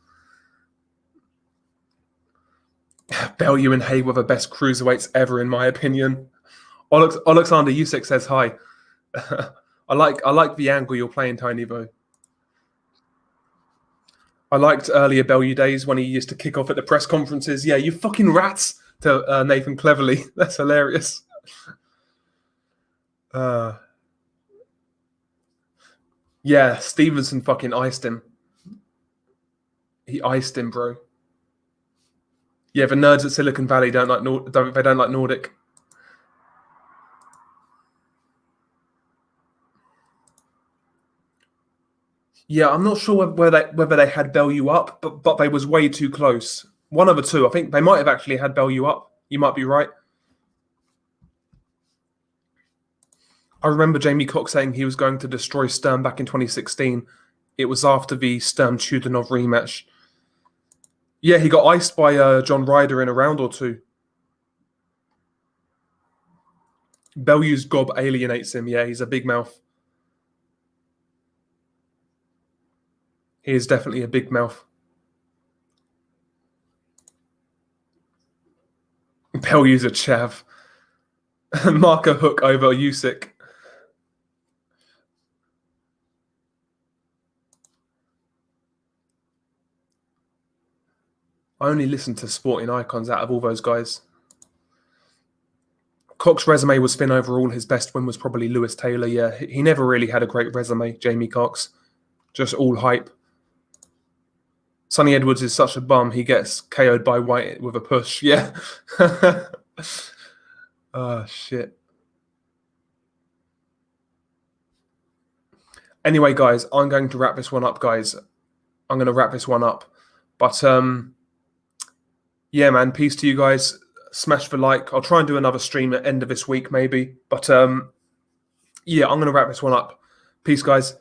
Bellew and Hay were the best cruiserweights ever, in my opinion. Alexander Usyk says hi. I like the angle you're playing, Tony, though. I liked earlier Bellew days when he used to kick off at the press conferences. Yeah, you fucking rats, to Nathan Cleverly. That's hilarious. Yeah, Stevenson fucking iced him. He iced him, bro. Yeah, the nerds at Silicon Valley don't like Nordic. Yeah, I'm not sure whether they had Bellew up, but they was way too close. One of the two. I think they might have actually had Bellew up. You might be right. I remember Jamie Cox saying he was going to destroy Sturm back in 2016. It was after the Sturm-Chudanov rematch. Yeah, he got iced by John Ryder in a round or two. Bellew's gob alienates him. Yeah, he's a big mouth. He is definitely a big mouth. Bellew's a chav. Marker hook over Usyk. I only listen to sporting icons out of all those guys. Cox's resume was thin overall. His best win was probably Lewis Taylor. Yeah, he never really had a great resume, Jamie Cox. Just all hype. Sonny Edwards is such a bum. He gets KO'd by White with a push. Yeah. Oh, shit. Anyway, guys, I'm going to wrap this one up, guys. I'm going to wrap this one up. But, yeah, man, peace to you guys. Smash the like. I'll try and do another stream at the end of this week, maybe. But, yeah, I'm going to wrap this one up. Peace, guys.